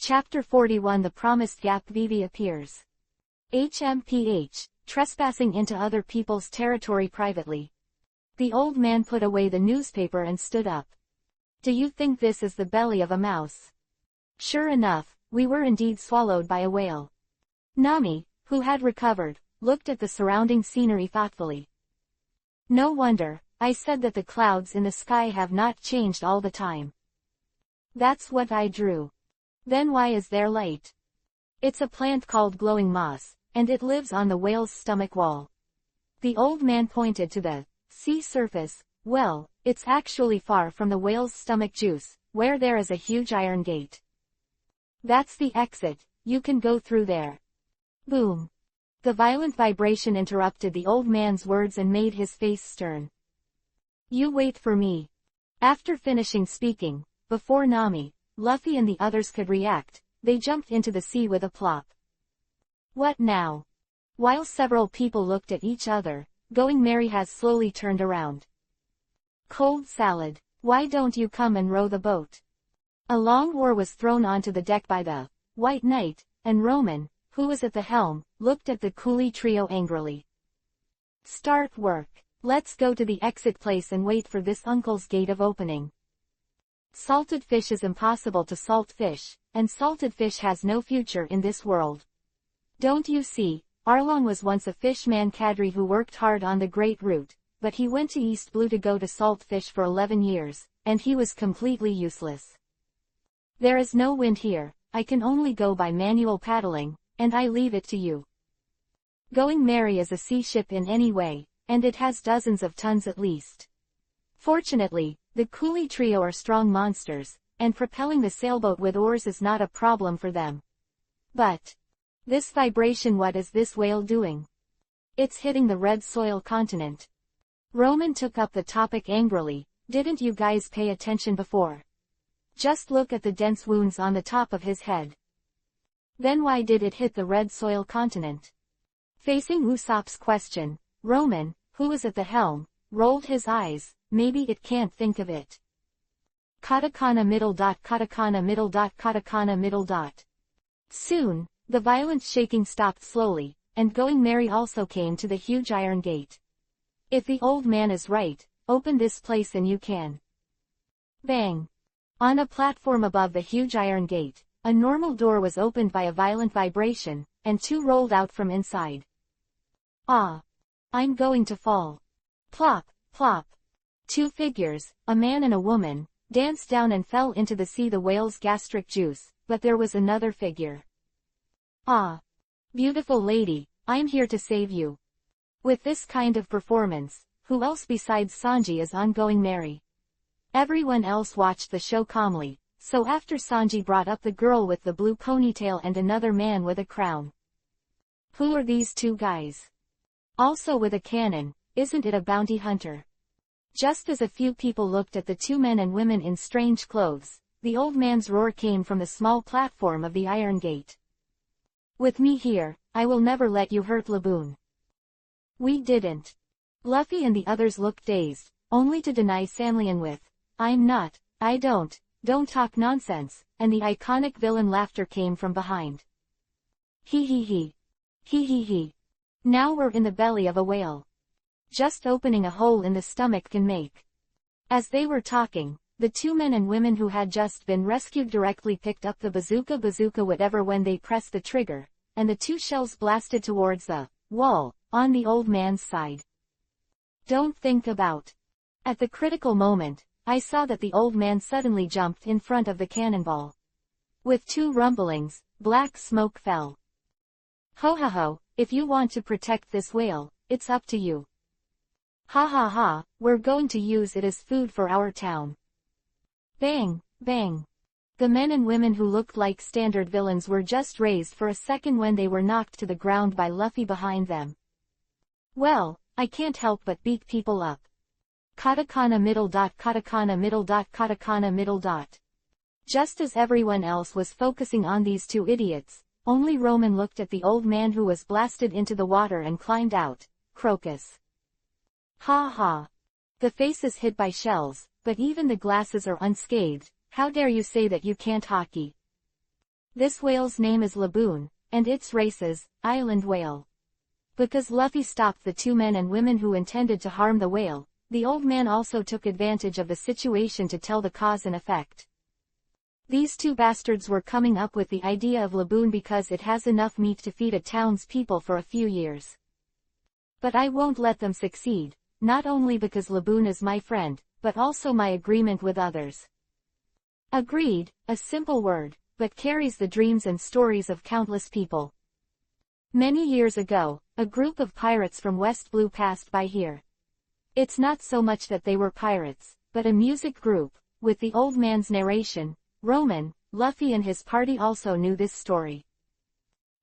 Chapter 41 The Promised Gap Vivi appears. HMPH, trespassing into other people's territory privately. The old man put away the newspaper and stood up. Do you think this is the belly of a mouse? Sure enough, we were indeed swallowed by a whale. Nami, who had recovered, looked at the surrounding scenery thoughtfully. No wonder, I said that the clouds in the sky have not changed all the time. That's what I drew. Then why is there light? It's a plant called glowing moss, and it lives on the whale's stomach wall. The old man pointed to the sea surface. Well, it's actually far from the whale's stomach juice, where there is a huge iron gate. That's the exit, you can go through there. Boom. The violent vibration interrupted the old man's words and made his face stern. You wait for me. After finishing speaking, before Nami, Luffy and the others could react, they jumped into the sea with a plop. What now? While several people looked at each other, Going Merry has slowly turned around. Cold salad, why don't you come and row the boat? A long oar was thrown onto the deck by the White Knight, and Roman, who was at the helm, looked at the coolie trio angrily. Start work. Let's go to the exit place and wait for this uncle's gate of opening. Salted fish is impossible to salt fish, and salted fish has no future in this world. Don't you see, Arlong was once a fishman cadre who worked hard on the Great Route, but he went to East Blue to go to salt fish for 11 years, and he was completely useless. There is no wind here, I can only go by manual paddling, and I leave it to you. Going Merry is a sea ship in any way, and it has dozens of tons at least. Fortunately, the coolie trio are strong monsters, and propelling the sailboat with oars is not a problem for them. But this vibration, what is this whale doing? It's hitting the red soil continent. Roman took up the topic angrily. Didn't you guys pay attention before? Just look at the dense wounds on the top of his head. Then why did it hit the red soil continent? Facing Usopp's question, Roman, who was at the helm, rolled his eyes. Maybe it can't think of it. Katakana middle dot katakana middle dot katakana middle dot. Soon, the violent shaking stopped slowly, and Going Merry also came to the huge iron gate. If the old man is right, open this place and you can. Bang! On a platform above the huge iron gate, a normal door was opened by a violent vibration, and two rolled out from inside. Ah! I'm going to fall. Plop, plop. Two figures, a man and a woman, danced down and fell into the sea, the whale's gastric juice, but there was another figure. Ah! Beautiful lady, I'm here to save you. With this kind of performance, who else besides Sanji is on Going Merry? Everyone else watched the show calmly, so after Sanji brought up the girl with the blue ponytail and another man with a crown. Who are these two guys? Also with a cannon, isn't it a bounty hunter? Just as a few people looked at the two men and women in strange clothes, the old man's roar came from the small platform of the iron gate. With me here, I will never let you hurt Laboon. We didn't. Luffy and the others looked dazed, only to deny Sanlian with, I'm not, I don't talk nonsense, and the iconic villain laughter came from behind. Hee hee hee. Hee hee hee. Now we're in the belly of a whale. Just opening a hole in the stomach can make. As they were talking, the two men and women who had just been rescued directly picked up the bazooka whatever when they pressed the trigger, and the two shells blasted towards the wall, on the old man's side. Don't think about. At the critical moment, I saw that the old man suddenly jumped in front of the cannonball. With two rumblings, black smoke fell. Ho ha ho, if you want to protect this whale, it's up to you. Ha ha ha, we're going to use it as food for our town. Bang, bang. The men and women who looked like standard villains were just raised for a second when they were knocked to the ground by Luffy behind them. Well, I can't help but beat people up. Katakana middle dot katakana middle dot katakana middle dot. Just as everyone else was focusing on these two idiots, only Roman looked at the old man who was blasted into the water and climbed out. Crocus. Ha ha. The face is hit by shells, but even the glasses are unscathed. How dare you say that you can't hockey? This whale's name is Laboon, and its race is island whale. Because Luffy stopped the two men and women who intended to harm the whale, the old man also took advantage of the situation to tell the cause and effect. These two bastards were coming up with the idea of Laboon because it has enough meat to feed a town's people for a few years. But I won't let them succeed, not only because Laboon is my friend, but also my agreement with others. Agreed, a simple word, but carries the dreams and stories of countless people. Many years ago, a group of pirates from West Blue passed by here. It's not so much that they were pirates, but a music group. With the old man's narration, Roman, Luffy and his party also knew this story.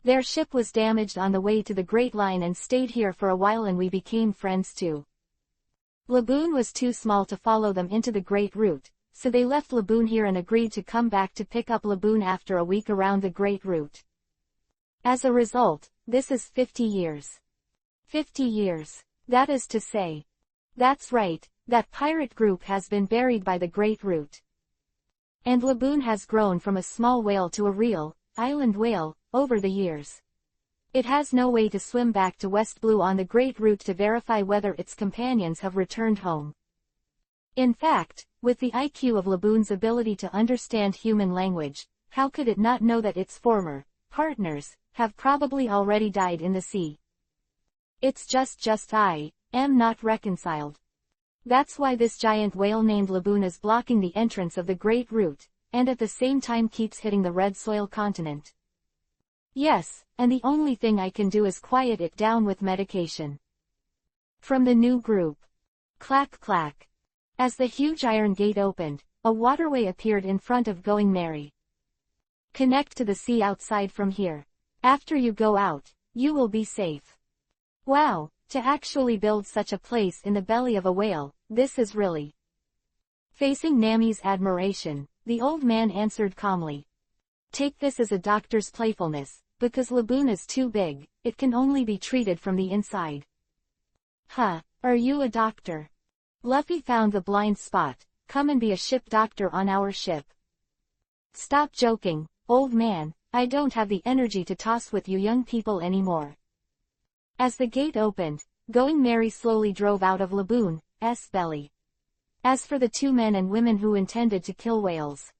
Their ship was damaged on the way to the Great Line and stayed here for a while, and we became friends too. Laboon was too small to follow them into the Great Route, so they left Laboon here and agreed to come back to pick up Laboon after a week around the Great Route. As a result, this is 50 years. 50 years. That is to say. That's right, that pirate group has been buried by the Great Route. And Laboon has grown from a small whale to a real, island whale, over the years. It has no way to swim back to West Blue on the Great Route to verify whether its companions have returned home. In fact, with the IQ of Laboon's ability to understand human language, how could it not know that its former partners have probably already died in the sea? It's just I am not reconciled. That's why this giant whale named Laboon is blocking the entrance of the Great Route, and at the same time keeps hitting the red soil continent. Yes, and the only thing I can do is quiet it down with medication. From the new group. Clack clack. As the huge iron gate opened, a waterway appeared in front of Going Merry. Connect to the sea outside from here. After you go out, you will be safe. Wow, to actually build such a place in the belly of a whale, this is really. Facing Nami's admiration, the old man answered calmly. Take this as a doctor's playfulness, because Laboon is too big, it can only be treated from the inside. Huh, are you a doctor? Luffy found the blind spot. Come and be a ship doctor on our ship. Stop joking, old man, I don't have the energy to toss with you young people anymore. As the gate opened, Going Merry slowly drove out of Laboon's belly. As for the two men and women who intended to kill whales,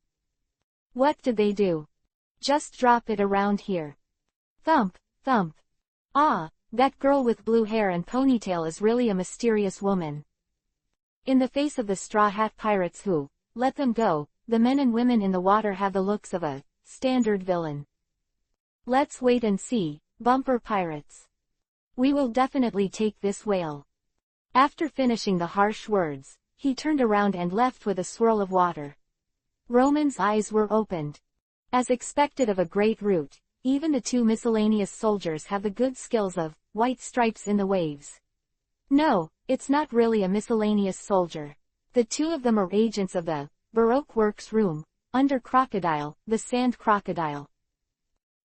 what did they do? Just drop it around here. Thump, thump. Ah, that girl with blue hair and ponytail is really a mysterious woman. In the face of the Straw Hat Pirates who let them go, the men and women in the water have the looks of a standard villain. Let's wait and see, Bumper Pirates. We will definitely take this whale. After finishing the harsh words, he turned around and left with a swirl of water. Roman's eyes were opened. As expected of a Great Route, even the two miscellaneous soldiers have the good skills of white stripes in the waves. No, it's not really a miscellaneous soldier. The two of them are agents of the Baroque Works Room, under Crocodile, the Sand Crocodile.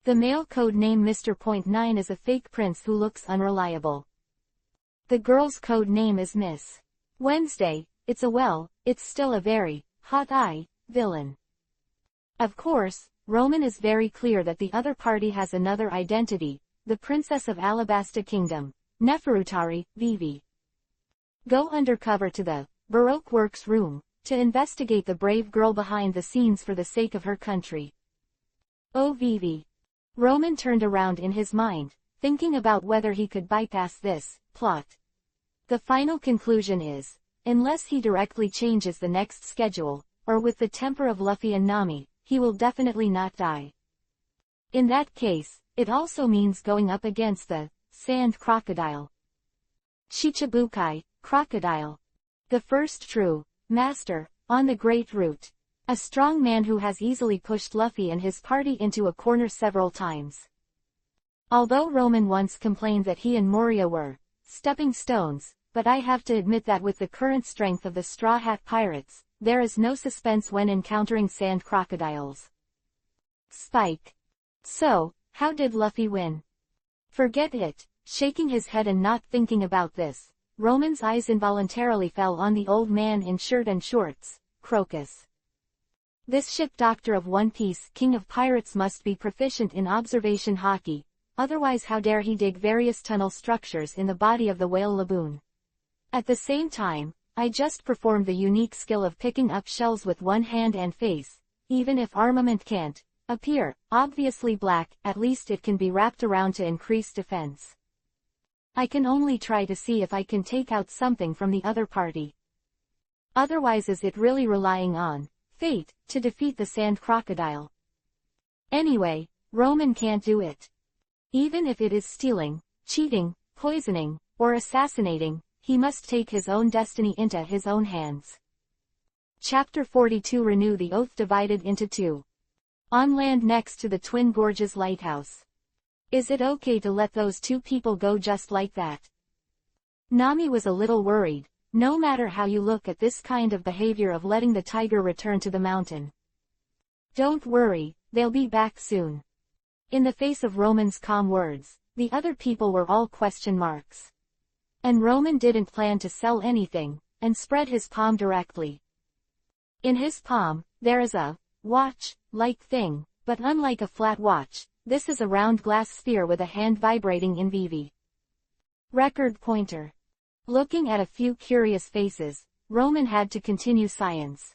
The male code name Mr. Point 9 is a fake prince who looks unreliable. The girl's code name is Miss Wednesday. It's still a very hot villain. Of course, Roman is very clear that the other party has another identity, the Princess of Alabasta Kingdom, Neferutari, Vivi. Go undercover to the Baroque Works Room, to investigate the brave girl behind the scenes for the sake of her country. Oh Vivi. Roman turned around in his mind, thinking about whether he could bypass this plot. The final conclusion is, unless he directly changes the next schedule, or with the temper of Luffy and Nami, he will definitely not die. In that case, it also means going up against the Sand Crocodile. Shichibukai, Crocodile. The first true master on the Great Route. A strong man who has easily pushed Luffy and his party into a corner several times. Although Roman once complained that he and Moria were stepping stones, but I have to admit that with the current strength of the Straw Hat Pirates, there is no suspense when encountering sand crocodiles. Spike. So, how did Luffy win? Forget it. Shaking his head and not thinking about this, Roman's eyes involuntarily fell on the old man in shirt and shorts, Crocus. This ship doctor of One Piece, king of pirates, must be proficient in observation hockey, otherwise how dare he dig various tunnel structures in the body of the whale laboon. At the same time, I just performed the unique skill of picking up shells with one hand and face, even if armament can't appear obviously black, at least it can be wrapped around to increase defense. I can only try to see if I can take out something from the other party. Otherwise, is it really relying on fate to defeat the sand crocodile? Anyway, Roman can't do it. Even if it is stealing, cheating, poisoning, or assassinating, he must take his own destiny into his own hands. Chapter 42 Renew the Oath divided into two. On land next to the Twin Gorges Lighthouse. Is it okay to let those two people go just like that? Nami was a little worried, no matter how you look at this kind of behavior of letting the tiger return to the mountain. Don't worry, they'll be back soon. In the face of Roman's calm words, the other people were all question marks. And Roman didn't plan to sell anything, and spread his palm directly. In his palm, there is a watch-like thing, but unlike a flat watch, this is a round glass sphere with a hand vibrating in VV. Record pointer. Looking at a few curious faces, Roman had to continue science.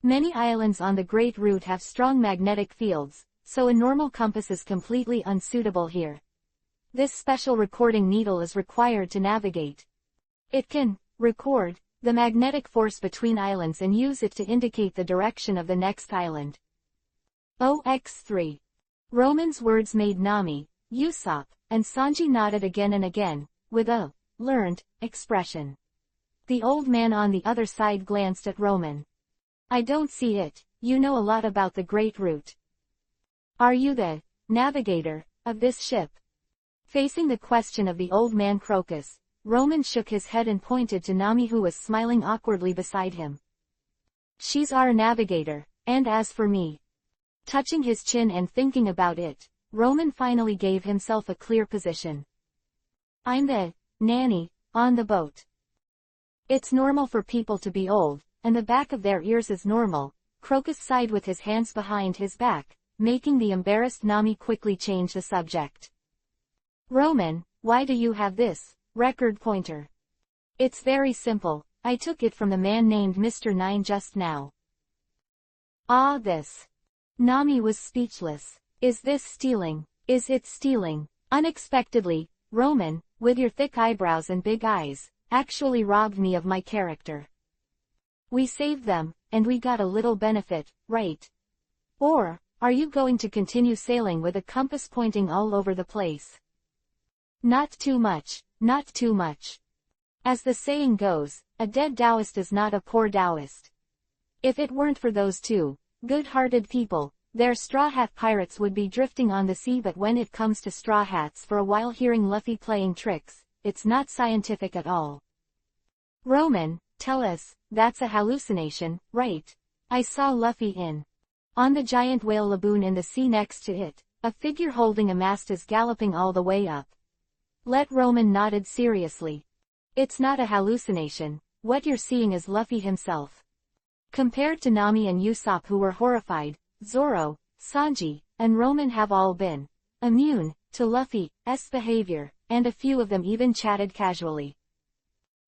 Many islands on the Great Route have strong magnetic fields, so a normal compass is completely unsuitable here. This special recording needle is required to navigate. It can record the magnetic force between islands and use it to indicate the direction of the next island. OX3. Roman's words made Nami, Usopp, and Sanji nodded again and again, with a learned expression. The old man on the other side glanced at Roman. I don't see it, you know a lot about the Great Route. Are you the navigator of this ship? Facing the question of the old man Crocus, Roman shook his head and pointed to Nami, who was smiling awkwardly beside him. She's our navigator, and as for me. Touching his chin and thinking about it, Roman finally gave himself a clear position. I'm the nanny on the boat. It's normal for people to be old, and the back of their ears is normal. Crocus sighed with his hands behind his back, making the embarrassed Nami quickly change the subject. Roman, why do you have this record pointer? It's very simple, I took it from the man named Mr. Nine just now. Ah, this. Nami was speechless. Is this stealing? Is it stealing? Unexpectedly, Roman, with your thick eyebrows and big eyes, actually robbed me of my character. We saved them, and we got a little benefit, right? Or, are you going to continue sailing with a compass pointing all over the place? Not too much, not too much. As the saying goes, a dead Taoist is not a poor Taoist. If it weren't for those two good-hearted people, their straw hat pirates would be drifting on the sea. But when it comes to straw hats, for a while hearing Luffy playing tricks, it's not scientific at all. Roman, tell us, that's a hallucination, right? I saw Luffy on the giant whale laboon in the sea next to it, a figure holding a mast is galloping all the way up. Let Roman nodded seriously. It's not a hallucination, what you're seeing is Luffy himself. Compared to Nami and Usopp, who were horrified, Zoro, Sanji, and Roman have all been immune to Luffy's behavior, and a few of them even chatted casually.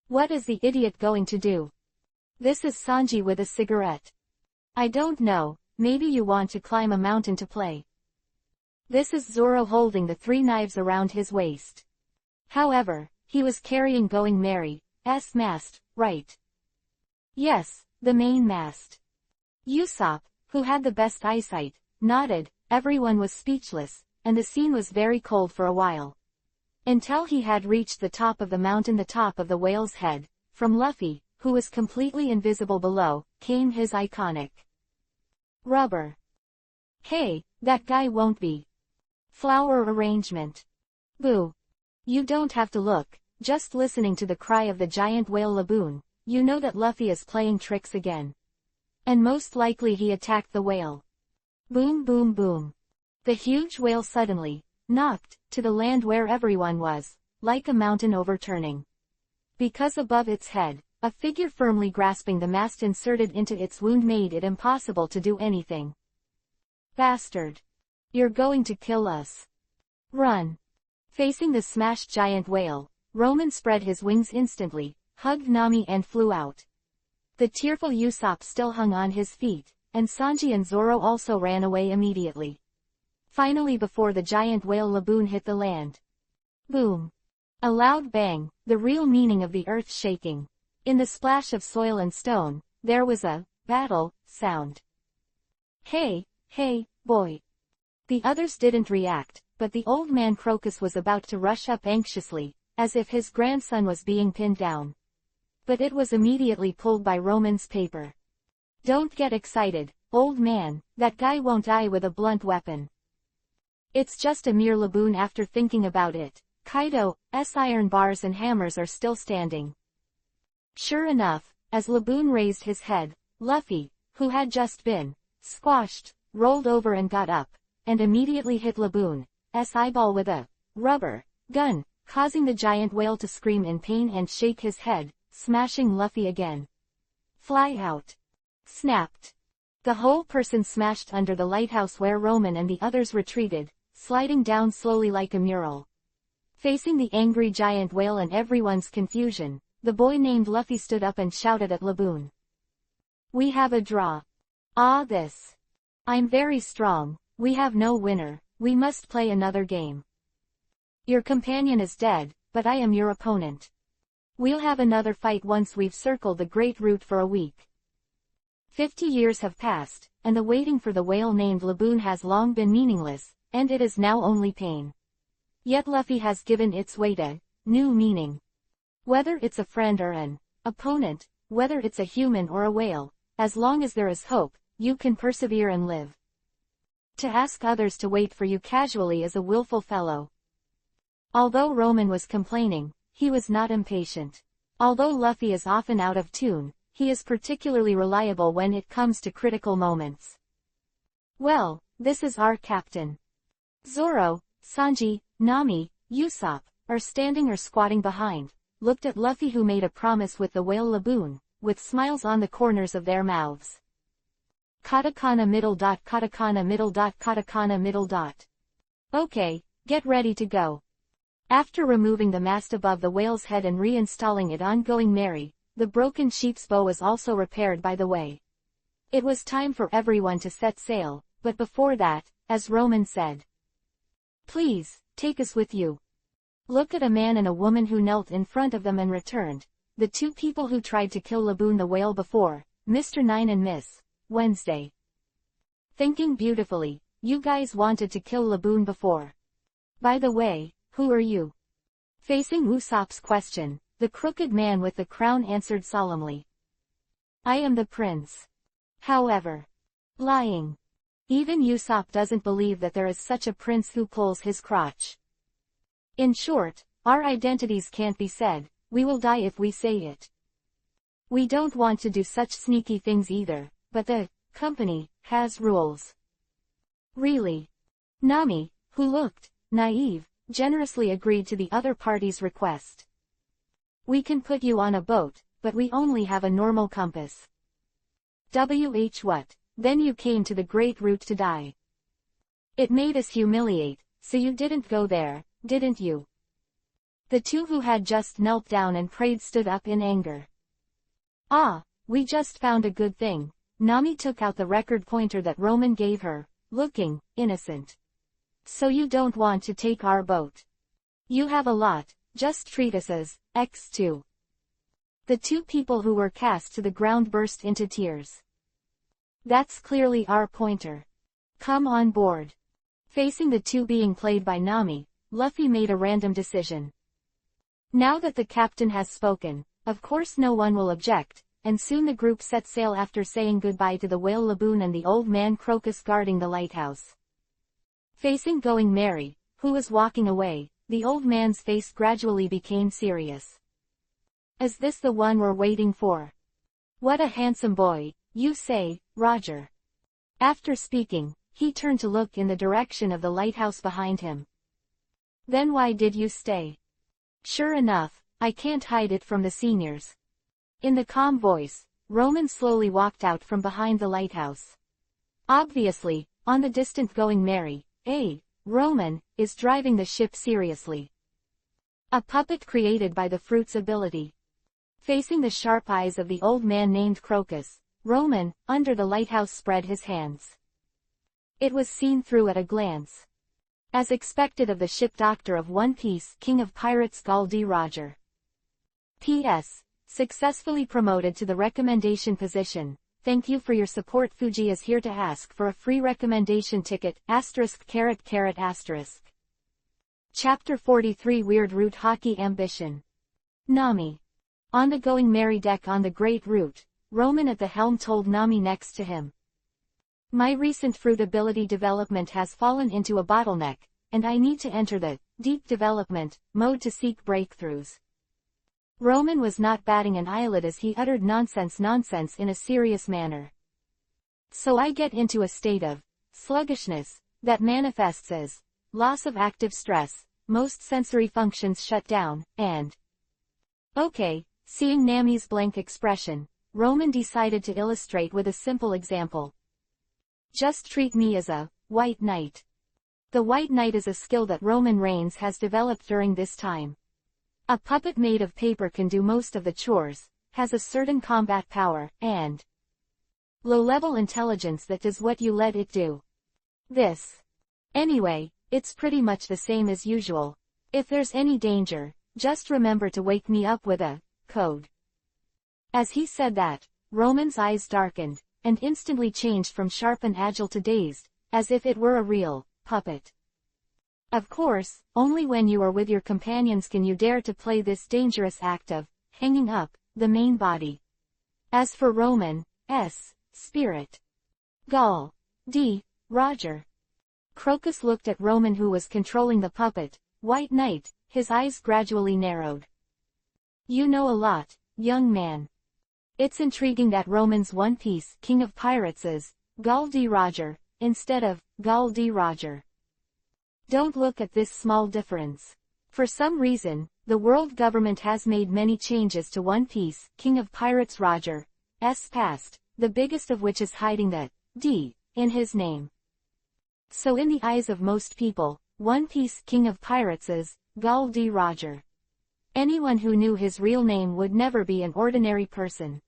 What is the idiot going to do? This is Sanji with a cigarette. I don't know, maybe you want to climb a mountain to play. This is Zoro holding the 3 knives around his waist. However, he was carrying Going Merry's mast, right? Yes, the main mast. Usopp, who had the best eyesight, nodded. Everyone was speechless, and the scene was very cold for a while. Until he had reached the top of the mountain, the top of the whale's head. From Luffy, who was completely invisible below, came his iconic rubber. Hey, that guy won't be. Flower arrangement. Boo. You don't have to look, just listening to the cry of the giant whale laboon, you know that Luffy is playing tricks again. And most likely he attacked the whale. Boom boom boom. The huge whale suddenly knocked to the land where everyone was, like a mountain overturning. Because above its head, A figure firmly grasping the mast inserted into its wound made it impossible to do anything. Bastard! You're going to kill us. Run! Facing the smashed giant whale, Roman spread his wings instantly, hugged Nami and flew out. The tearful Usopp still hung on his feet, and Sanji and Zoro also ran away immediately. Finally, before the giant whale Laboon hit the land. Boom! A loud bang, the real meaning of the earth shaking. In the splash of soil and stone, there was a battle sound. Hey, boy! The others didn't react, but the old man Crocus was about to rush up anxiously, as if his grandson was being pinned down. But it was immediately pulled by Roman's paper. Don't get excited, old man, that guy won't die with a blunt weapon. It's just a mere Laboon. After thinking about it, Kaido's iron bars and hammers are still standing. Sure enough, as Laboon raised his head, Luffy, who had just been squashed, rolled over and got up, and immediately hit Laboon's eyeball with a rubber gun, causing the giant whale to scream in pain and shake his head, smashing Luffy again. Fly out! Snapped. The whole person smashed under the lighthouse where Roman and the others retreated, sliding down slowly like a mural. Facing the angry giant whale and everyone's confusion, the boy named Luffy stood up and shouted at Laboon. We have a draw. This. I'm very strong, we have no winner, we must play another game. Your companion is dead, but I am your opponent. We'll have another fight once we've circled the Great Route for a week. 50 years have passed, and the waiting for the whale named Laboon has long been meaningless, and it is now only pain. Yet Luffy has given its wait a new meaning. Whether it's a friend or an opponent, whether it's a human or a whale, as long as there is hope, you can persevere and live. To ask others to wait for you casually is a willful fellow. Although Roman was complaining, he was not impatient. Although Luffy is often out of tune, he is particularly reliable when it comes to critical moments. Well, this is our captain. Zoro, Sanji, Nami, Usopp, are standing or squatting behind, looked at Luffy who made a promise with the whale Laboon, with smiles on the corners of their mouths. Katakana middle dot katakana middle dot katakana middle dot. Okay, get ready to go. After removing the mast above the whale's head and reinstalling it on Going Merry, the broken sheep's bow was also repaired by the way. It was time for everyone to set sail, but before that, as Roman said. Please, take us with you. Look at a man and a woman who knelt in front of them and returned, the two people who tried to kill Laboon the whale before, Mr. Nine and Miss Wednesday. Thinking beautifully, you guys wanted to kill Laboon before. By the way, who are you? Facing Usopp's question, the crooked man with the crown answered solemnly. I am the prince. However, lying. Even Usopp doesn't believe that there is such a prince who pulls his crotch. In short, our identities can't be said, we will die if we say it. We don't want to do such sneaky things either, but the company has rules. Really? Nami, who looked naive, generously agreed to the other party's request. We can put you on a boat, but we only have a normal compass. What? Then you came to the Great Route to die. It made us humiliate, so you didn't go there, didn't you? The two who had just knelt down and prayed stood up in anger. We just found a good thing. Nami took out the record pointer that Roman gave her, looking innocent. So you don't want to take our boat? You have a lot, just treat us as X2. The two people who were cast to the ground burst into tears. That's clearly our pointer. Come on board. Facing the two being played by Nami, Luffy made a random decision. Now that the captain has spoken, of course no one will object, and soon the group set sail after saying goodbye to the whale Laboon and the old man Crocus guarding the lighthouse. Facing Going Merry, who was walking away, the old man's face gradually became serious. Is this the one we're waiting for? What a handsome boy, you say, Roger. After speaking, he turned to look in the direction of the lighthouse behind him. Then why did you stay? Sure enough, I can't hide it from the seniors. In the calm voice, Roman slowly walked out from behind the lighthouse. Obviously, on the distant Going Merry, Roman is driving the ship seriously. A puppet created by the fruit's ability. Facing the sharp eyes of the old man named Crocus, Roman, under the lighthouse, spread his hands. It was seen through at a glance. As expected of the ship doctor of One Piece, King of Pirates Gul D. Roger. P.S. Successfully promoted to the recommendation position. Thank you for your support. Fuji is here to ask for a free recommendation ticket, ********. Chapter 43 Weird Route Hockey Ambition. Nami. On the Going Merry deck on the Great Route, Roman at the helm told Nami next to him. My recent fruit ability development has fallen into a bottleneck, and I need to enter the deep development mode to seek breakthroughs. Roman was not batting an eyelid as he uttered nonsense in a serious manner. So I get into a state of sluggishness that manifests as loss of active stress, most sensory functions shut down, and... Okay, seeing Nami's blank expression, Roman decided to illustrate with a simple example. Just treat me as a white knight. The white knight is a skill that Roman Reigns has developed during this time. A puppet made of paper can do most of the chores, has a certain combat power, and low-level intelligence that does what you let it do. Anyway, it's pretty much the same as usual. If there's any danger, just remember to wake me up with a code. As he said that, Roman's eyes darkened, and instantly changed from sharp and agile to dazed, as if it were a real puppet. Of course, only when you are with your companions can you dare to play this dangerous act of hanging up the main body. As for Roman's spirit, Gul D. Roger. Crocus looked at Roman, who was controlling the puppet White Knight. His eyes gradually narrowed. You know a lot, young man. It's intriguing that Roman's One Piece King of Pirates is Gul D. Roger, instead of Gul D. Roger. Don't look at this small difference. For some reason, the world government has made many changes to One Piece King of Pirates Roger's past, the biggest of which is hiding the D in his name. So in the eyes of most people, One Piece King of Pirates is Gul D. Roger. Anyone who knew his real name would never be an ordinary person.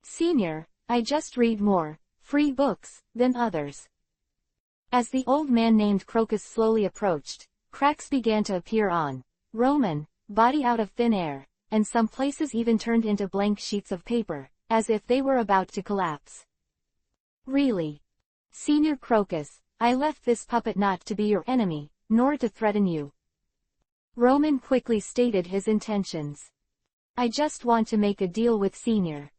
Senior, I just read more free books than others. As the old man named Crocus slowly approached, cracks began to appear on Roman's body out of thin air, and some places even turned into blank sheets of paper, as if they were about to collapse. Really? Senior Crocus, I left this puppet not to be your enemy, nor to threaten you. Roman quickly stated his intentions. I just want to make a deal with Senior.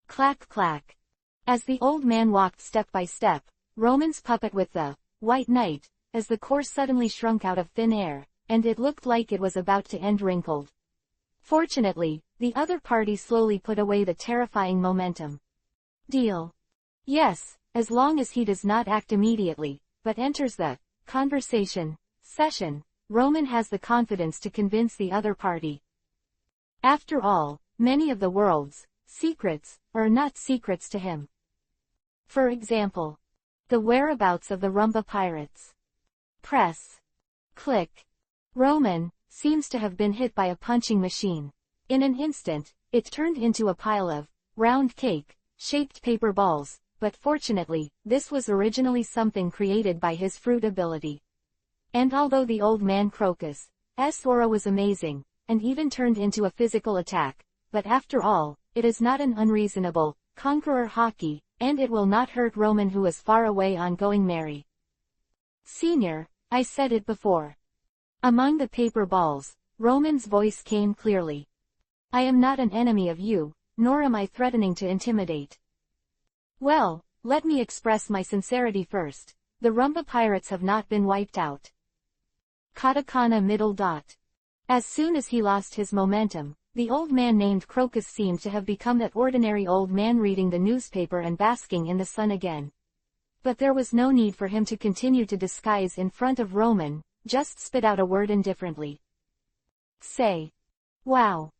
Clack clack. As the old man walked step by step, Roman's puppet with the White Knight, as the core suddenly shrunk out of thin air, and it looked like it was about to end wrinkled. Fortunately, the other party slowly put away the terrifying momentum. Deal. Yes, as long as he does not act immediately, but enters the conversation session, Roman has the confidence to convince the other party. After all, many of the world's secrets are not secrets to him. For example, the whereabouts of the Rumba pirates. Press. Click. Roman seems to have been hit by a punching machine. In an instant, it turned into a pile of round cake-shaped paper balls, but fortunately, this was originally something created by his fruit ability. And although the old man Crocus' aura was amazing, and even turned into a physical attack, but after all, it is not an unreasonable conqueror hockey, and it will not hurt Roman, who is far away on Going Merry. Senior, I said it before. Among the paper balls, Roman's voice came clearly. I am not an enemy of you, nor am I threatening to intimidate. Well, let me express my sincerity first. The Rumba pirates have not been wiped out. Katakana middle dot. As soon as he lost his momentum, the old man named Crocus seemed to have become that ordinary old man reading the newspaper and basking in the sun again. But there was no need for him to continue to disguise in front of Roman, just spit out a word indifferently. Say. Wow.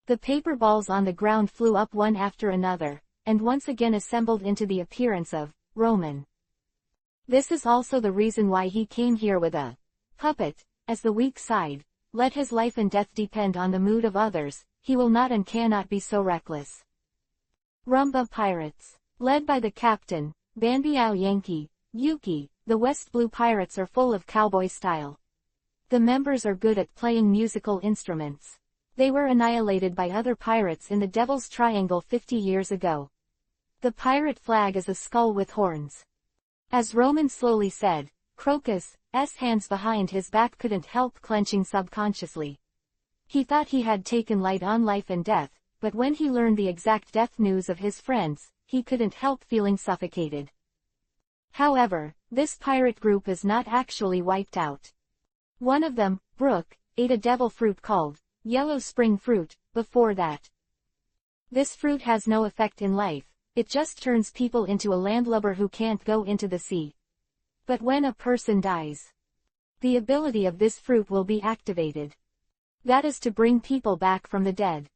The paper balls on the ground flew up one after another, and once again assembled into the appearance of Roman. This is also the reason why he came here with a puppet, as the weak side. Let his life and death depend on the mood of others, he will not and cannot be so reckless. Rumba Pirates. Led by the captain, Banbiao Yankee, Yuki, the West Blue Pirates are full of cowboy style. The members are good at playing musical instruments. They were annihilated by other pirates in the Devil's Triangle 50 years ago. The pirate flag is a skull with horns. As Roman slowly said, Crocus's hands behind his back couldn't help clenching subconsciously. He thought he had taken light on life and death, but when he learned the exact death news of his friends, he couldn't help feeling suffocated. However, this pirate group is not actually wiped out. One of them, Brooke, ate a devil fruit called yellow spring fruit before that. This fruit has no effect in life, it just turns people into a landlubber who can't go into the sea. But when a person dies, the ability of this fruit will be activated. That is to bring people back from the dead.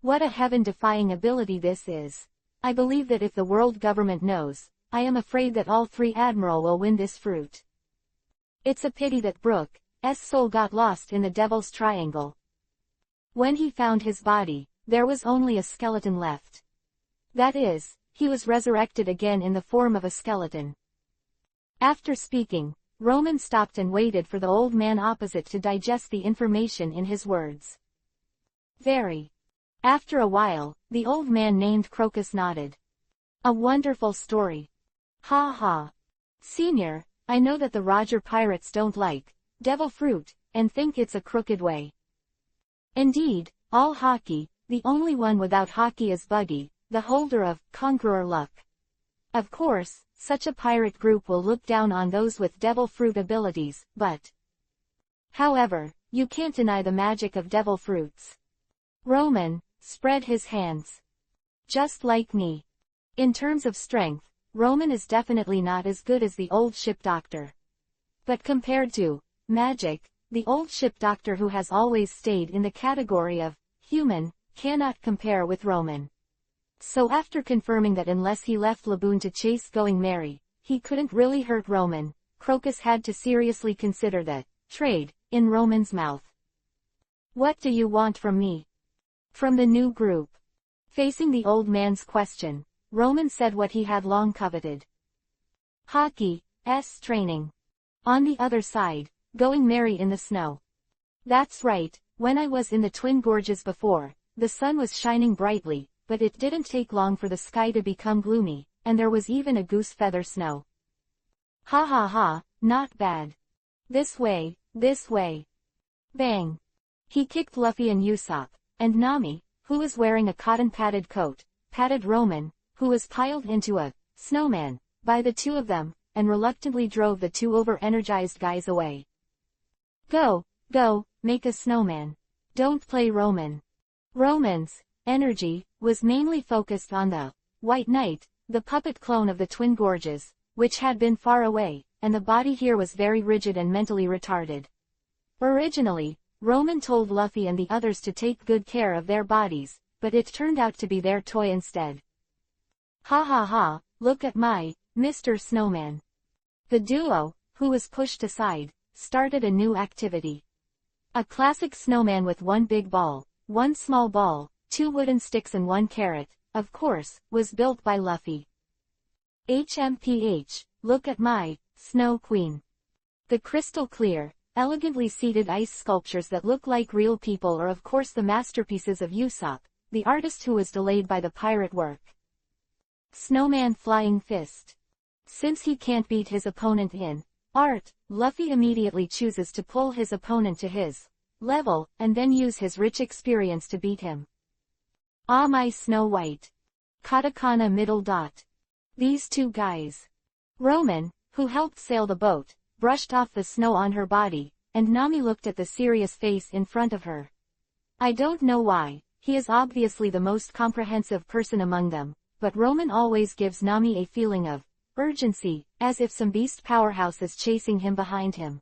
What a heaven-defying ability this is. I believe that if the world government knows, I am afraid that all three admiral will win this fruit. It's a pity that Brooke's soul got lost in the Devil's Triangle. When he found his body, there was only a skeleton left. That is, he was resurrected again in the form of a skeleton. After speaking, Roman stopped and waited for the old man opposite to digest the information in his words. Very. After a while, the old man named Crocus nodded. A wonderful story. Ha ha. Senior, I know that the Roger pirates don't like devil fruit, and think it's a crooked way. Indeed, all hockey, the only one without hockey is Buggy, the holder of Conqueror luck. Of course, such a pirate group will look down on those with devil fruit abilities, but however, you can't deny the magic of devil fruits. Roman spread his hands. Just like me. In terms of strength, Roman is definitely not as good as the old ship doctor. But compared to magic, the old ship doctor who has always stayed in the category of human, cannot compare with Roman. So after confirming that unless he left Laboon to chase Going Merry, he couldn't really hurt Roman, Crocus had to seriously consider the trade in Roman's mouth. What do you want from me? From the new group. Facing the old man's question, Roman said what he had long coveted. Hockey's training. On the other side, Going Merry in the snow. That's right, when I was in the Twin Gorges before, the sun was shining brightly, but it didn't take long for the sky to become gloomy, and there was even a goose feather snow. Ha ha ha, not bad. This way, this way. Bang. He kicked Luffy and Usopp, and Nami, who was wearing a cotton-padded coat, patted Roman, who was piled into a snowman by the two of them, and reluctantly drove the two over-energized guys away. Go, make a snowman. Don't play Roman. Roman's energy was mainly focused on the White Knight, the puppet clone of the Twin Gorges, which had been far away, and the body here was very rigid and mentally retarded. Originally, Roman told Luffy and the others to take good care of their bodies, but it turned out to be their toy instead. Ha ha ha, look at my Mr. Snowman. The duo, who was pushed aside, started a new activity. A classic snowman with one big ball, one small ball, two wooden sticks and one carrot, of course, was built by Luffy. HMPH, look at my Snow Queen. The crystal clear, elegantly seated ice sculptures that look like real people are of course the masterpieces of Usopp, the artist who was delayed by the pirate work. Snowman Flying Fist. Since he can't beat his opponent in art, Luffy immediately chooses to pull his opponent to his level, and then use his rich experience to beat him. Ah my Snow White. Katakana middle dot. These two guys. Roman, who helped sail the boat, brushed off the snow on her body, and Nami looked at the serious face in front of her. I don't know why, he is obviously the most comprehensive person among them, but Roman always gives Nami a feeling of urgency, as if some beast powerhouse is chasing him behind him.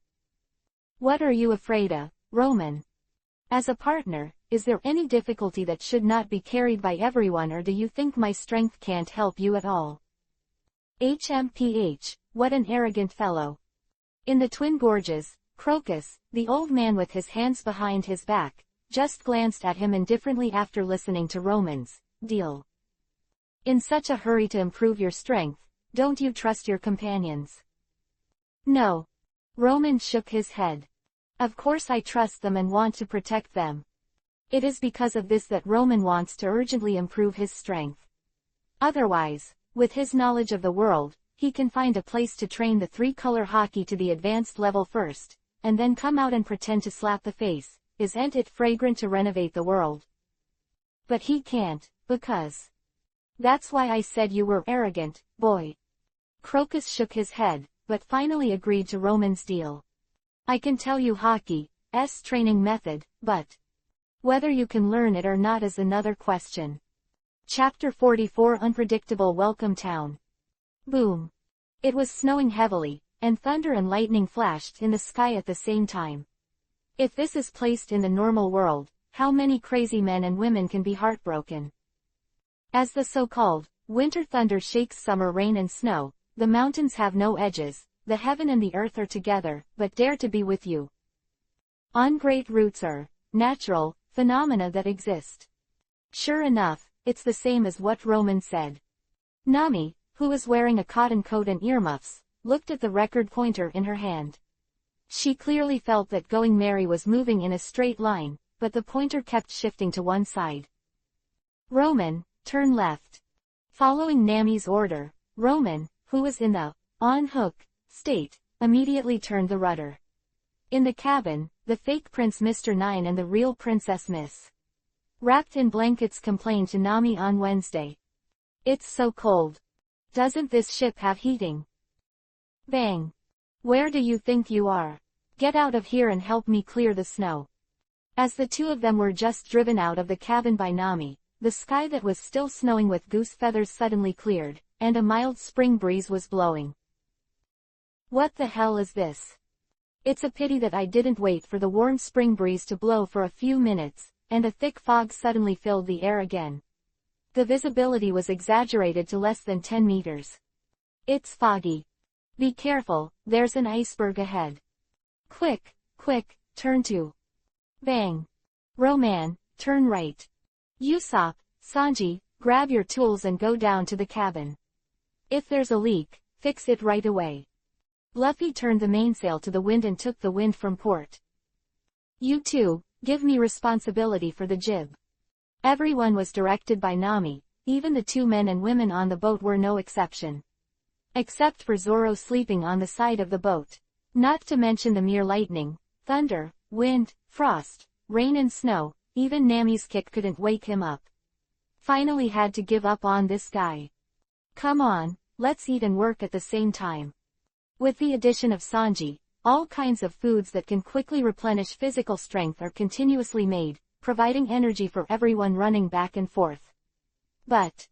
What are you afraid of, Roman? As a partner, is there any difficulty that should not be carried by everyone, or do you think my strength can't help you at all? HMPH, what an arrogant fellow. In the Twin Gorges, Crocus, the old man with his hands behind his back, just glanced at him indifferently after listening to Roman's deal. In such a hurry to improve your strength, don't you trust your companions? No. Roman shook his head. Of course I trust them and want to protect them. It is because of this that Roman wants to urgently improve his strength. Otherwise, with his knowledge of the world, he can find a place to train the three-color hockey to the advanced level first, and then come out and pretend to slap the face. Isn't it fragrant to renovate the world? But he can't, because... That's why I said you were arrogant, boy. Crocus shook his head, but finally agreed to Roman's deal. I can tell you hockey's training method, but whether you can learn it or not is another question. Chapter 44 Unpredictable Welcome Town. Boom. It was snowing heavily, and thunder and lightning flashed in the sky at the same time. If this is placed in the normal world, how many crazy men and women can be heartbroken? As the so-called winter thunder shakes summer rain and snow, the mountains have no edges, the heaven and the earth are together, but dare to be with you. On great roots are natural phenomena that exist. Sure enough, it's the same as what Roman said. Nami, who was wearing a cotton coat and earmuffs, looked at the record pointer in her hand. She clearly felt that Going Merry was moving in a straight line, but the pointer kept shifting to one side. Roman, turn left. Following Nami's order, Roman, who was in the on-hook state, immediately turned the rudder. In the cabin, the fake Prince Mr. Nine and the real Princess Miss wrapped in blankets complained to Nami on Wednesday. It's so cold. Doesn't this ship have heating? Bang. Where do you think you are? Get out of here and help me clear the snow. As the two of them were just driven out of the cabin by Nami, the sky that was still snowing with goose feathers suddenly cleared, and a mild spring breeze was blowing. What the hell is this? It's a pity that I didn't wait for the warm spring breeze to blow for a few minutes, and a thick fog suddenly filled the air again. The visibility was exaggerated to less than 10 meters. It's foggy. Be careful, there's an iceberg ahead. Quick, quick, turn to. Bang. Roman, turn right. Usopp, Sanji, grab your tools and go down to the cabin. If there's a leak, fix it right away. Luffy turned the mainsail to the wind and took the wind from port. You two, give me responsibility for the jib. Everyone was directed by Nami, even the two men and women on the boat were no exception. Except for Zoro sleeping on the side of the boat. Not to mention the mere lightning, thunder, wind, frost, rain and snow, even Nami's kick couldn't wake him up. Finally had to give up on this guy. Come on, let's eat and work at the same time. With the addition of Sanji, all kinds of foods that can quickly replenish physical strength are continuously made, providing energy for everyone running back and forth. But,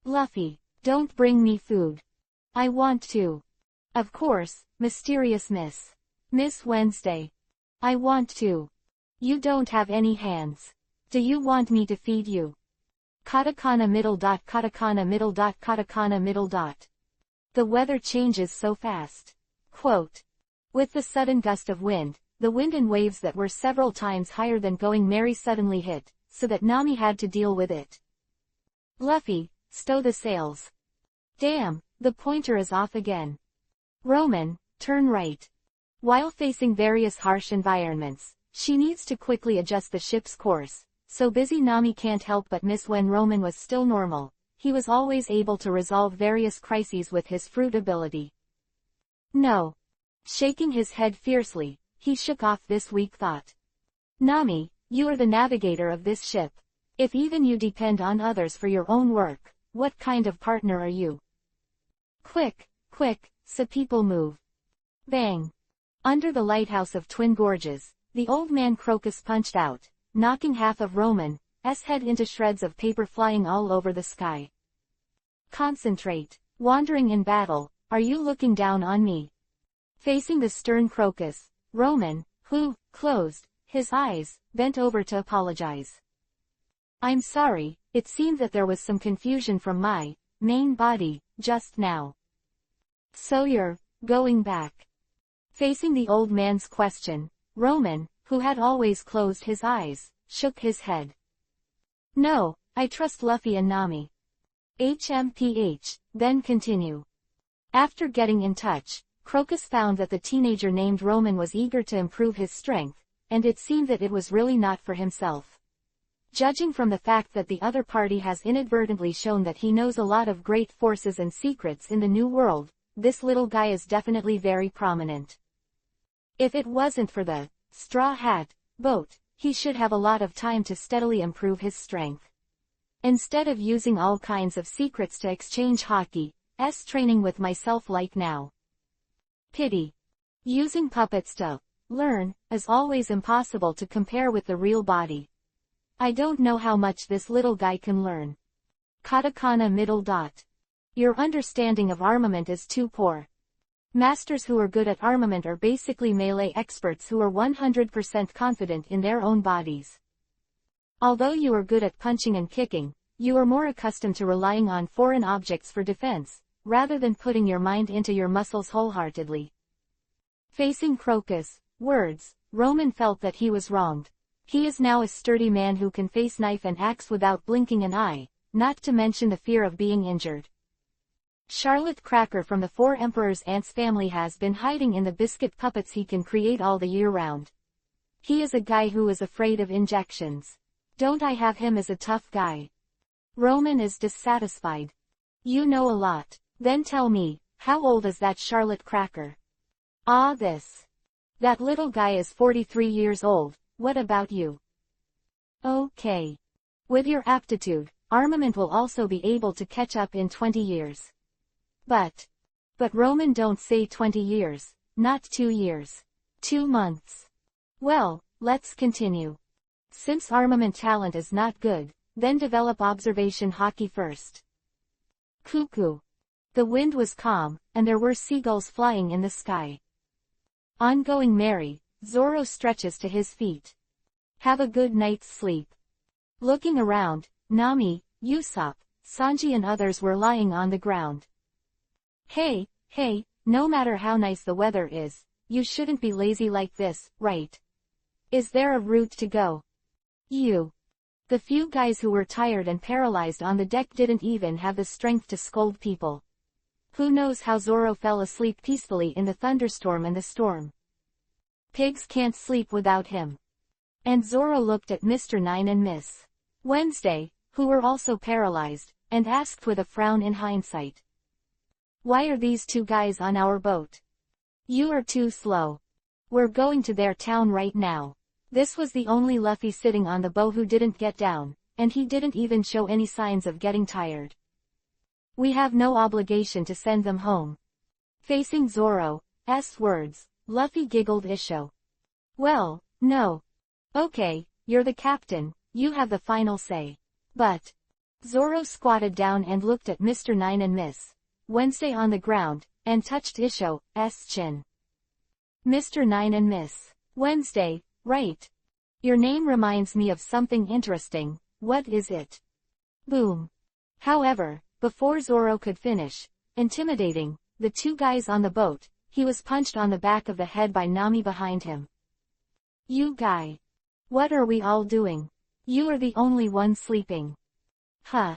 Luffy, don't bring me food. I want to. Of course, mysterious Miss Wednesday. I want to. You don't have any hands. Do you want me to feed you? Katakana middle dot katakana middle dot katakana middle dot. The weather changes so fast. Quote. With the sudden gust of wind, the wind and waves that were several times higher than Going Merry suddenly hit, so that Nami had to deal with it. Luffy, stow the sails. Damn, the pointer is off again. Roman, turn right. While facing various harsh environments, she needs to quickly adjust the ship's course, so busy Nami can't help but miss when Roman was still normal. He was always able to resolve various crises with his fruit ability. No. Shaking his head fiercely, he shook off this weak thought. Nami, you are the navigator of this ship. If even you depend on others for your own work, what kind of partner are you? Quick, quick, so people move. Bang. Under the lighthouse of Twin Gorges, the old man Crocus punched out, knocking half of Roman's head into shreds of paper flying all over the sky. Concentrate. Wandering in battle, are you looking down on me? Facing the stern Crocus, Roman, who closed his eyes, bent over to apologize. I'm sorry, it seemed that there was some confusion from my main body just now. So you're going back? Facing the old man's question, Roman, who had always closed his eyes, shook his head. No, I trust Luffy and Nami. HMPH, then continue. After getting in touch, Crocus found that the teenager named Roman was eager to improve his strength, and it seemed that it was really not for himself. Judging from the fact that the other party has inadvertently shown that he knows a lot of great forces and secrets in the New World, this little guy is definitely very prominent. If it wasn't for the straw hat boat, he should have a lot of time to steadily improve his strength. Instead of using all kinds of secrets to exchange hockey's training with myself like now. Pity. Using puppets to learn is always impossible to compare with the real body. I don't know how much this little guy can learn. Katakana middle dot. Your understanding of armament is too poor. Masters who are good at armament are basically melee experts who are 100% confident in their own bodies. Although you are good at punching and kicking, you are more accustomed to relying on foreign objects for defense, rather than putting your mind into your muscles wholeheartedly. Facing Crocus' words, Roman felt that he was wronged. He is now a sturdy man who can face knife and axe without blinking an eye, not to mention the fear of being injured. Charlotte Cracker from the Four Emperors' Ants family has been hiding in the biscuit puppets he can create all the year round. He is a guy who is afraid of injections. Don't I have him as a tough guy? Roman is dissatisfied. You know a lot. Then tell me, how old is that Charlotte Cracker? That little guy is 43 years old, what about you? Okay. With your aptitude, armament will also be able to catch up in 20 years. But Roman, don't say 20 years, not 2 years. 2 months. Well, let's continue. Since armament talent is not good, then develop observation hockey first. Cuckoo. The wind was calm, and there were seagulls flying in the sky. Ongoing merry, Zoro stretches to his feet. Have a good night's sleep. Looking around, Nami, Usopp, Sanji and others were lying on the ground. Hey, no matter how nice the weather is, you shouldn't be lazy like this, right? Is there a route to go? The few guys who were tired and paralyzed on the deck didn't even have the strength to scold people. Who knows how Zoro fell asleep peacefully in the thunderstorm and the storm. Pigs can't sleep without him. And Zoro looked at Mr. 9 and Miss Wednesday, who were also paralyzed, and asked with a frown in hindsight. Why are these two guys on our boat? You are too slow. We're going to their town right now. This was the only Luffy sitting on the boat who didn't get down, and he didn't even show any signs of getting tired. We have no obligation to send them home. Facing Zoro's words, Luffy giggled Isho. Well, no. Okay, you're the captain, you have the final say. But Zoro squatted down and looked at Mr. 9 and Miss Wednesday on the ground, and touched Isho's chin. Mr. 9 and Miss Wednesday, right. Your name reminds me of something interesting, what is it? Boom. However, before Zoro could finish, intimidating the two guys on the boat, he was punched on the back of the head by Nami behind him. You guy. What are we all doing? You are the only one sleeping. Huh.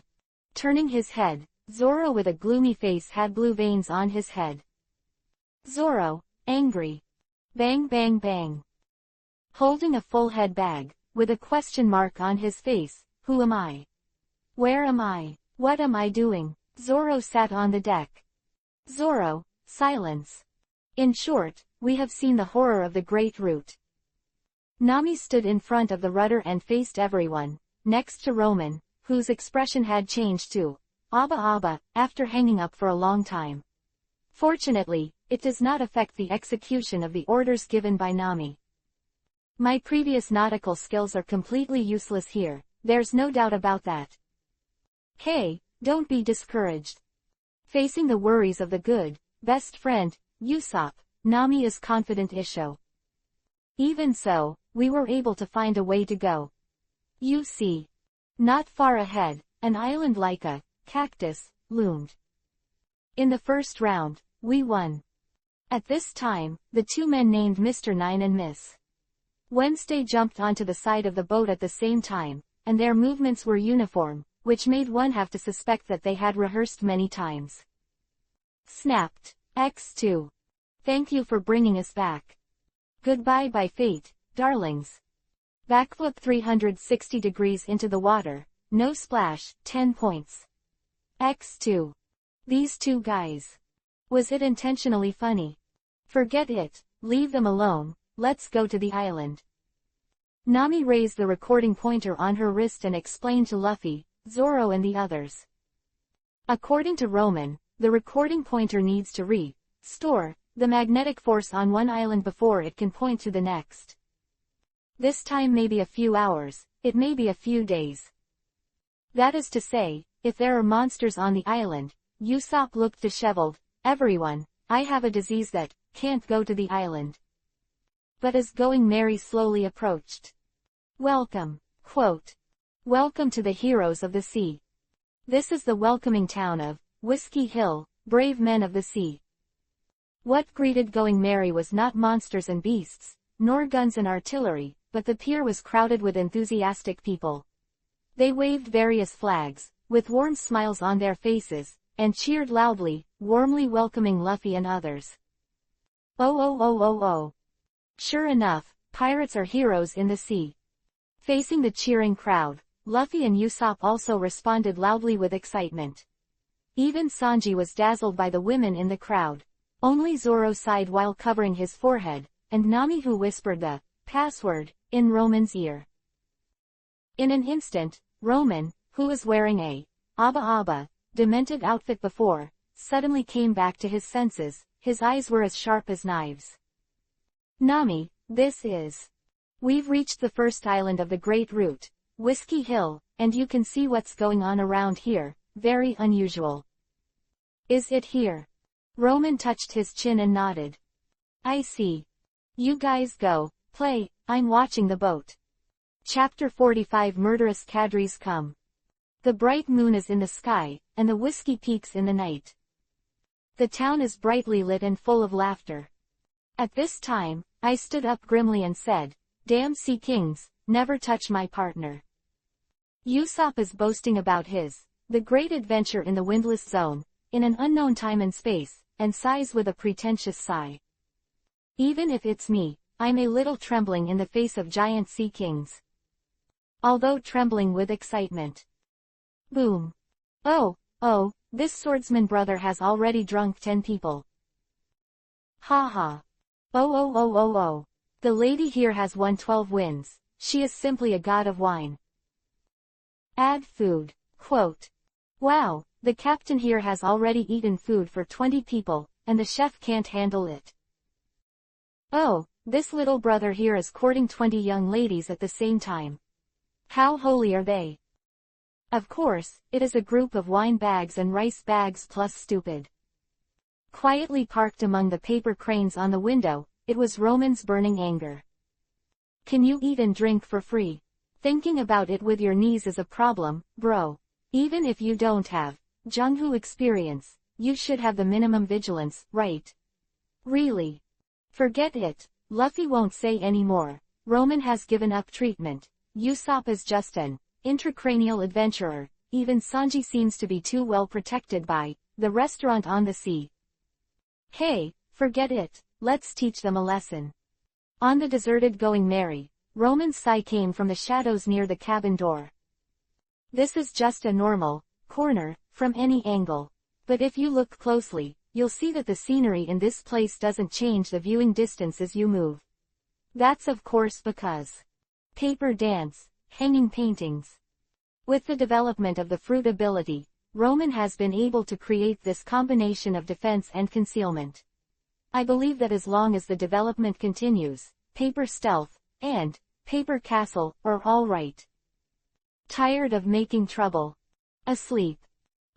Turning his head, Zoro with a gloomy face had blue veins on his head. Zoro, angry. Bang bang bang. Holding a full head bag, with a question mark on his face, who am I? Where am I? What am I doing? Zoro sat on the deck. Zoro, silence. In short, we have seen the horror of the Great Root. Nami stood in front of the rudder and faced everyone, next to Roman, whose expression had changed to Abba Abba, after hanging up for a long time. Fortunately, it does not affect the execution of the orders given by Nami. My previous nautical skills are completely useless here, there's no doubt about that. Hey, don't be discouraged. Facing the worries of the good, best friend, Usopp, Nami is confident Isho. Even so, we were able to find a way to go. You see. Not far ahead, an island like a cactus loomed. In the first round, we won. At this time, the two men named Mr. Nine and Miss Wednesday jumped onto the side of the boat at the same time, and their movements were uniform, which made one have to suspect that they had rehearsed many times. Snapped. X2. Thank you for bringing us back. Goodbye by fate, darlings. Backflip 360 degrees into the water, no splash, 10 points. X2. These two guys. Was it intentionally funny? Forget it, leave them alone, let's go to the island. Nami raised the recording pointer on her wrist and explained to Luffy, Zoro and the others. According to Roman, the recording pointer needs to restore the magnetic force on one island before it can point to the next. This time may be a few hours, it may be a few days. That is to say, if there are monsters on the island. Usopp looked disheveled. Everyone, I have a disease that can't go to the island. But as Going Merry slowly approached. Welcome, quote. Welcome to the heroes of the sea. This is the welcoming town of Whiskey Hill, brave men of the sea. What greeted Going Merry was not monsters and beasts, nor guns and artillery, but the pier was crowded with enthusiastic people. They waved various flags, with warm smiles on their faces, and cheered loudly, warmly welcoming Luffy and others. Oh oh oh oh oh. Sure enough, pirates are heroes in the sea. Facing the cheering crowd, Luffy and Usopp also responded loudly with excitement. Even Sanji was dazzled by the women in the crowd. Only Zoro sighed while covering his forehead, and Nami who whispered the password in Roman's ear. In an instant, Roman, who was wearing a Abba demented outfit before, suddenly came back to his senses. His eyes were as sharp as knives. Nami, this is. We've reached the first island of the Great Route, Whiskey Hill, and you can see what's going on around here, very unusual. Is it here? Roman touched his chin and nodded. I see. You guys go, play, I'm watching the boat. Chapter 45 Murderous Cadres Come. The bright moon is in the sky, and the whiskey peaks in the night. The town is brightly lit and full of laughter. At this time, I stood up grimly and said, Damn sea kings, never touch my partner. Usopp is boasting about the great adventure in the windless zone, in an unknown time and space, and sighs with a pretentious sigh. Even if it's me, I'm a little trembling in the face of giant sea kings. Although trembling with excitement. Boom. Oh, this swordsman brother has already drunk 10 people. Ha ha. Oh. The lady here has won 12 wins, she is simply a god of wine. Add food, quote. Wow, the captain here has already eaten food for 20 people, and the chef can't handle it. Oh, this little brother here is courting 20 young ladies at the same time. How holy are they? Of course, it is a group of wine bags and rice bags plus stupid. Quietly parked among the paper cranes on the window, it was Roman's burning anger. Can you eat and drink for free? Thinking about it with your knees is a problem, bro. Even if you don't have Jungho experience, you should have the minimum vigilance, right? Really? Forget it, Luffy won't say any more. Roman has given up treatment. Usopp is just an intracranial adventurer. Even Sanji seems to be too well protected by the restaurant on the sea. Hey, forget it, let's teach them a lesson. On the deserted Going Merry, Roman's sigh came from the shadows near the cabin door. This is just a normal corner from any angle. But if you look closely, you'll see that the scenery in this place doesn't change the viewing distance as you move. That's of course because paper dance, hanging paintings. With the development of the fruit ability, Roman has been able to create this combination of defense and concealment. I believe that as long as the development continues, paper stealth and paper castle are all right. Tired of making trouble. Asleep.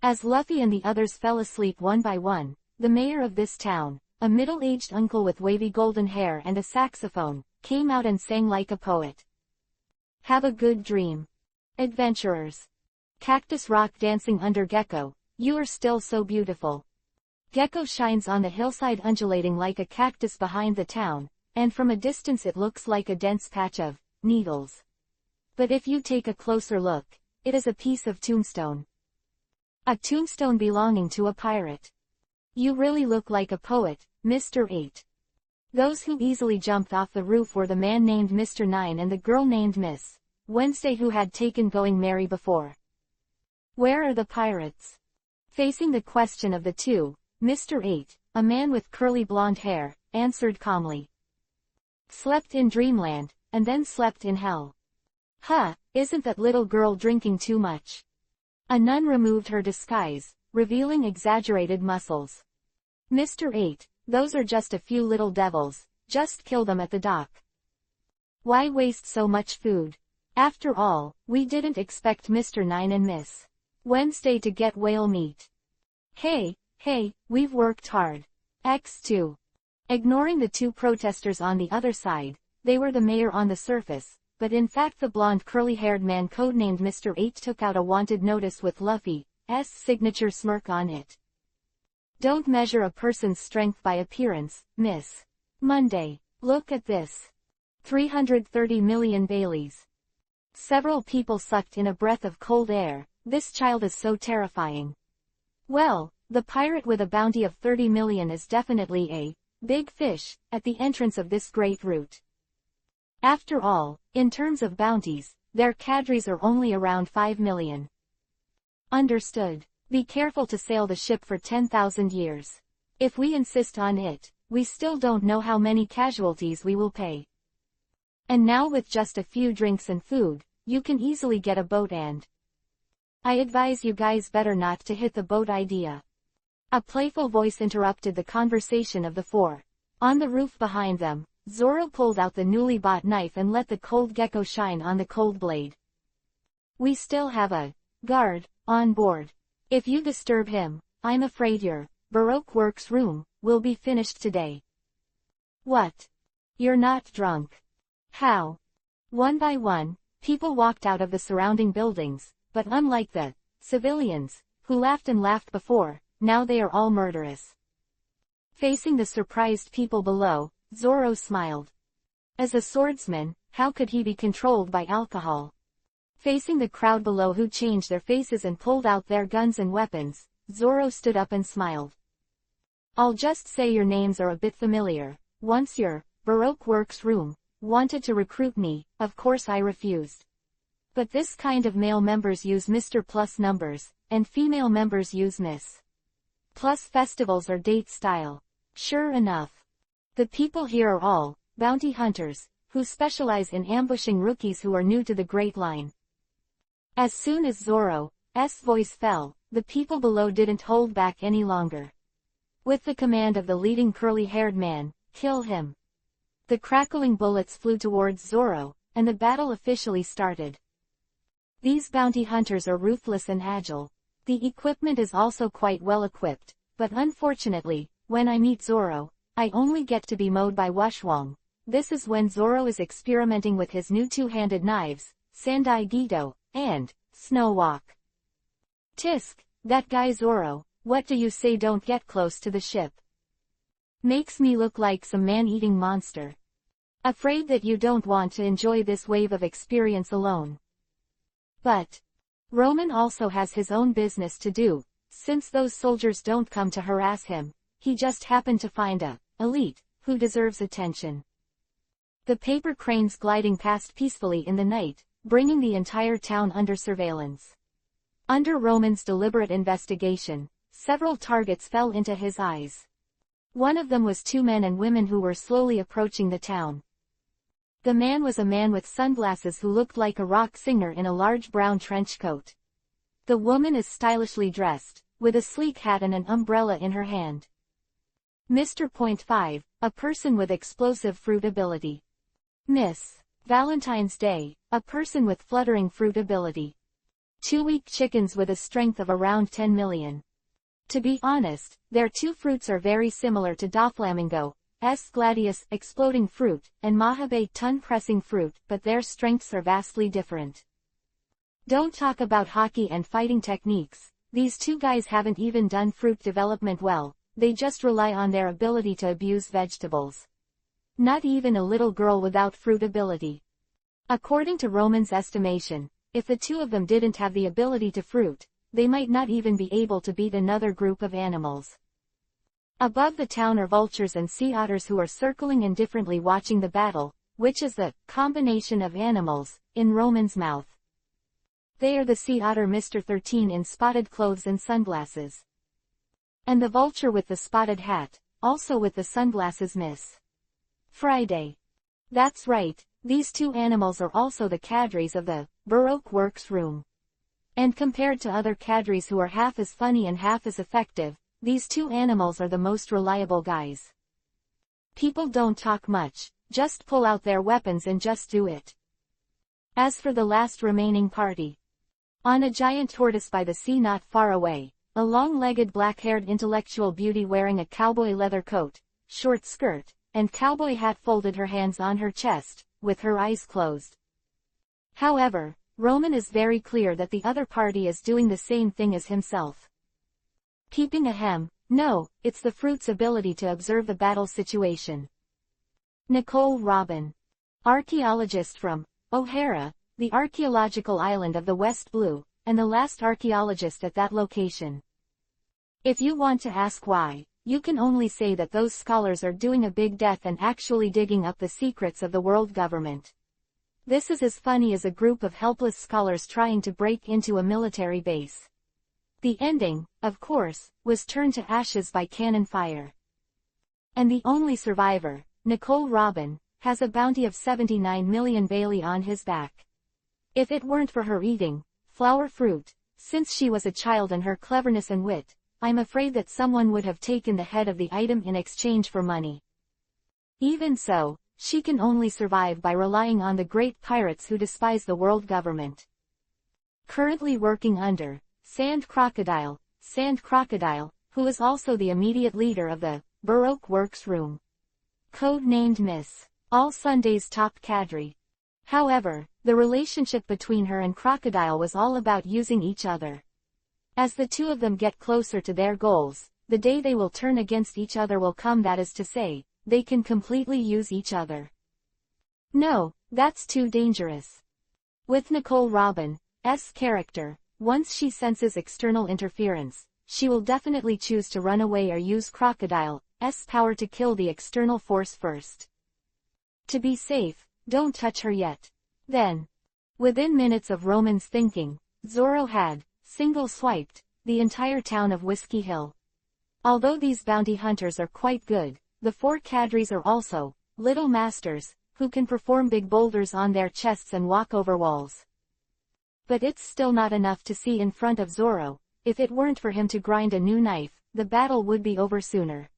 As Luffy and the others fell asleep one by one, the mayor of this town, a middle-aged uncle with wavy golden hair and a saxophone, came out and sang like a poet. Have a good dream. Adventurers. Cactus rock dancing under gecko, you are still so beautiful. Gecko shines on the hillside undulating like a cactus behind the town, and from a distance it looks like a dense patch of needles. But if you take a closer look, it is a piece of tombstone. A tombstone belonging to a pirate. You really look like a poet, Mr. 8. Those who easily jumped off the roof were the man named Mr. 9 and the girl named Miss Wednesday who had taken Going Merry before. Where are the pirates? Facing the question of the two, Mr. 8, a man with curly blonde hair, answered calmly. Slept in dreamland, and then slept in hell. Huh, isn't that little girl drinking too much? A nun removed her disguise, revealing exaggerated muscles. Mr. 8, those are just a few little devils, just kill them at the dock. Why waste so much food? After all, we didn't expect Mr. 9 and Miss Wednesday to get whale meat. Hey, we've worked hard. X2. Ignoring the two protesters on the other side, they were the mayor on the surface, but in fact the blonde curly-haired man codenamed Mr. 8 took out a wanted notice with Luffy's signature smirk on it. Don't measure a person's strength by appearance, Miss Monday. Look at this. 330 million Baileys. Several people sucked in a breath of cold air. This child is so terrifying. Well, the pirate with a bounty of 30 million is definitely a big fish at the entrance of this great route. After all, in terms of bounties, their cadres are only around 5 million. Understood. Be careful to sail the ship for 10,000 years. If we insist on it, we still don't know how many casualties we will pay. And now with just a few drinks and food, you can easily get a boat and I advise you guys better not to hit the boat idea. A playful voice interrupted the conversation of the four. On the roof behind them, Zoro pulled out the newly bought knife and let the cold gecko shine on the cold blade. We still have a guard on board. If you disturb him, I'm afraid your Baroque Works room will be finished today. What? You're not drunk? How? One by one, people walked out of the surrounding buildings, but unlike the civilians, who laughed and laughed before, now they are all murderous. Facing the surprised people below, Zoro smiled. As a swordsman, how could he be controlled by alcohol? Facing the crowd below who changed their faces and pulled out their guns and weapons, Zoro stood up and smiled. I'll just say your names are a bit familiar. Once your Baroque Works room wanted to recruit me, of course I refused. But this kind of male members use Mr. Plus numbers, and female members use Miss Plus festivals or date style. Sure enough. The people here are all bounty hunters, who specialize in ambushing rookies who are new to the Great Line. As soon as Zoro's voice fell, the people below didn't hold back any longer. With the command of the leading curly-haired man, kill him. The crackling bullets flew towards Zoro, and the battle officially started. These bounty hunters are ruthless and agile. The equipment is also quite well equipped, but unfortunately, when I meet Zoro, I only get to be mowed by Washwong. This is when Zoro is experimenting with his new two-handed knives, Sandai Gido, and Snow Walk. Tisk, that guy Zoro, what do you say don't get close to the ship? Makes me look like some man-eating monster. Afraid that you don't want to enjoy this wave of experience alone. But Roman also has his own business to do, since those soldiers don't come to harass him, he just happened to find a elite who deserves attention. The paper cranes gliding past peacefully in the night, bringing the entire town under surveillance. Under Roman's deliberate investigation, several targets fell into his eyes. One of them was two men and women who were slowly approaching the town. The man was a man with sunglasses who looked like a rock singer in a large brown trench coat. The woman is stylishly dressed, with a sleek hat and an umbrella in her hand. Mr. .5, a person with explosive fruit ability. Miss Valentine's Day, a person with fluttering fruit ability. 2 weak chickens with a strength of around 10 million. To be honest, their two fruits are very similar to Doflamingo's Gladius exploding fruit, and Mahabe tongue pressing fruit, but their strengths are vastly different. Don't talk about hockey and fighting techniques, these two guys haven't even done fruit development well, they just rely on their ability to abuse vegetables. Not even a little girl without fruit ability. According to Roman's estimation, if the two of them didn't have the ability to fruit, they might not even be able to beat another group of animals. Above the town are vultures and sea otters who are circling indifferently watching the battle, which is the combination of animals, in Roman's mouth. They are the sea otter Mr. 13 in spotted clothes and sunglasses. And the vulture with the spotted hat, also with the sunglasses Miss Friday. That's right, these two animals are also the cadres of the Baroque Works room. And compared to other cadres who are half as funny and half as effective, these two animals are the most reliable guys. People don't talk much, just pull out their weapons and just do it. As for the last remaining party, on a giant tortoise by the sea not far away, a long-legged black-haired intellectual beauty wearing a cowboy leather coat, short skirt, and cowboy hat folded her hands on her chest, with her eyes closed. However, Roman is very clear that the other party is doing the same thing as himself. Peeping ahem, no, it's the fruit's ability to observe the battle situation. Nicole Robin, archaeologist from O'Hara, the archaeological island of the West Blue, and the last archaeologist at that location. If you want to ask why, you can only say that those scholars are doing a big death and actually digging up the secrets of the world government. This is as funny as a group of helpless scholars trying to break into a military base. The ending, of course, was turned to ashes by cannon fire. And the only survivor, Nicole Robin, has a bounty of 79 million Bailey on his back. If it weren't for her eating flower fruit, since she was a child, and her cleverness and wit, I'm afraid that someone would have taken the head of the item in exchange for money. Even so, she can only survive by relying on the great pirates who despise the world government. Currently working under Sand Crocodile, who is also the immediate leader of the Baroque Works room. Code-named Miss All Sunday's top cadre. However, the relationship between her and Crocodile was all about using each other. As the two of them get closer to their goals, the day they will turn against each other will come, that is to say, they can completely use each other. No, that's too dangerous. With Nicole Robin's character, once she senses external interference, she will definitely choose to run away or use Crocodile's power to kill the external force first. To be safe, don't touch her yet. Then, within minutes of Roman's thinking, Zorro had single-swiped the entire town of Whiskey Hill. Although these bounty hunters are quite good, the four cadres are also little masters, who can perform big boulders on their chests and walk over walls. But it's still not enough to see in front of Zorro. If it weren't for him to grind a new knife, the battle would be over sooner.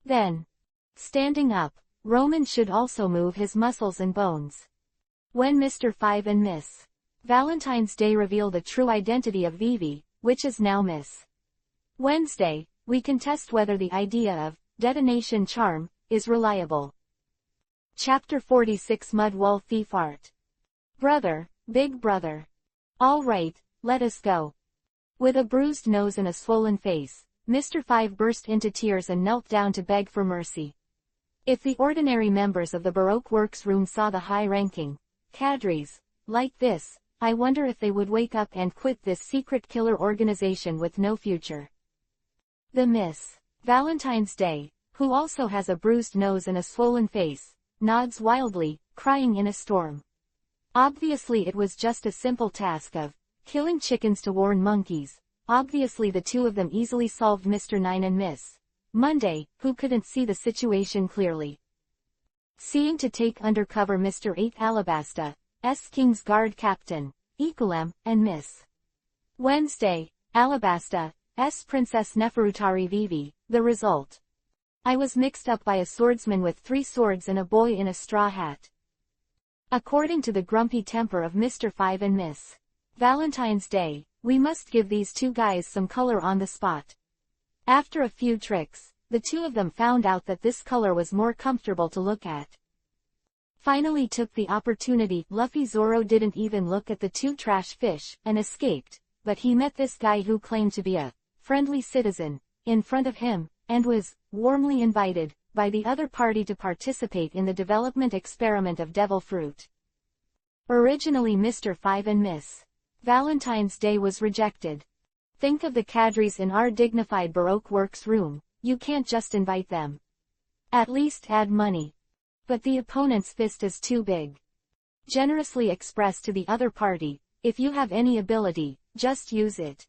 Then, standing up, Roman should also move his muscles and bones. When Mr. 5 and Miss Valentine's Day reveal the true identity of Vivi, which is now Miss Wednesday, we can test whether the idea of detonation charm is reliable. Chapter 46 Mud Wall Thief Art. Brother, big brother. All right, let us go. With a bruised nose and a swollen face, Mr. 5 burst into tears and knelt down to beg for mercy. If the ordinary members of the Baroque Works room saw the high-ranking cadres like this, I wonder if they would wake up and quit this secret killer organization with no future. The Miss Valentine's Day, who also has a bruised nose and a swollen face, nods wildly, crying in a storm. Obviously it was just a simple task of killing chickens to warn monkeys. Obviously the two of them easily solved Mr. 9 and Miss Monday, who couldn't see the situation clearly. Seeing to take undercover Mr. 8 Alabasta's King's Guard Captain, Equilem, and Miss Wednesday, Alabasta's Princess Neferutari Vivi, the result. I was mixed up by a swordsman with 3 swords and a boy in a straw hat. According to the grumpy temper of Mr. 5 and Miss Valentine's Day, we must give these two guys some color on the spot. After a few tricks, the two of them found out that this color was more comfortable to look at. finally took the opportunity. Luffy Zoro didn't even look at the two trash fish, and escaped, but he met this guy who claimed to be a friendly citizen, in front of him, and was warmly invited by the other party to participate in the development experiment of devil fruit. Originally Mr. 5 and Miss Valentine's Day was rejected. Think of the cadres in our dignified Baroque works room, you can't just invite them. At least add money. But the opponent's fist is too big. Generously express to the other party, if you have any ability, just use it.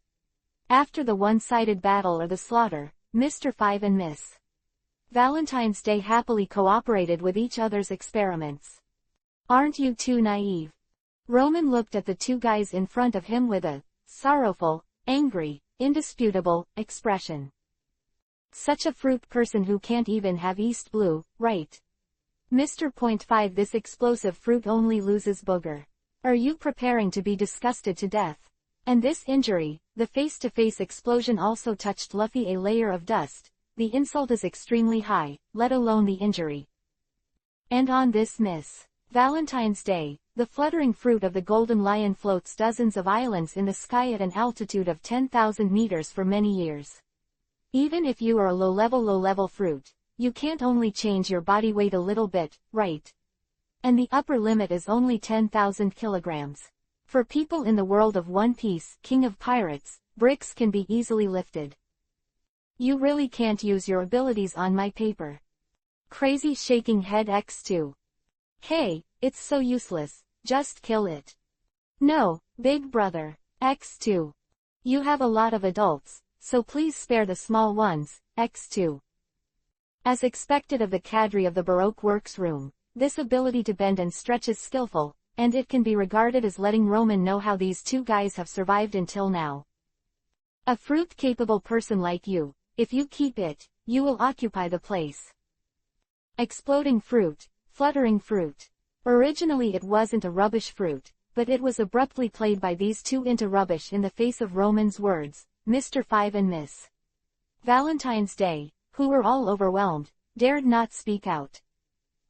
After the one-sided battle or the slaughter, Mr. 5 and Miss Valentine's Day happily cooperated with each other's experiments. Aren't you too naive? Roman looked at the two guys in front of him with a sorrowful, angry, indisputable expression. Such a fruit person who can't even have East Blue, right? Mr. Point 5 This explosive fruit only loses booger. Are you preparing to be disgusted to death? And this injury, the face-to-face explosion also touched Luffy a layer of dust. The insult is extremely high, let alone the injury. And on this Miss Valentine's Day, the fluttering fruit of the golden lion floats dozens of islands in the sky at an altitude of 10,000 meters for many years. Even if you are a low-level fruit, you can't only change your body weight a little bit, right? And the upper limit is only 10,000 kilograms. For people in the world of One Piece, King of Pirates, bricks can be easily lifted. You really can't use your abilities on my paper. Crazy shaking head X2. Hey, it's so useless, just kill it. No, big brother, X2. You have a lot of adults, so please spare the small ones, X2. As expected of the cadre of the Baroque works room, this ability to bend and stretch is skillful, and it can be regarded as letting Roman know how these two guys have survived until now. A fruit-capable person like you, if you keep it, you will occupy the place. Exploding fruit, fluttering fruit. Originally it wasn't a rubbish fruit, but it was abruptly played by these two into rubbish in the face of Roman's words, Mr. 5 and Miss Valentine's Day, who were all overwhelmed, dared not speak out.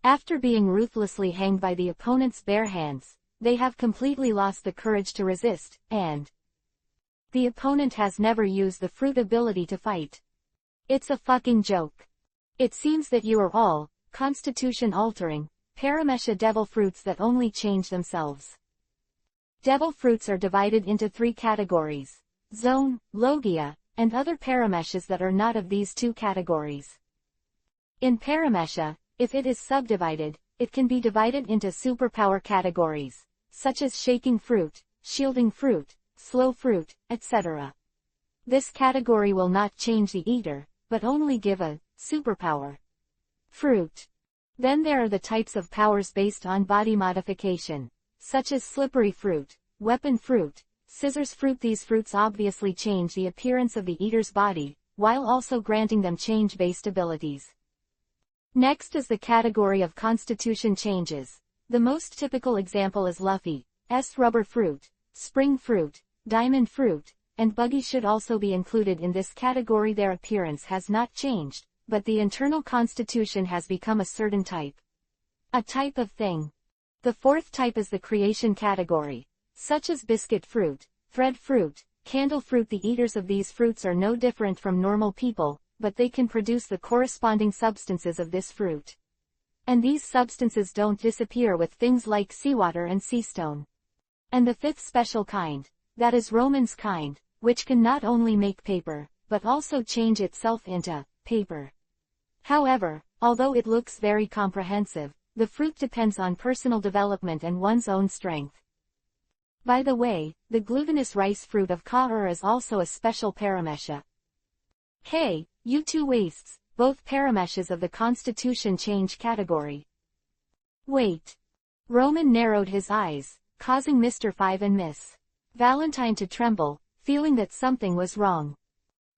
After being ruthlessly hanged by the opponent's bare hands, they have completely lost the courage to resist, and the opponent has never used the fruit ability to fight. It's a fucking joke. It seems that you are all constitution-altering, paramesha devil fruits that only change themselves. Devil fruits are divided into three categories: zone, logia, and other parameshas that are not of these two categories. In paramesha, if it is subdivided, it can be divided into superpower categories, such as shaking fruit, shielding fruit, slow fruit, etc. This category will not change the eater, but only give a superpower fruit. Then there are the types of powers based on body modification, such as slippery fruit, weapon fruit, scissors fruit. These fruits obviously change the appearance of the eater's body, while also granting them change-based abilities. Next is the category of constitution changes. The most typical example is Luffy's rubber fruit, spring fruit, diamond fruit, and buggy should also be included in this category. Their appearance has not changed, but the internal constitution has become a certain type. A type of thing. The fourth type is the creation category, such as biscuit fruit, thread fruit, candle fruit. The eaters of these fruits are no different from normal people, but they can produce the corresponding substances of this fruit. And these substances don't disappear with things like seawater and sea stone. And the fifth special kind, that is Roman's kind, which can not only make paper, but also change itself into paper. However, although it looks very comprehensive, the fruit depends on personal development and one's own strength. By the way, the glutinous rice fruit of Ka-ur is also a special paramesha. Hey, you two wastes, both parameshas of the constitution change category. Wait. Roman narrowed his eyes, causing Mr. 5 and Miss Valentine to tremble, feeling that something was wrong.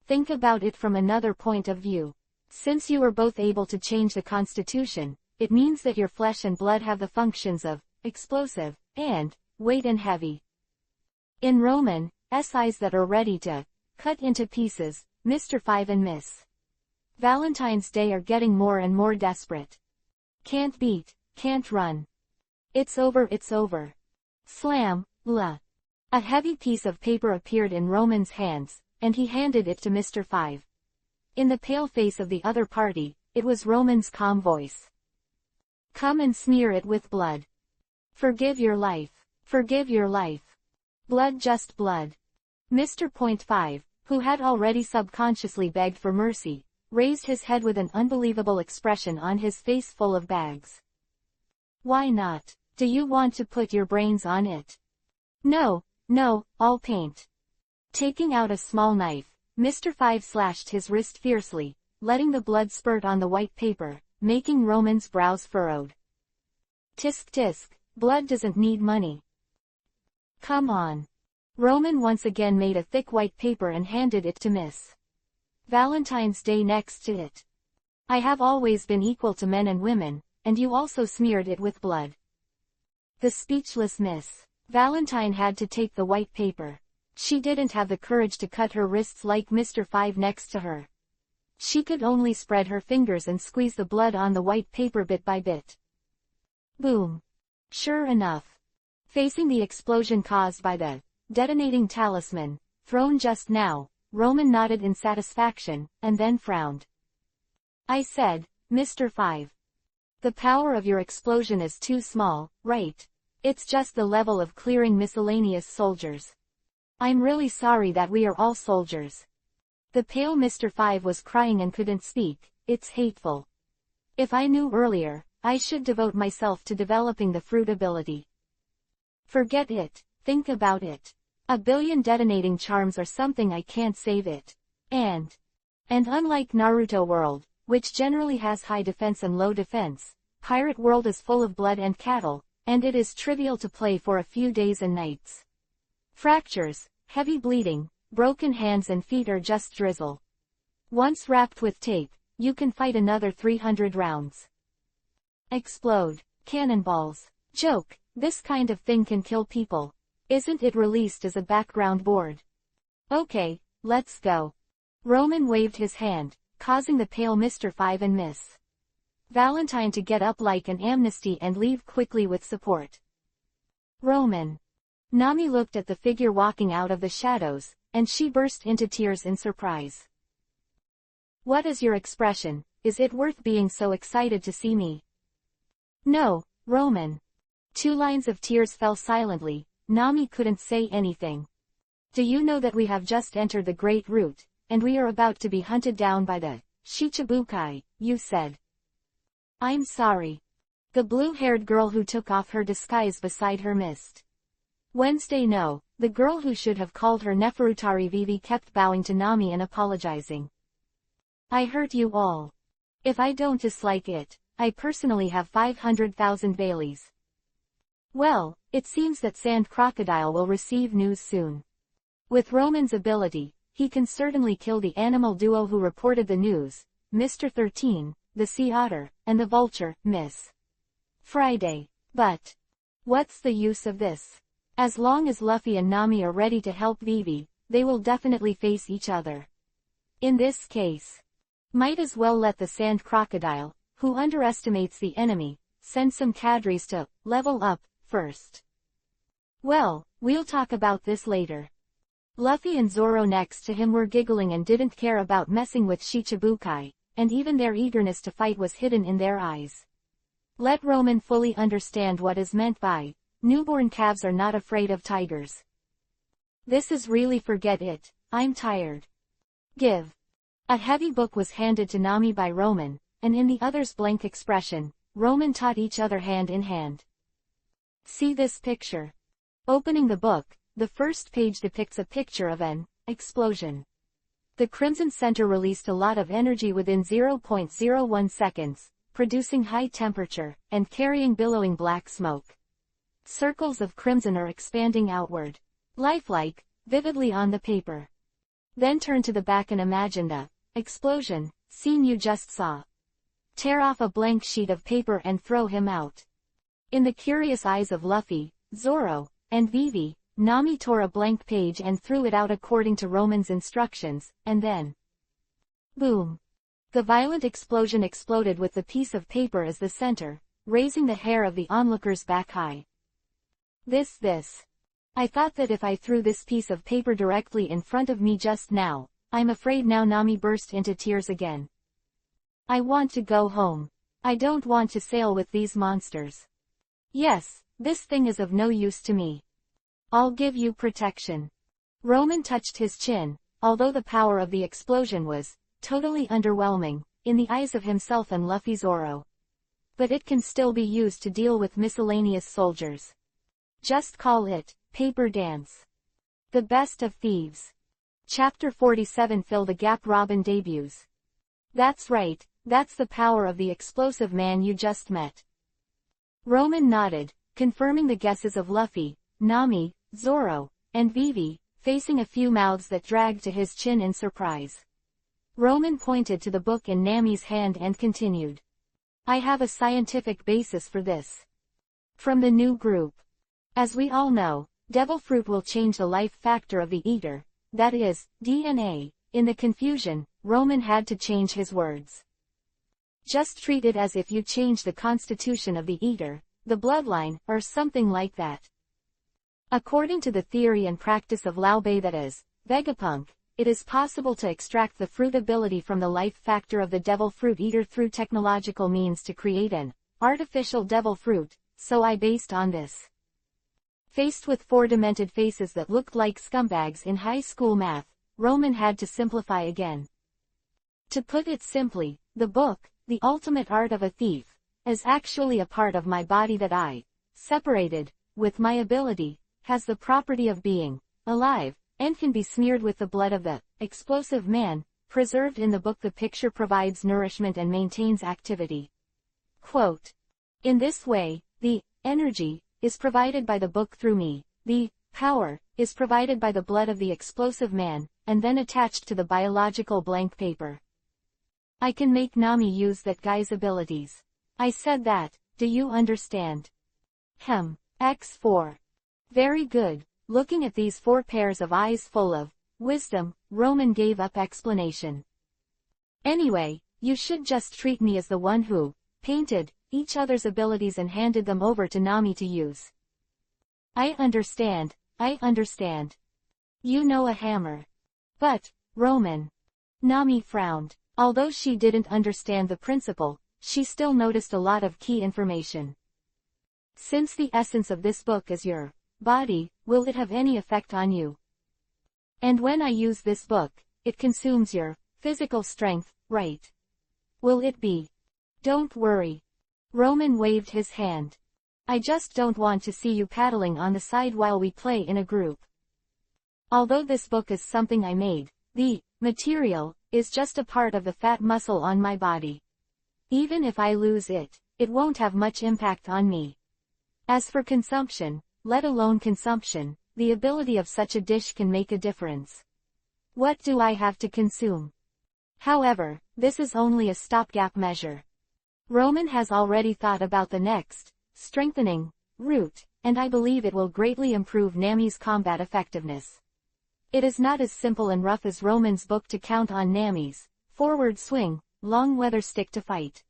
Think about it from another point of view. Since you are both able to change the constitution, it means that your flesh and blood have the functions of explosive, and weight and heavy. In Roman's eyes that are ready to cut into pieces, Mr. 5 and Miss Valentine's Day are getting more and more desperate. Can't beat, can't run, It's over, it's over. Slam, la. A heavy piece of paper appeared in Roman's hands, and he handed it to Mr. 5. In the pale face of the other party, it was Roman's calm voice. Come and smear it with blood. Forgive your life. Forgive your life. Blood, just blood. Mr. Point 5, who had already subconsciously begged for mercy, raised his head with an unbelievable expression on his face full of bags. Why not? Do you want to put your brains on it? No, no, all paint. Taking out a small knife, Mr. 5 slashed his wrist fiercely, letting the blood spurt on the white paper, making Roman's brows furrowed. Tisk tisk, blood doesn't need money. Come on. Roman once again made a thick white paper and handed it to Miss Valentine's Day next to it. I have always been equal to men and women, and you also smeared it with blood. The speechless Miss Valentine had to take the white paper. She didn't have the courage to cut her wrists like Mr. 5 next to her. She could only spread her fingers and squeeze the blood on the white paper bit by bit. Boom. Sure enough. Facing the explosion caused by the detonating talisman, thrown just now, Roman nodded in satisfaction, and then frowned. I said, Mr. 5. The power of your explosion is too small, right? It's just the level of clearing miscellaneous soldiers. I'm really sorry that we are all soldiers. The pale Mr. 5 was crying and couldn't speak. It's hateful. If I knew earlier, I should devote myself to developing the fruit ability. Forget it, think about it. A billion detonating charms or something, I can't save it. And unlike Naruto World, which generally has high defense and low defense, Pirate World is full of blood and cattle, and it is trivial to play for a few days and nights. Fractures, heavy bleeding, broken hands and feet are just drizzle. Once wrapped with tape, you can fight another 300 rounds. Explode. Cannonballs. Joke, this kind of thing can kill people. Isn't it released as a background board? Okay, let's go. Roman waved his hand, causing the pale Mr. 5 and Miss Valentine to get up like an amnesty and leave quickly with support. Roman. Nami looked at the figure walking out of the shadows, and she burst into tears in surprise. What is your expression? Is it worth being so excited to see me? No, Roman. 2 lines of tears fell silently. Nami couldn't say anything. Do you know that we have just entered the Great Route, and we are about to be hunted down by the Shichibukai, you said. I'm sorry. The blue-haired girl who took off her disguise beside her missed. Wednesday. No, the girl who should have called her Neferutari Vivi kept bowing to Nami and apologizing. I hurt you all. If I don't dislike it, I personally have 500,000 Baileys. Well, it seems that Sand Crocodile will receive news soon. With Roman's ability, he can certainly kill the animal duo who reported the news, Mr. 13, the Sea Otter, and the Vulture, Miss Friday. But what's the use of this? As long as Luffy and Nami are ready to help Vivi, they will definitely face each other. In this case, might as well let the Sand Crocodile, who underestimates the enemy, send some cadres to level up first. Well, we'll talk about this later. Luffy and Zoro next to him were giggling and didn't care about messing with Shichibukai, and even their eagerness to fight was hidden in their eyes. Let Roman fully understand what is meant by, newborn calves are not afraid of tigers. This is really forget it, I'm tired. Give. A heavy book was handed to Nami by Roman, and in the other's blank expression, Roman taught each other hand in hand. See this picture. Opening the book, the first page depicts a picture of an explosion. The Crimson Center released a lot of energy within 0.01 seconds, producing high temperature, and carrying billowing black smoke. Circles of crimson are expanding outward. Lifelike, vividly on the paper. Then turn to the back and imagine the explosion scene you just saw. Tear off a blank sheet of paper and throw him out. In the curious eyes of Luffy, Zoro, and Vivi, Nami tore a blank page and threw it out according to Roman's instructions, and then boom! The violent explosion exploded with the piece of paper as the center, raising the hair of the onlooker's back high. This. I thought that if I threw this piece of paper directly in front of me just now, I'm afraid now Nami burst into tears again. I want to go home. I don't want to sail with these monsters. Yes, this thing is of no use to me. I'll give you protection. Roman touched his chin, although the power of the explosion was totally underwhelming in the eyes of himself and Luffy Zoro. But it can still be used to deal with miscellaneous soldiers. Just call it Paper Dance. The Best of Thieves. Chapter 47 Fill the Gap. Robin debuts. That's right, that's the power of the explosive man you just met. Roman nodded, confirming the guesses of Luffy, Nami, Zoro, and Vivi, facing a few mouths that dragged to his chin in surprise. Roman pointed to the book in Nami's hand and continued. I have a scientific basis for this. From the new group. As we all know, devil fruit will change the life factor of the eater, that is, DNA. In the confusion, Roman had to change his words. Just treat it as if you change the constitution of the eater, the bloodline, or something like that. According to the theory and practice of Lao Bei, that is, Vegapunk, it is possible to extract the fruit ability from the life factor of the devil fruit eater through technological means to create an artificial devil fruit, so I based on this. Faced with four demented faces that looked like scumbags in high school math, Roman had to simplify again. To put it simply, the book, The Ultimate Art of a Thief, is actually a part of my body that I, separated, with my ability, has the property of being alive, and can be smeared with the blood of the explosive man, preserved in the book. The picture provides nourishment and maintains activity. Quote. In this way, the energy is provided by the book through me, the power is provided by the blood of the explosive man, and then attached to the biological blank paper. I can make Nami use that guy's abilities. I said that, do you understand? X4. Very good. Looking at these four pairs of eyes full of wisdom, Roman gave up explanation. Anyway, you should just treat me as the one who painted each other's abilities and handed them over to Nami to use. I understand. You know a hammer. But, Roman. Nami frowned. Although she didn't understand the principle, she still noticed a lot of key information. Since the essence of this book is your body, will it have any effect on you? And when I use this book, it consumes your physical strength, right? Will it be? Don't worry. Roman waved his hand. I just don't want to see you paddling on the side while we play in a group. Although this book is something I made, the material is just a part of the fat muscle on my body. Even if I lose it, it won't have much impact on me. As for consumption, let alone consumption, the ability of such a dish can make a difference. What do I have to consume? However, this is only a stopgap measure. Roman has already thought about the next, strengthening, route, and I believe it will greatly improve Nami's combat effectiveness. It is not as simple and rough as Roman's book to count on Nami's forward swing, long weather stick to fight.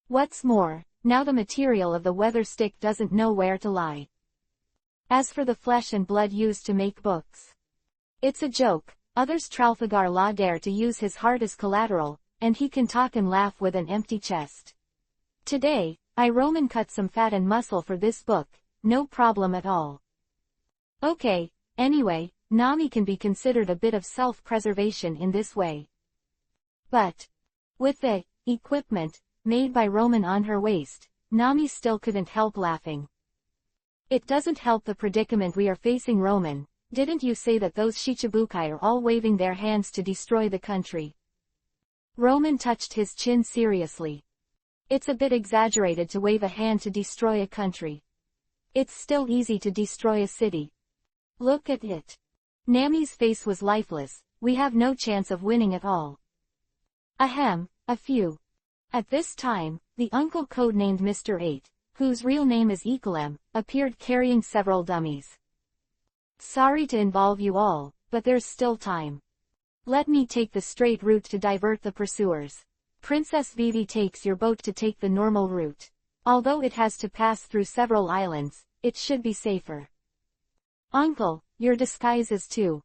What's more, now the material of the weather stick doesn't know where to lie. As for the flesh and blood used to make books, it's a joke. Others Trafalgar Law dare to use his heart as collateral, and he can talk and laugh with an empty chest. Today, I Roman cut some fat and muscle for this book, no problem at all. Okay, anyway, Nami can be considered a bit of self-preservation in this way. But, with the equipment made by Roman on her waist, Nami still couldn't help laughing. It doesn't help the predicament we are facing, Roman. Didn't you say that those Shichibukai are all waving their hands to destroy the country? Roman touched his chin seriously. It's a bit exaggerated to wave a hand to destroy a country. It's still easy to destroy a city. Look at it. Nami's face was lifeless. We have no chance of winning at all. Ahem, a few. At this time, the uncle codenamed Mr. 8, whose real name is Equilem, appeared carrying several dummies. Sorry to involve you all, but there's still time. Let me take the straight route to divert the pursuers. Princess Vivi takes your boat to take the normal route. Although it has to pass through several islands, it should be safer. Uncle, your disguise is too.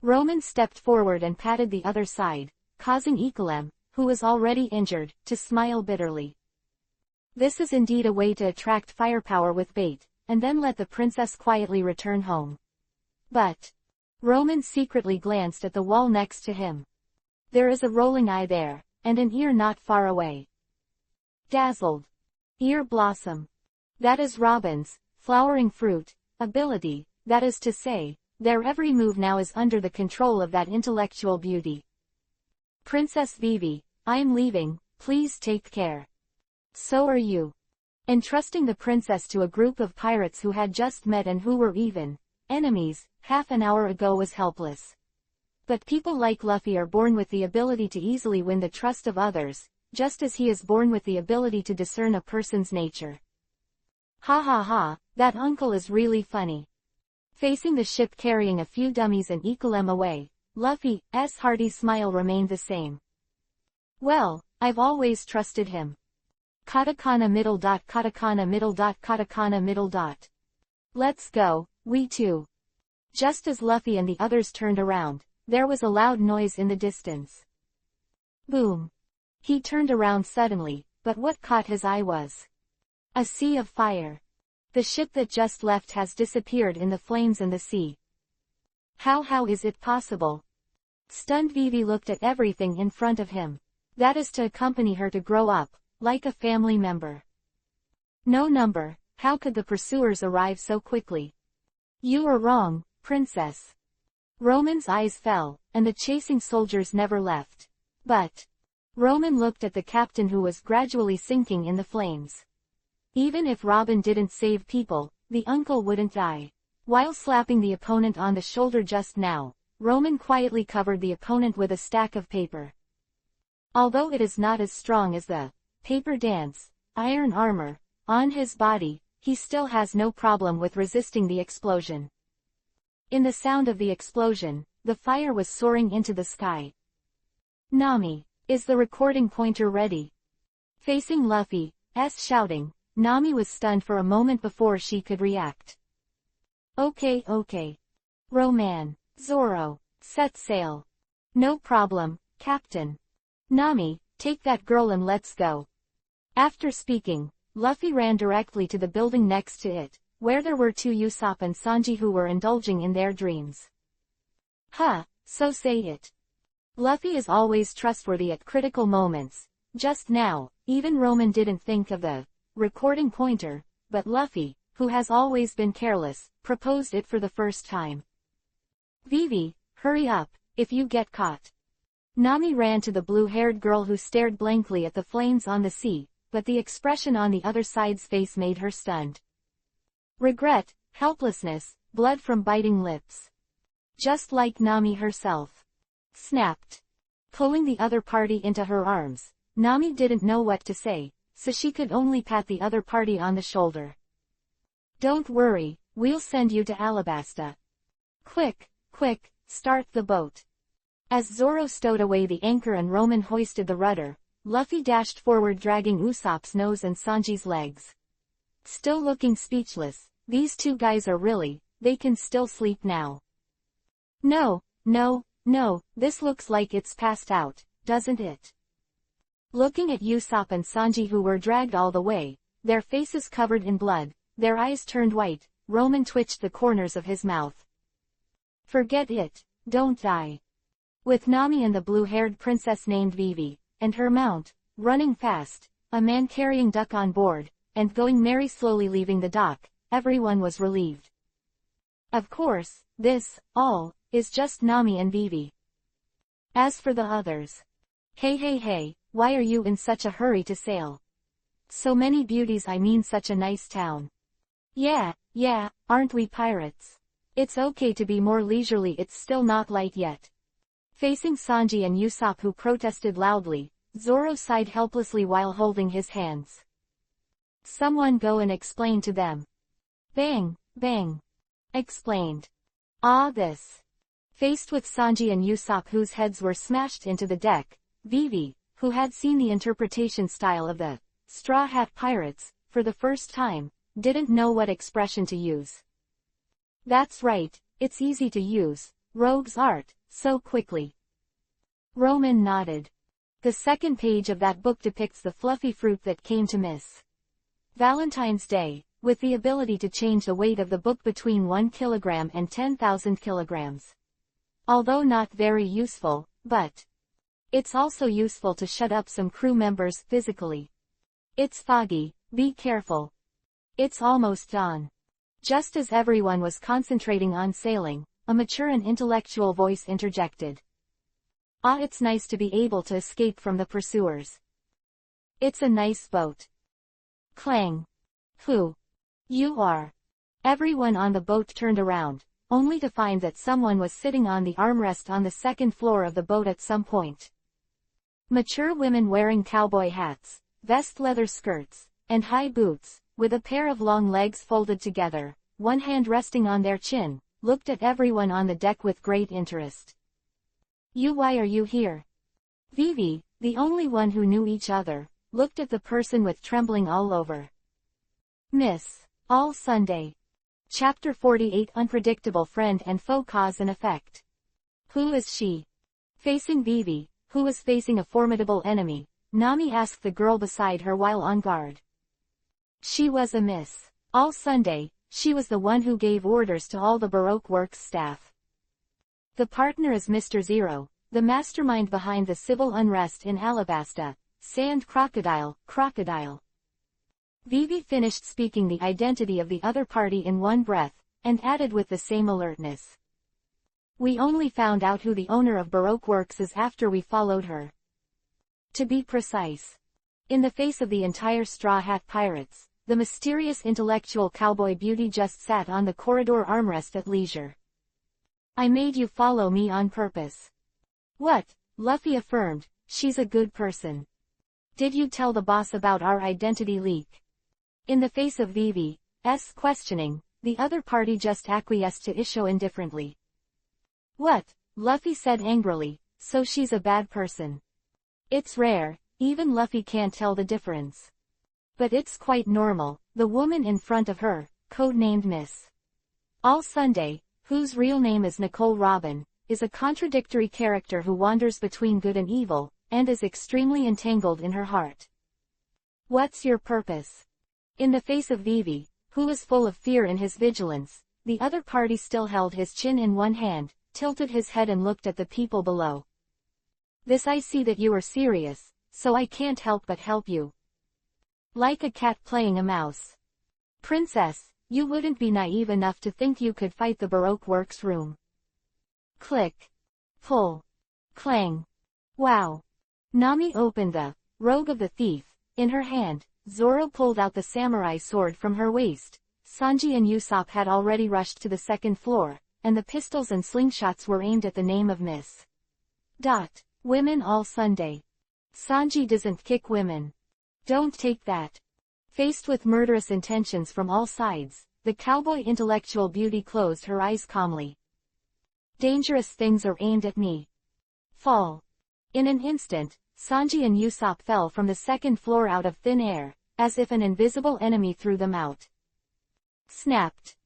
Roman stepped forward and patted the other side, causing EPUB, who was already injured, to smile bitterly. This is indeed a way to attract firepower with bait, and then let the princess quietly return home. But Roman secretly glanced at the wall next to him. There is a rolling eye there, and an ear not far away. Dazzled. Ear blossom. That is Robin's flowering fruit ability, that is to say, their every move now is under the control of that intellectual beauty. Princess Vivi, I am leaving, please take care. So are you. Entrusting the princess to a group of pirates who had just met and who were even enemies, half an hour ago was helpless. But people like Luffy are born with the ability to easily win the trust of others, just as he is born with the ability to discern a person's nature. Ha ha ha, that uncle is really funny. Facing the ship carrying a few dummies and EPUB away, Luffy's hearty smile remained the same. Well, I've always trusted him. Katakana middle dot katakana middle dot katakana middle dot. Let's go, we too. Just as Luffy and the others turned around, there was a loud noise in the distance. Boom. He turned around suddenly, but what caught his eye was a sea of fire. The ship that just left has disappeared in the flames and the sea. How is it possible? Stunned Vivi looked at everything in front of him. That is to accompany her to grow up, like a family member. No number, how could the pursuers arrive so quickly? You are wrong, princess. Roman's eyes fell, and the chasing soldiers never left. But Roman looked at the captain who was gradually sinking in the flames. Even if Robin didn't save people, the uncle wouldn't die. While slapping the opponent on the shoulder just now, Roman quietly covered the opponent with a stack of paper. Although it is not as strong as the paper dance, iron armor, on his body, he still has no problem with resisting the explosion. In the sound of the explosion, the fire was soaring into the sky. Nami, is the recording pointer ready? Facing Luffy's shouting, Nami was stunned for a moment before she could react. Okay. Roman, Zoro, set sail. No problem, Captain. Nami, take that girl and let's go. After speaking, Luffy ran directly to the building next to it, where there were two Usopp and Sanji who were indulging in their dreams. So say it. Luffy is always trustworthy at critical moments. Just now, even Roman didn't think of the recording pointer, but Luffy, who has always been careless, proposed it for the first time. Vivi, hurry up, if you get caught. Nami ran to the blue-haired girl who stared blankly at the flames on the sea, but the expression on the other side's face made her stunned. Regret, helplessness, blood from biting lips. Just like Nami herself. Snapped. Pulling the other party into her arms, Nami didn't know what to say, so she could only pat the other party on the shoulder. Don't worry, we'll send you to Alabasta. Quick, start the boat. As Zoro stowed away the anchor and Roman hoisted the rudder, Luffy dashed forward dragging Usopp's nose and Sanji's legs. Still looking speechless, these two guys are really, they can still sleep now. No, this looks like it's passed out, doesn't it? Looking at Usopp and Sanji who were dragged all the way, their faces covered in blood, their eyes turned white, Roman twitched the corners of his mouth. Forget it, don't die. With Nami and the blue-haired princess named Vivi, and her mount, running fast, a man carrying Duck on board, and going merry slowly leaving the dock, everyone was relieved. Of course, this, all, is just Nami and Vivi. As for the others. Hey, why are you in such a hurry to sail? So many beauties, I mean such a nice town. Yeah, aren't we pirates? It's okay to be more leisurely, it's still not light yet. Facing Sanji and Usopp who protested loudly, Zoro sighed helplessly while holding his hands. Someone go and explain to them. Bang. Explained. This. Faced with Sanji and Usopp whose heads were smashed into the deck, Vivi, who had seen the interpretation style of the Straw Hat Pirates, for the first time, didn't know what expression to use. That's right, it's easy to use, rogues art, so quickly. Roman nodded. The second page of that book depicts the fluffy fruit that came to Miss Valentine's Day, with the ability to change the weight of the book between 1 kilogram and 10,000 kilograms. Although not very useful, but it's also useful to shut up some crew members physically. It's foggy, be careful. It's almost dawn. Just as everyone was concentrating on sailing, a mature and intellectual voice interjected. Ah, it's nice to be able to escape from the pursuers. It's a nice boat. Clang. Who? You are. Everyone on the boat turned around, only to find that someone was sitting on the armrest on the second floor of the boat at some point. Mature women wearing cowboy hats, vest leather skirts, and high boots, with a pair of long legs folded together, one hand resting on their chin, looked at everyone on the deck with great interest. Why are you here? Vivi, the only one who knew each other, looked at the person with trembling all over. Miss, all Sunday. Chapter 48 Unpredictable Friend and Foe Cause and Effect. Who is she? Facing Vivi, who was facing a formidable enemy, Nami asked the girl beside her while on guard. She was a Miss All Sunday, she was the one who gave orders to all the Baroque Works staff. The partner is Mr. Zero, the mastermind behind the civil unrest in Alabasta, Sand Crocodile. Vivi finished speaking the identity of the other party in one breath, and added with the same alertness. We only found out who the owner of Baroque Works is after we followed her. To be precise. In the face of the entire Straw Hat Pirates, the mysterious intellectual cowboy beauty just sat on the corridor armrest at leisure. I made you follow me on purpose. What? Luffy affirmed, she's a good person. Did you tell the boss about our identity leak? In the face of Vivi's questioning, the other party just acquiesced to issue indifferently. What? Luffy said angrily, so she's a bad person. It's rare, even Luffy can't tell the difference. But it's quite normal, the woman in front of her, codenamed Miss All Sunday, whose real name is Nicole Robin, is a contradictory character who wanders between good and evil, and is extremely entangled in her heart. What's your purpose? In the face of Vivi, who was full of fear in his vigilance, the other party still held his chin in one hand, tilted his head and looked at the people below. This I see that you are serious, so I can't help but help you. Like a cat playing a mouse. Princess, you wouldn't be naive enough to think you could fight the Baroque Works room. Click. Pull. Clang. Wow. Nami opened the Rogue of the Thief in her hand. Zoro pulled out the samurai sword from her waist. Sanji and Usopp had already rushed to the second floor, and the pistols and slingshots were aimed at the name of Miss. Women All Sunday. Sanji doesn't kick women. Don't take that. Faced with murderous intentions from all sides, the cowboy intellectual beauty closed her eyes calmly. Dangerous things are aimed at me. Fall. In an instant, Sanji and Usopp fell from the second floor out of thin air, as if an invisible enemy threw them out. Snapped.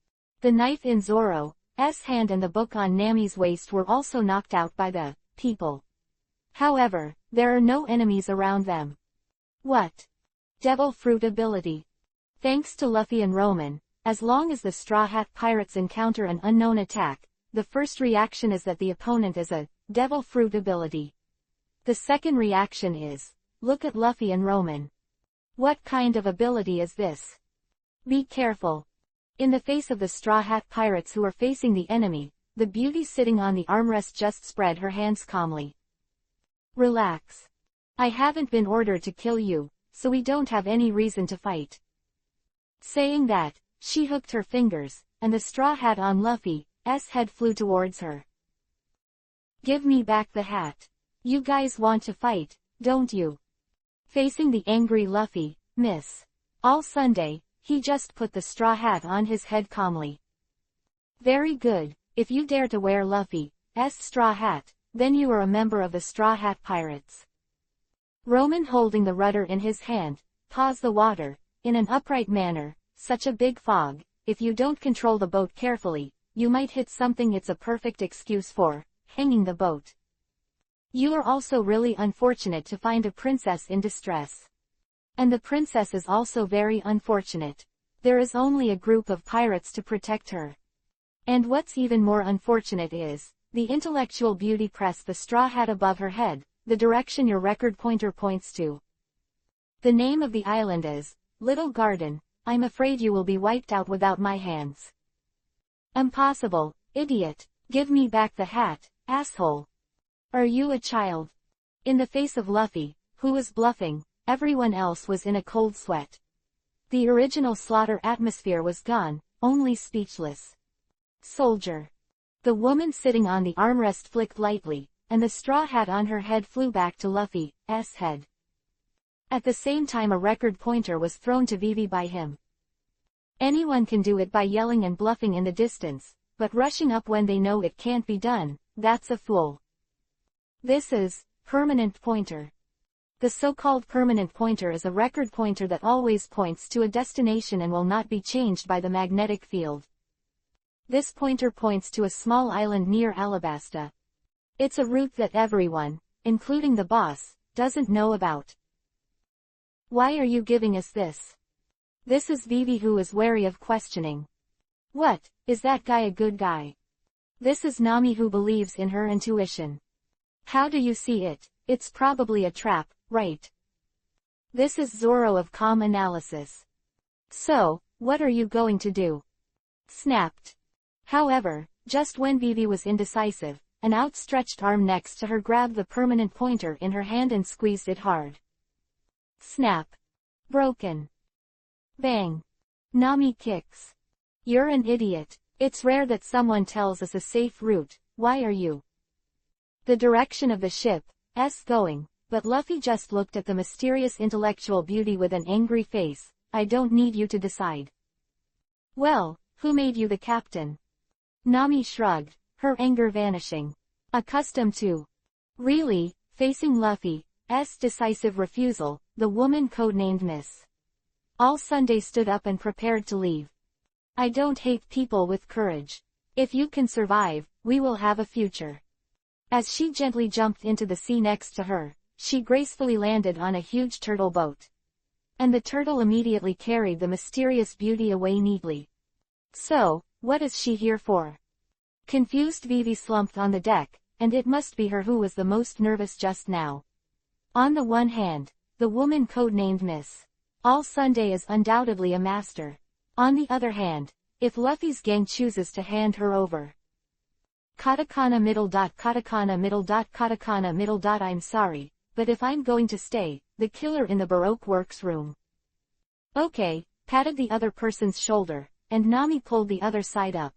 The knife in Zoro's hand and the book on Nami's waist were also knocked out by the people. However, there are no enemies around them. What? Devil Fruit ability. Thanks to Luffy and Roman, as long as the Straw Hat Pirates encounter an unknown attack, the first reaction is that the opponent is a Devil Fruit ability. The second reaction is, look at Luffy and Roman. What kind of ability is this? Be careful. In the face of the Straw Hat Pirates who are facing the enemy, the beauty sitting on the armrest just spread her hands calmly. Relax. I haven't been ordered to kill you, so we don't have any reason to fight. Saying that, she hooked her fingers, and the straw hat on Luffy's head flew towards her. Give me back the hat. You guys want to fight, don't you? Facing the angry Luffy, Miss All Sunday, he just put the straw hat on his head calmly. Very good, if you dare to wear Luffy's straw hat, then you are a member of the Straw Hat Pirates. Roman holding the rudder in his hand, paws the water, in an upright manner, such a big fog, if you don't control the boat carefully, you might hit something. It's a perfect excuse for hanging the boat. You are also really unfortunate to find a princess in distress. And the princess is also very unfortunate. There is only a group of pirates to protect her. And what's even more unfortunate is, the intellectual beauty pressed the straw hat above her head, the direction your record pointer points to. The name of the island is Little Garden. I'm afraid you will be wiped out without my hands. Impossible, idiot. Give me back the hat, asshole. Are you a child? In the face of Luffy, who was bluffing, everyone else was in a cold sweat. The original slaughter atmosphere was gone, only speechless. Soldier. The woman sitting on the armrest flicked lightly, and the straw hat on her head flew back to Luffy's head. At the same time a record pointer was thrown to Vivi by him. Anyone can do it by yelling and bluffing in the distance, but rushing up when they know it can't be done, that's a fool. This is permanent pointer. The so-called permanent pointer is a record pointer that always points to a destination and will not be changed by the magnetic field. This pointer points to a small island near Alabasta. It's a route that everyone, including the boss, doesn't know about. Why are you giving us this? This is Vivi, who is wary of questioning. What, is that guy a good guy? This is Nami, who believes in her intuition. How do you see it? It's probably a trap, right? This is Zoro of calm analysis. So, what are you going to do? Snapped. However, just when Vivi was indecisive, an outstretched arm next to her grabbed the permanent pointer in her hand and squeezed it hard. Snap. Broken. Bang. Nami kicks. You're an idiot. It's rare that someone tells us a safe route. Why are you? The direction of the ship's going, but Luffy just looked at the mysterious intellectual beauty with an angry face. I don't need you to decide. Well, who made you the captain? Nami shrugged, her anger vanishing. Accustomed to. Really, facing Luffy's decisive refusal, the woman codenamed Miss All Sunday stood up and prepared to leave. I don't hate people with courage. If you can survive, we will have a future. As she gently jumped into the sea next to her, she gracefully landed on a huge turtle boat. And the turtle immediately carried the mysterious beauty away neatly. So, what is she here for? Confused Vivi slumped on the deck, and it must be her who was the most nervous just now. On the one hand, the woman codenamed Miss All Sunday is undoubtedly a master. On the other hand, if Luffy's gang chooses to hand her over. Katakana middle dot katakana middle dot katakana middle dot I'm sorry, but if I'm going to stay, the killer in the Baroque works room. Okay, patted the other person's shoulder, and Nami pulled the other side up.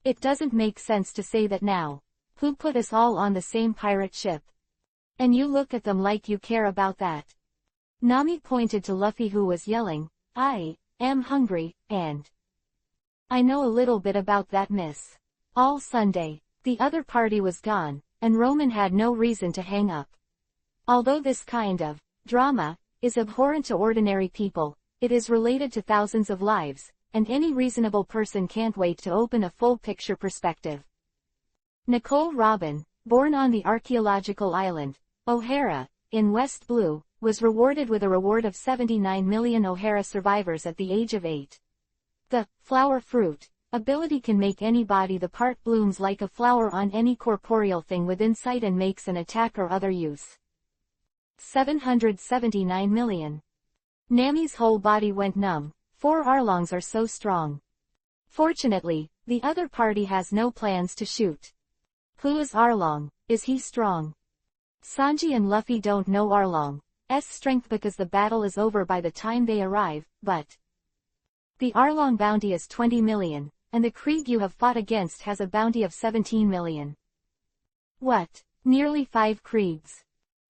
It doesn't make sense to say that now. Who put us all on the same pirate ship? And you look at them like you care about that. Nami pointed to Luffy, who was yelling, I am hungry, and I know a little bit about that Miss All Sunday. The other party was gone, and Roman had no reason to hang up. Although this kind of drama is abhorrent to ordinary people, it is related to thousands of lives, and any reasonable person can't wait to open a full-picture perspective. Nicole Robin, born on the archaeological island, O'Hara, in West Blue, was rewarded with a reward of 79 million O'Hara survivors at the age of 8. The flower fruit ability can make anybody the part blooms like a flower on any corporeal thing within sight and makes an attack or other use. 779 million. Nami's whole body went numb. 4 Arlongs are so strong. Fortunately, the other party has no plans to shoot. Who is Arlong? Is he strong? Sanji and Luffy don't know Arlong's strength because the battle is over by the time they arrive, but the Arlong bounty is 20 million, and the Krieg you have fought against has a bounty of 17 million. What? Nearly 5 Kriegs.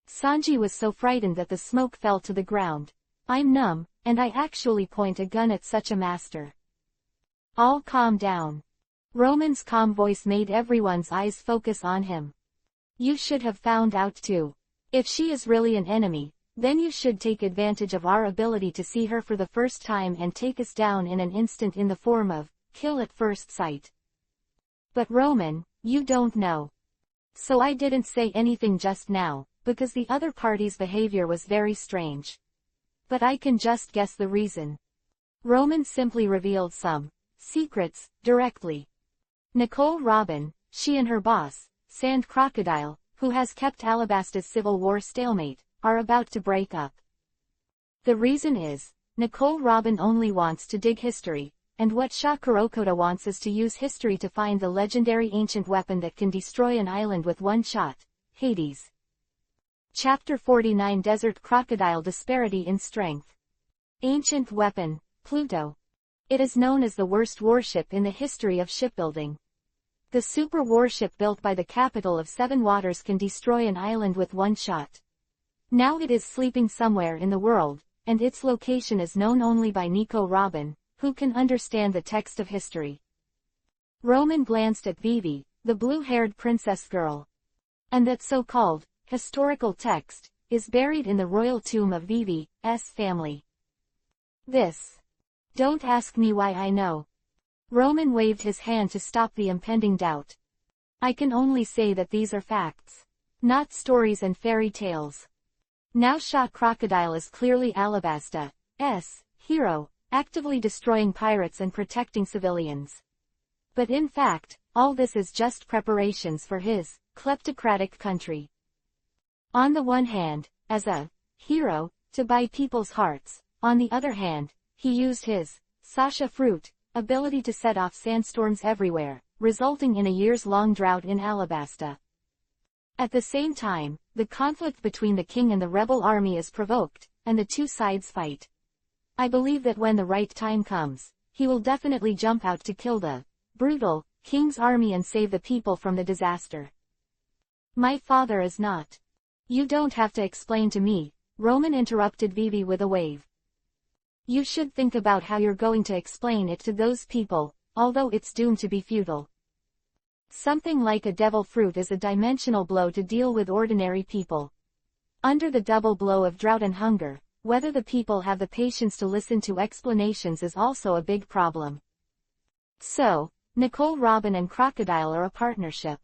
Sanji was so frightened that the smoke fell to the ground. I'm numb, and I actually point a gun at such a master. All calm down. Roman's calm voice made everyone's eyes focus on him. You should have found out too. If she is really an enemy, then you should take advantage of our ability to see her for the first time and take us down in an instant in the form of kill at first sight. But Roman, you don't know. So I didn't say anything just now, because the other party's behavior was very strange. But I can just guess the reason. Roman simply revealed some secrets directly. Nicole Robin, she and her boss, Sand Crocodile, who has kept Alabasta's Civil War stalemate, are about to break up. The reason is, Nicole Robin only wants to dig history, and what Shah Kurokoda wants is to use history to find the legendary ancient weapon that can destroy an island with one shot, Hades. Chapter 49 Desert Crocodile Disparity in Strength. Ancient Weapon, Pluto. It is known as the worst warship in the history of shipbuilding. The super warship built by the capital of Seven Waters can destroy an island with one shot. Now it is sleeping somewhere in the world, and its location is known only by Nico Robin, who can understand the text of history. Roman glanced at Vivi, the blue-haired princess girl. And that so-called historical text is buried in the royal tomb of Vivi's family. This. Don't ask me why I know. Roman waved his hand to stop the impending doubt. I can only say that these are facts, not stories and fairy tales. Now Shah Crocodile is clearly Alabasta's hero, actively destroying pirates and protecting civilians. But in fact, all this is just preparations for his kleptocratic country. On the one hand, as a hero, to buy people's hearts, on the other hand, he used his Sasha fruit ability to set off sandstorms everywhere, resulting in a years-long drought in Alabasta. At the same time, the conflict between the king and the rebel army is provoked, and the two sides fight. I believe that when the right time comes, he will definitely jump out to kill the brutal king's army and save the people from the disaster. My father is not. You don't have to explain to me, Roman interrupted Vivi with a wave. You should think about how you're going to explain it to those people, although it's doomed to be futile. Something like a devil fruit is a dimensional blow to deal with ordinary people. Under the double blow of drought and hunger, whether the people have the patience to listen to explanations is also a big problem. So, Nicole Robin and Crocodile are a partnership.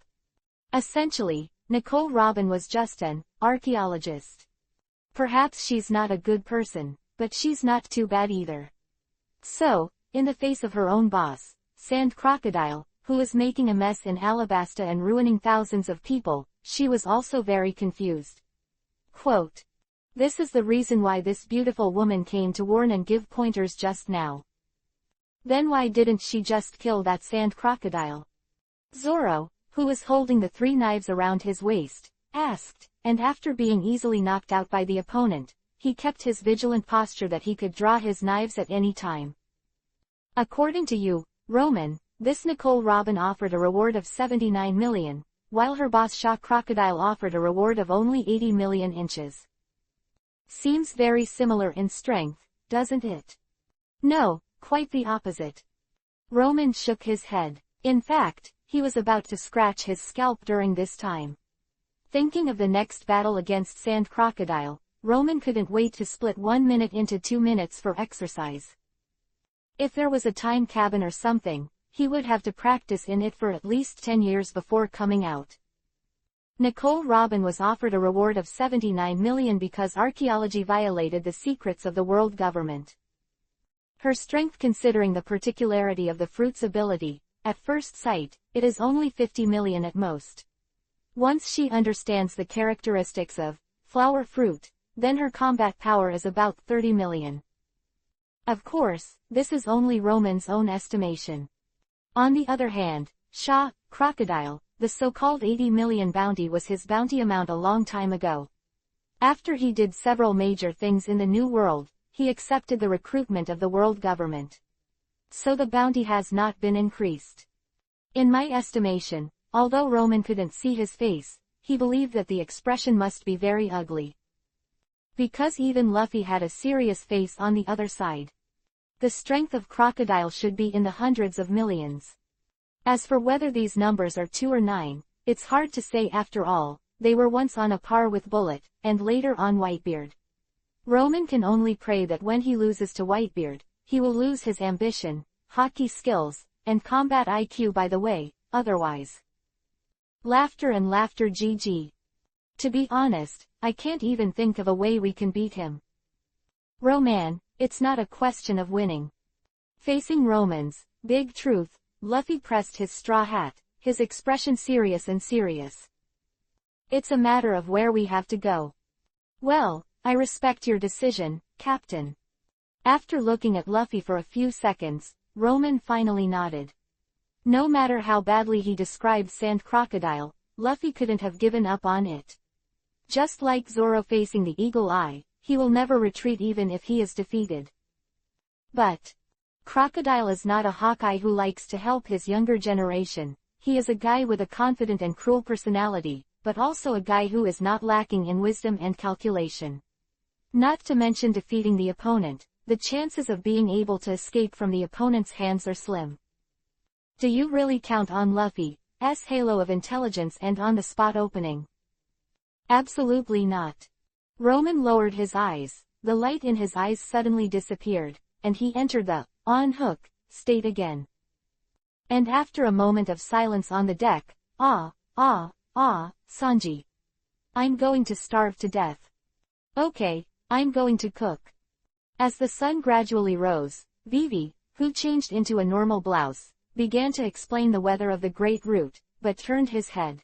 Essentially, Nicole Robin was just an archaeologist. Perhaps she's not a good person, but she's not too bad either. So, in the face of her own boss, Sand Crocodile, who is making a mess in Alabasta and ruining thousands of people, she was also very confused. Quote. This is the reason why this beautiful woman came to warn and give pointers just now. Then why didn't she just kill that Sand Crocodile? Zoro, who was holding the 3 knives around his waist, asked, and after being easily knocked out by the opponent, he kept his vigilant posture that he could draw his knives at any time. According to you, Roman, this Nicole Robin offered a reward of 79 million, while her boss Shah Crocodile offered a reward of only 80 million inches. Seems very similar in strength, doesn't it? No, quite the opposite. Roman shook his head. In fact, he was about to scratch his scalp during this time. Thinking of the next battle against Sand Crocodile, Roman couldn't wait to split 1 minute into 2 minutes for exercise. If there was a time cabin or something, he would have to practice in it for at least 10 years before coming out. Nicole Robin was offered a reward of 79 million because archaeology violated the secrets of the world government. Her strength, considering the particularity of the fruit's ability, at first sight, it is only 50 million at most. Once she understands the characteristics of flower fruit, then her combat power is about 30 million. Of course, this is only Roman's own estimation. On the other hand, Shah Crocodile, the so-called 80 million bounty was his bounty amount a long time ago. After he did several major things in the New World, he accepted the recruitment of the world government. So the bounty has not been increased. In my estimation, although Roman couldn't see his face, he believed that the expression must be very ugly. Because even Luffy had a serious face on the other side. The strength of Crocodile should be in the hundreds of millions. As for whether these numbers are 2 or 9, it's hard to say. After all, they were once on a par with Bullet, and later on Whitebeard. Roman can only pray that when he loses to Whitebeard, he will lose his ambition, hockey skills, and combat IQ by the way, otherwise. Laughter and laughter GG. To be honest, I can't even think of a way we can beat him. Roman, it's not a question of winning. Facing Roman's big truth, Luffy pressed his straw hat, his expression serious and serious. It's a matter of where we have to go. Well, I respect your decision, Captain. After looking at Luffy for a few seconds, Roman finally nodded. No matter how badly he described Sand Crocodile, Luffy couldn't have given up on it. Just like Zoro facing the Eagle Eye, he will never retreat even if he is defeated. But Crocodile is not a Hawkeye who likes to help his younger generation. He is a guy with a confident and cruel personality, but also a guy who is not lacking in wisdom and calculation. Not to mention defeating the opponent, the chances of being able to escape from the opponent's hands are slim. Do you really count on Luffy's halo of intelligence and on-the-spot opening? Absolutely not. Roman lowered his eyes, the light in his eyes suddenly disappeared, and he entered the on hook state again. And after a moment of silence on the deck, Sanji. I'm going to starve to death. Okay, I'm going to cook. As the sun gradually rose, Vivi, who changed into a normal blouse, began to explain the weather of the Great Route, but turned his head.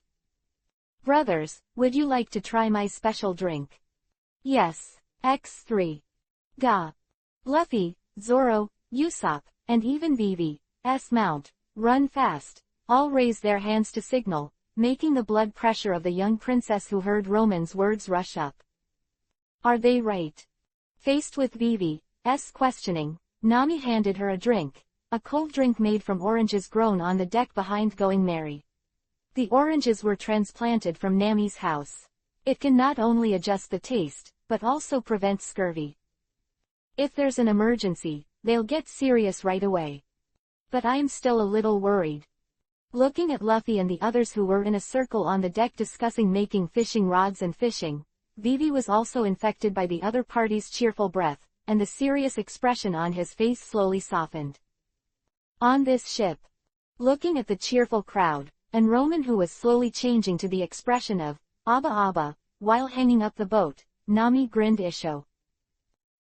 Brothers, would you like to try my special drink? Yes, X3. Ga. Luffy, Zoro, Usopp, and even Vivi's mount, Run Fast, all raised their hands to signal, making the blood pressure of the young princess who heard Roman's words rush up. Are they right? Faced with Vivi's questioning, Nami handed her a drink, a cold drink made from oranges grown on the deck behind Going Merry. The oranges were transplanted from Nami's house. It can not only adjust the taste, but also prevent scurvy. If there's an emergency, they'll get serious right away. But I'm still a little worried. Looking at Luffy and the others who were in a circle on the deck discussing making fishing rods and fishing, Vivi was also infected by the other party's cheerful breath, and the serious expression on his face slowly softened. On this ship, looking at the cheerful crowd, and Roman who was slowly changing to the expression of Abba Abba, while hanging up the boat, Nami grinned Isho.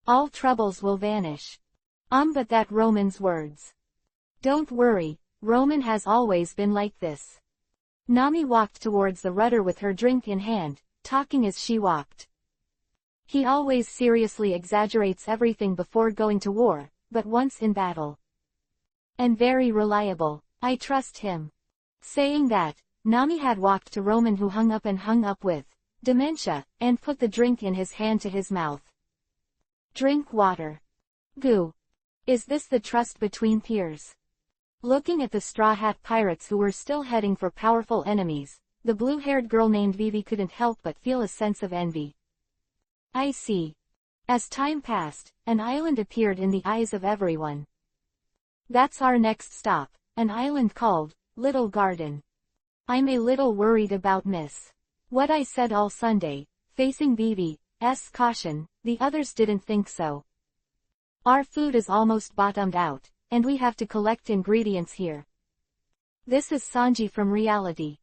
All troubles will vanish. But that Roman's words. Don't worry, Roman has always been like this. Nami walked towards the rudder with her drink in hand, talking as she walked. He always seriously exaggerates everything before going to war, but once in battle. And very reliable, I trust him. Saying that, Nami had walked to Roman who hung up with dementia, and put the drink in his hand to his mouth. Drink water. Goo. Is this the trust between peers? Looking at the Straw Hat Pirates who were still heading for powerful enemies, the blue-haired girl named Vivi couldn't help but feel a sense of envy. I see. As time passed, an island appeared in the eyes of everyone. That's our next stop, an island called Little Garden. I'm a little worried about what I said all Sunday, facing Vivi's caution. The others didn't think so. Our food is almost bottomed out, and we have to collect ingredients here. This is Sanji from reality.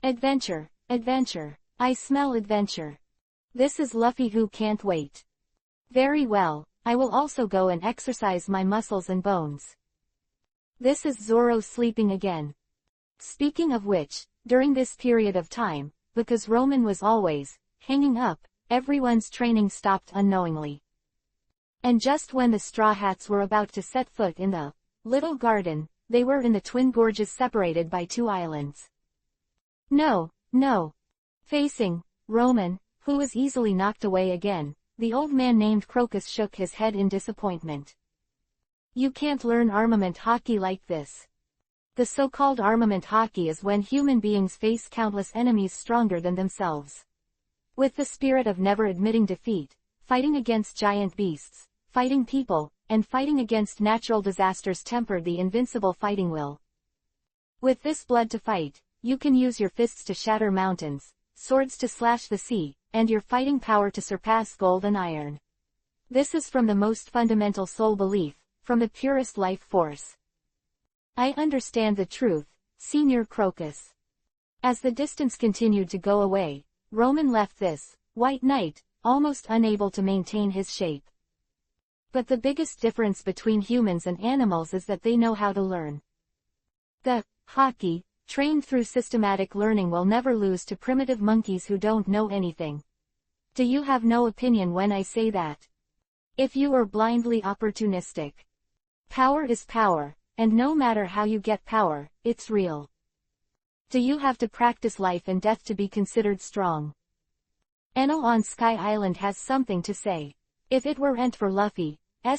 Adventure, adventure. I smell adventure. This is Luffy who can't wait. Very well, I will also go and exercise my muscles and bones. This is Zoro sleeping again. Speaking of which, during this period of time, because Roman was always hanging up, everyone's training stopped unknowingly. And just when the Straw Hats were about to set foot in the Little Garden, they were in the Twin Gorges separated by two islands. No. Facing Roman, who was easily knocked away again, the old man named Crocus shook his head in disappointment. You can't learn armament hockey like this. The so-called armament hockey is when human beings face countless enemies stronger than themselves. With the spirit of never admitting defeat, fighting against giant beasts, fighting people, and fighting against natural disasters tempered the invincible fighting will. With this blood to fight, you can use your fists to shatter mountains, swords to slash the sea, and your fighting power to surpass gold and iron. This is from the most fundamental soul belief, from the purest life force. I understand the truth, Senior Crocus. As the distance continued to go away, Roman left this white knight, almost unable to maintain his shape. But the biggest difference between humans and animals is that they know how to learn. The hockey, trained through systematic learning, will never lose to primitive monkeys who don't know anything. Do you have no opinion when I say that? If you are blindly opportunistic. Power is power, and no matter how you get power, it's real. Do you have to practice life and death to be considered strong? Enno on Sky Island has something to say. If it weren't for Luffy's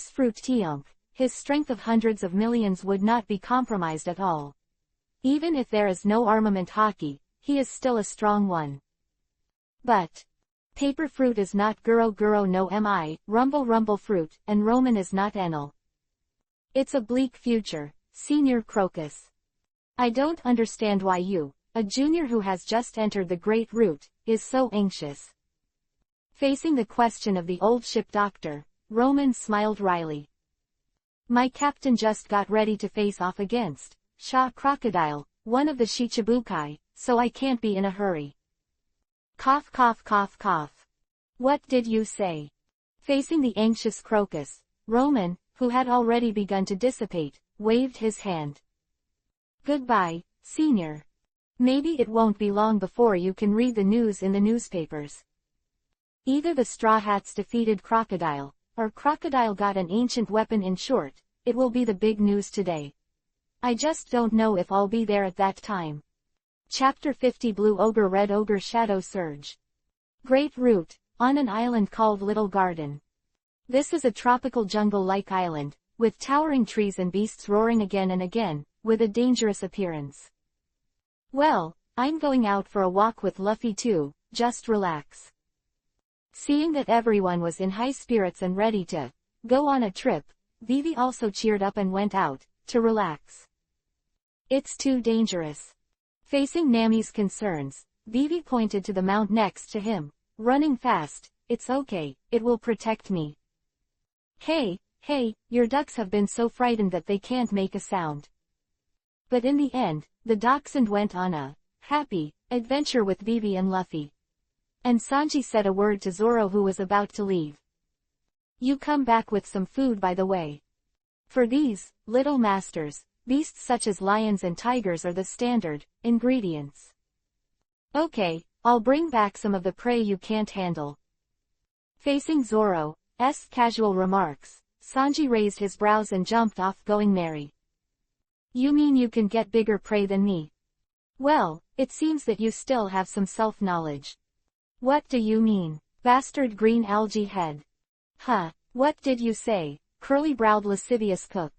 fruit Tiunk, his strength of hundreds of millions would not be compromised at all. Even if there is no armament hockey, he is still a strong one. But paper fruit is not Guro Guro no Mi, Rumble Rumble fruit, and Roman is not Enel. It's a bleak future, Senior Crocus. I don't understand why you, a junior who has just entered the Great Route, is so anxious. Facing the question of the old ship doctor, Roman smiled wryly. My captain just got ready to face off against Sha Crocodile, one of the Shichibukai, so I can't be in a hurry. Cough cough cough cough. What did you say? Facing the anxious Crocus, Roman, who had already begun to dissipate, waved his hand. Goodbye, Senior. Maybe it won't be long before you can read the news in the newspapers. Either the Straw Hats defeated Crocodile, or Crocodile got an ancient weapon. In short, it will be the big news today. I just don't know if I'll be there at that time. Chapter 50 Blue Ogre Red Ogre Shadow Surge. Great Route, on an island called Little Garden. This is a tropical jungle-like island, with towering trees and beasts roaring again and again, with a dangerous appearance. Well, I'm going out for a walk with Luffy too, just relax. Seeing that everyone was in high spirits and ready to go on a trip, Vivi also cheered up and went out to relax. It's too dangerous. Facing Nami's concerns, Vivi pointed to the mount next to him, running fast. It's okay, it will protect me. Hey, your ducks have been so frightened that they can't make a sound. But in the end, the dachshund went on a happy adventure with Vivi and Luffy. And Sanji said a word to Zoro, who was about to leave. You come back with some food, by the way. For these little masters, beasts such as lions and tigers are the standard ingredients. Okay, I'll bring back some of the prey you can't handle. Facing Zoro's casual remarks, Sanji raised his brows and jumped off, going merry. You mean you can get bigger prey than me? Well, it seems that you still have some self-knowledge. What do you mean, bastard green algae head? Huh, what did you say, curly-browed lascivious cook?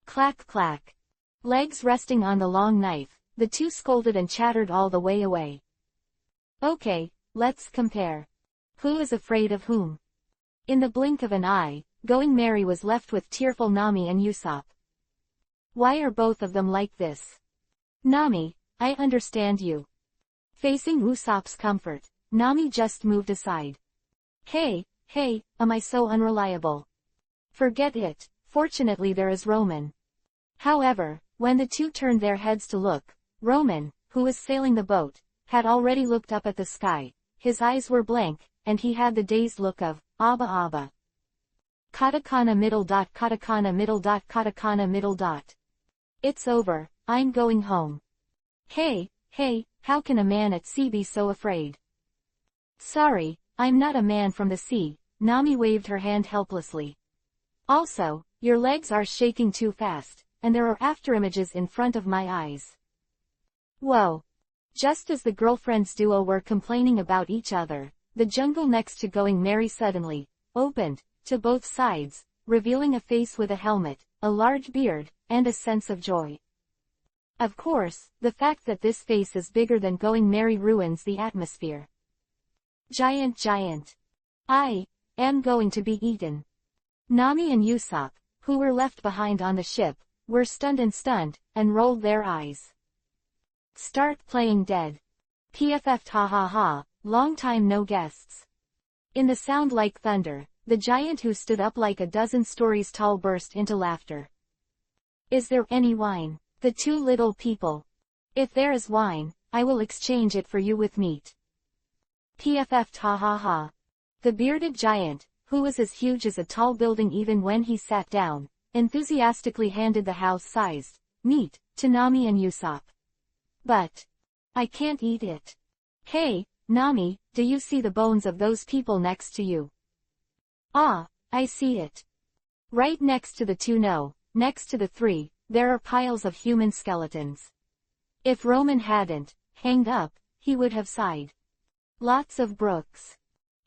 Clack clack. Legs resting on the long knife, the two scolded and chattered all the way away. Okay, let's compare. Who is afraid of whom? In the blink of an eye, Going Merry was left with tearful Nami and Usopp. Why are both of them like this? Nami, I understand you. Facing Usopp's comfort, Nami just moved aside. Hey, am I so unreliable? Forget it, fortunately there is Roman. However, when the two turned their heads to look, Roman, who was sailing the boat, had already looked up at the sky. His eyes were blank, and he had the dazed look of Abba Abba. Katakana middle dot katakana middle dot katakana middle dot. It's over, I'm going home. Hey, how can a man at sea be so afraid? Sorry, I'm not a man from the sea, Nami waved her hand helplessly. Also, your legs are shaking too fast, and there are afterimages in front of my eyes. Whoa. Just as the girlfriends duo were complaining about each other, the jungle next to Going Merry suddenly opened to both sides, revealing a face with a helmet, a large beard, and a sense of joy. Of course, the fact that this face is bigger than Going Merry ruins the atmosphere. Giant. I am going to be eaten. Nami and Usopp, who were left behind on the ship, were stunned and rolled their eyes. Start playing dead. PFF ha ha ha, long time no guests. In the sound like thunder, The giant who stood up like a dozen stories tall burst into laughter. Is there any wine? The two little people. If there is wine, I will exchange it for you with meat. PFF ha ha ha. The bearded giant, who was as huge as a tall building even when he sat down, enthusiastically handed the house-sized meat to Nami and Usopp. But I can't eat it. Hey, Nami, do you see the bones of those people next to you? Ah, I see it. Right next to the two, no, next to the three, there are piles of human skeletons. If Roman hadn't hanged up, he would have sighed. Lots of brooks.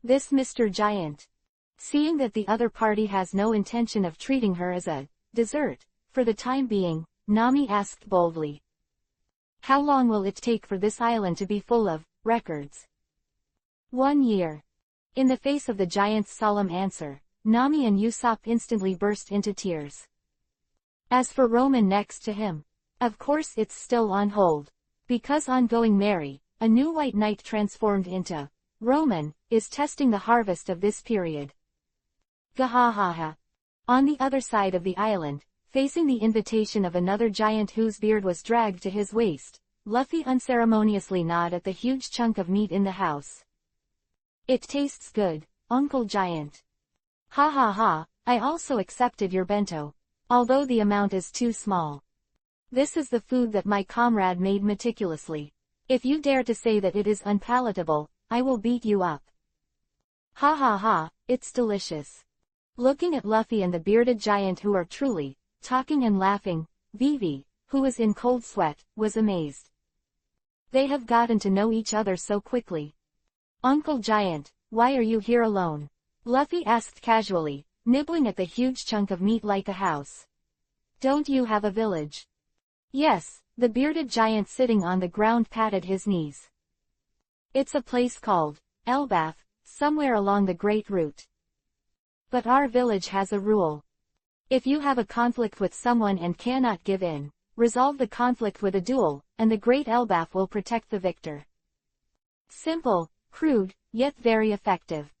This Mr. Giant. Seeing that the other party has no intention of treating her as a dessert, for the time being, Nami asked boldly. How long will it take for this island to be full of records? 1 year. In the face of the giant's solemn answer, Nami and Usopp instantly burst into tears. As for Roman next to him, of course it's still on hold. Because ongoing Mary, a new white knight transformed into Roman, is testing the harvest of this period. Gahahaha. On the other side of the island, facing the invitation of another giant whose beard was dragged to his waist, Luffy unceremoniously gnawed at the huge chunk of meat in the house. It tastes good, Uncle Giant. Ha ha ha, I also accepted your bento, although the amount is too small. This is the food that my comrade made meticulously. If you dare to say that it is unpalatable, I will beat you up. Ha ha ha, it's delicious. Looking at Luffy and the bearded giant who are truly talking and laughing, Vivi, who was in cold sweat, was amazed. They have gotten to know each other so quickly. Uncle Giant, why are you here alone? Luffy asked casually, nibbling at the huge chunk of meat like a house. Don't you have a village? Yes, the bearded giant sitting on the ground patted his knees. It's a place called Elbaf, somewhere along the Great Route. But our village has a rule. If you have a conflict with someone and cannot give in, resolve the conflict with a duel, and the Great Elbaf will protect the victor. Simple, crude, yet very effective.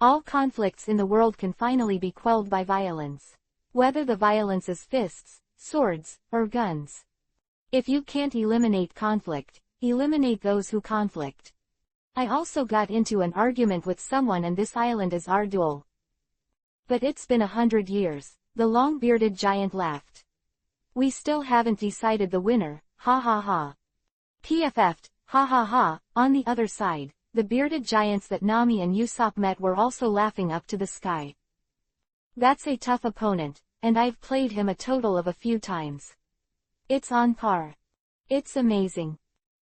All conflicts in the world can finally be quelled by violence. Whether the violence is fists, swords, or guns. If you can't eliminate conflict, eliminate those who conflict. I also got into an argument with someone and this island is our duel. But it's been 100 years, the long-bearded giant laughed. We still haven't decided the winner, ha ha ha. PFF'd, ha ha ha. On the other side, the bearded giants that Nami and Usopp met were also laughing up to the sky. That's a tough opponent, and I've played him a total of a few times. It's on par. It's amazing.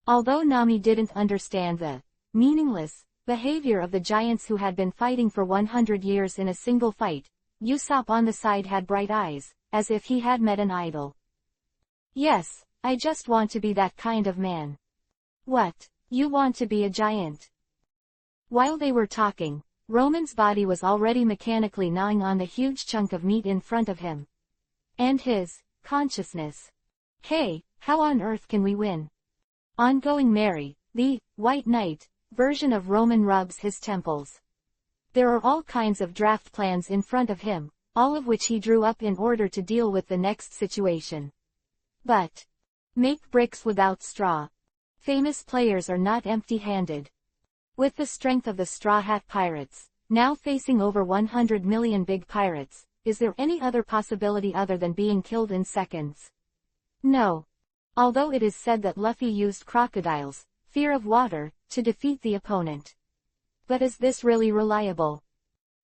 Although Nami didn't understand the meaningless behavior of the giants who had been fighting for 100 years in a single fight, Usopp on the side had bright eyes, as if he had met an idol. Yes, I just want to be that kind of man. What, you want to be a giant? While they were talking, Roman's body was already mechanically gnawing on the huge chunk of meat in front of him. And his consciousness. Hey, how on earth can we win? Ongoing Mary, the White Knight, version of Roman rubs his temples. There are all kinds of draft plans in front of him, all of which he drew up in order to deal with the next situation. But make bricks without straw. Famous players are not empty-handed. With the strength of the Straw Hat Pirates, now facing over 100 million big pirates, is there any other possibility other than being killed in seconds? No. Although it is said that Luffy used crocodiles, fear of water, to defeat the opponent. But is this really reliable?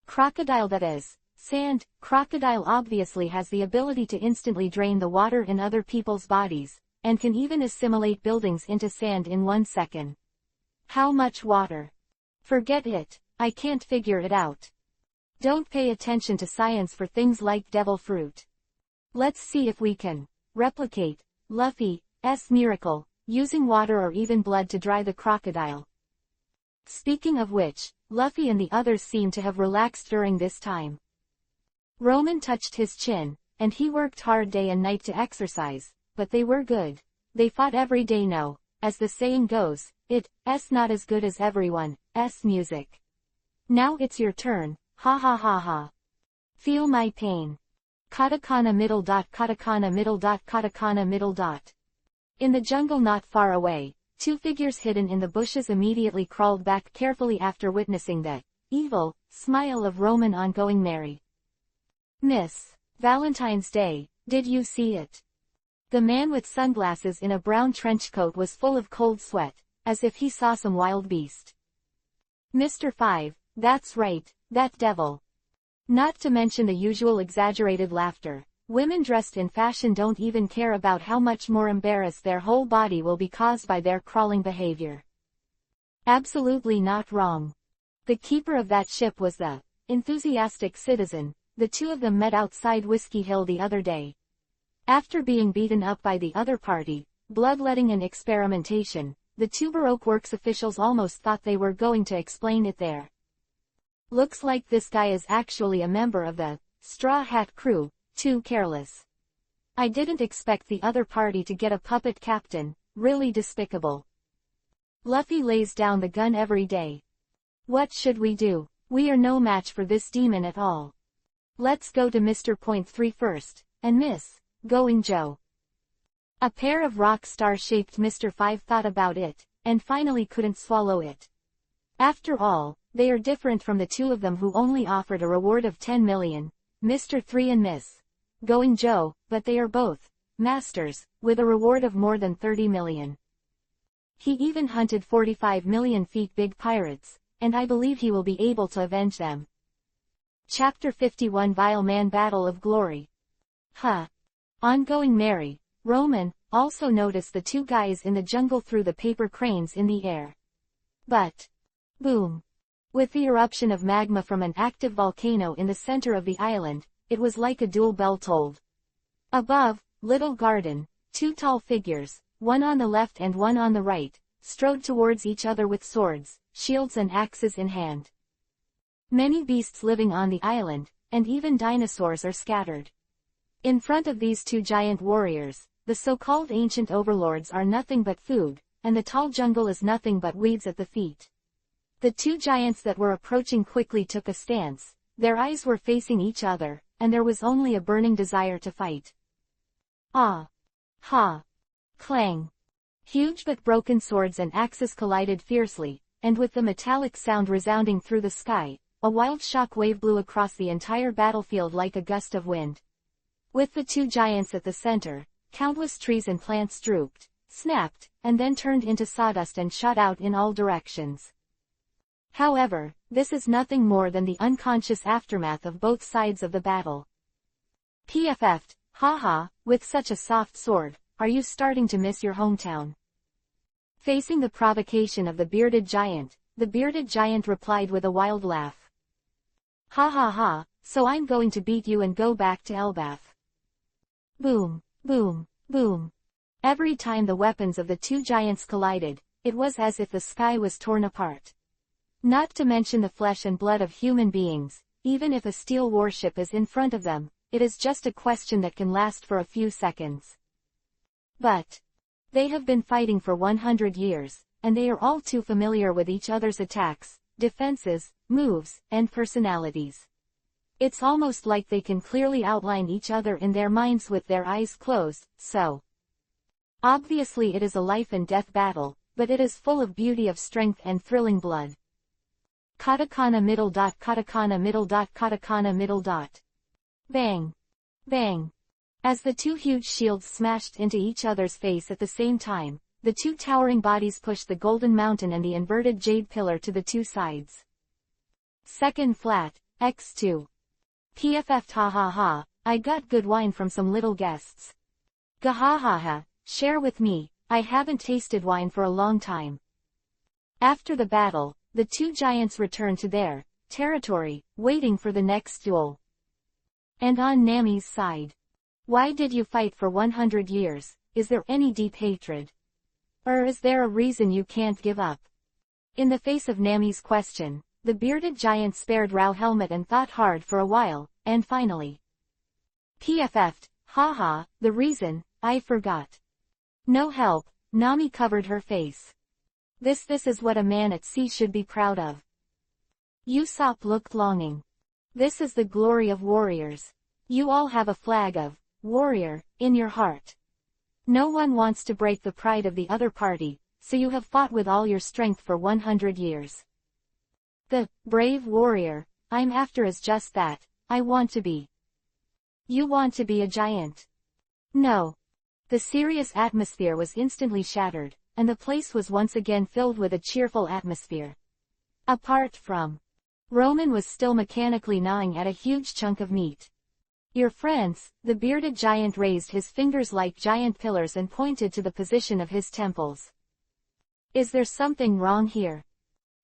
Crocodile, that is, sand. Crocodile obviously has the ability to instantly drain the water in other people's bodies, and can even assimilate buildings into sand in 1 second. How much water? Forget it, I can't figure it out. Don't pay attention to science for things like devil fruit. Let's see if we can replicate Luffy's miracle, using water or even blood to dry the crocodile. Speaking of which, Luffy and the others seem to have relaxed during this time. Roman touched his chin, and he worked hard day and night to exercise, but they were good. They fought every day. No, as the saying goes, it's not as good as everyone's music. Now it's your turn, Ha ha ha ha. Feel my pain. Katakana middle dot katakana middle dot katakana middle dot. In the jungle not far away, two figures hidden in the bushes immediately crawled back carefully after witnessing the evil smile of Roman ongoing Mary. Miss Valentine's Day, did you see it? The man with sunglasses in a brown trench coat was full of cold sweat, as if he saw some wild beast. Mr. 5, that's right, that devil. Not to mention the usual exaggerated laughter. Women dressed in fashion don't even care about how much more embarrassed their whole body will be caused by their crawling behavior. Absolutely not wrong. The keeper of that ship was the enthusiastic citizen. The two of them met outside Whiskey Hill the other day. After being beaten up by the other party, bloodletting and experimentation, the two Baroque Works officials almost thought they were going to explain it there. Looks like this guy is actually a member of the Straw Hat Crew, too careless. I didn't expect the other party to get a puppet captain, really despicable. Luffy lays down the gun every day. What should we do? We are no match for this demon at all. Let's go to Mr. Point 3 first, and Miss Going Joe. A pair of rock star-shaped Mr. 5 thought about it, and finally couldn't swallow it. After all, they are different from the two of them who only offered a reward of 10 million, Mr. 3 and Miss Going Joe, but they are both masters, with a reward of more than 30 million. He even hunted 45 million feet big pirates, and I believe he will be able to avenge them. Chapter 51 Vile Man Battle of Glory. Ongoing Mary, Roman, also noticed the two guys in the jungle threw the paper cranes in the air. But, boom! With the eruption of magma from an active volcano in the center of the island, it was like a dual bell tolled. Above, little garden, two tall figures, one on the left and one on the right, strode towards each other with swords, shields and axes in hand. Many beasts living on the island, and even dinosaurs are scattered. In front of these two giant warriors, the so-called ancient overlords are nothing but food, and the tall jungle is nothing but weeds at the feet. The two giants that were approaching quickly took a stance, their eyes were facing each other, and there was only a burning desire to fight. Ah! Ha! Clang! Huge but broken swords and axes collided fiercely, and with the metallic sound resounding through the sky, a wild shock wave blew across the entire battlefield like a gust of wind. With the two giants at the center, countless trees and plants drooped, snapped, and then turned into sawdust and shot out in all directions. However, this is nothing more than the unconscious aftermath of both sides of the battle. PFF'd, haha, with such a soft sword, are you starting to miss your hometown? Facing the provocation of the bearded giant replied with a wild laugh. Ha ha ha, so I'm going to beat you and go back to Elbath. Boom, boom, boom. Every time the weapons of the two giants collided, it was as if the sky was torn apart. Not to mention the flesh and blood of human beings, even if a steel warship is in front of them, it is just a question that can last for a few seconds. But they have been fighting for 100 years, and they are all too familiar with each other's attacks, defenses, moves, and personalities. It's almost like they can clearly outline each other in their minds with their eyes closed, so. Obviously it is a life and death battle, but it is full of beauty of strength and thrilling blood. Katakana middle dot katakana middle dot katakana middle dot. Bang! Bang! As the two huge shields smashed into each other's face at the same time, the two towering bodies pushed the golden mountain and the inverted jade pillar to the two sides. Second flat, x2. PFF ha ha ha, I got good wine from some little guests. Gahahaha, share with me, I haven't tasted wine for a long time. After the battle, the two giants returned to their territory, waiting for the next duel. And on Nami's side. Why did you fight for 100 years, is there any deep hatred? Or is there a reason you can't give up? In the face of Nami's question, the bearded giant spared Rao Helmet and thought hard for a while, and finally. PFF'd, haha, the reason, I forgot. No help, Nami covered her face. This is what a man at sea should be proud of. Usopp looked longing. This is the glory of warriors. You all have a flag of warrior in your heart. No one wants to break the pride of the other party, so you have fought with all your strength for 100 years. The brave warrior I'm after is just that. I want to be. You want to be a giant. No. The serious atmosphere was instantly shattered, and the place was once again filled with a cheerful atmosphere. Apart from Roman was still mechanically gnawing at a huge chunk of meat. Your friends, the bearded giant raised his fingers like giant pillars and pointed to the position of his temples. Is there something wrong here?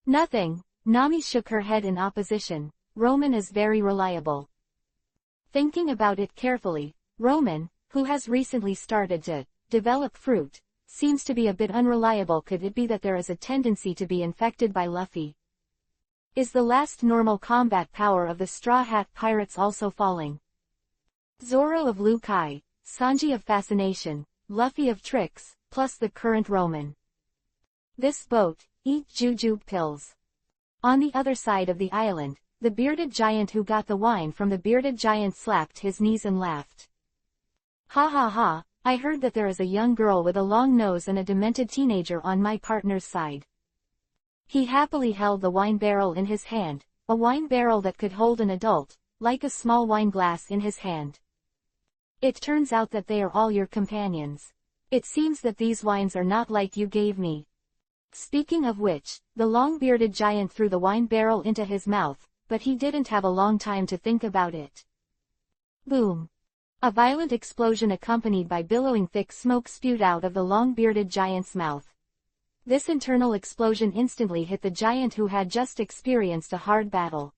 Nothing. Nami shook her head in opposition. Roman is very reliable. Thinking about it carefully, Roman, who has recently started to develop fruit, seems to be a bit unreliable. Could it be that there is a tendency to be infected by Luffy? Is the last normal combat power of the Straw Hat Pirates also falling? Zoro of Lukai, Sanji of Fascination, Luffy of Tricks, plus the current Roman. This boat, eat jujube pills. On the other side of the island, the bearded giant who got the wine from the bearded giant slapped his knees and laughed. Ha ha ha, I heard that there is a young girl with a long nose and a demented teenager on my partner's side. He happily held the wine barrel in his hand, a wine barrel that could hold an adult, like a small wine glass in his hand. It turns out that they are all your companions. It seems that these wines are not like you gave me. Speaking of which, the long-bearded giant threw the wine barrel into his mouth, but he didn't have a long time to think about it. Boom! A violent explosion accompanied by billowing thick smoke spewed out of the long-bearded giant's mouth. This internal explosion instantly hit the giant who had just experienced a hard battle.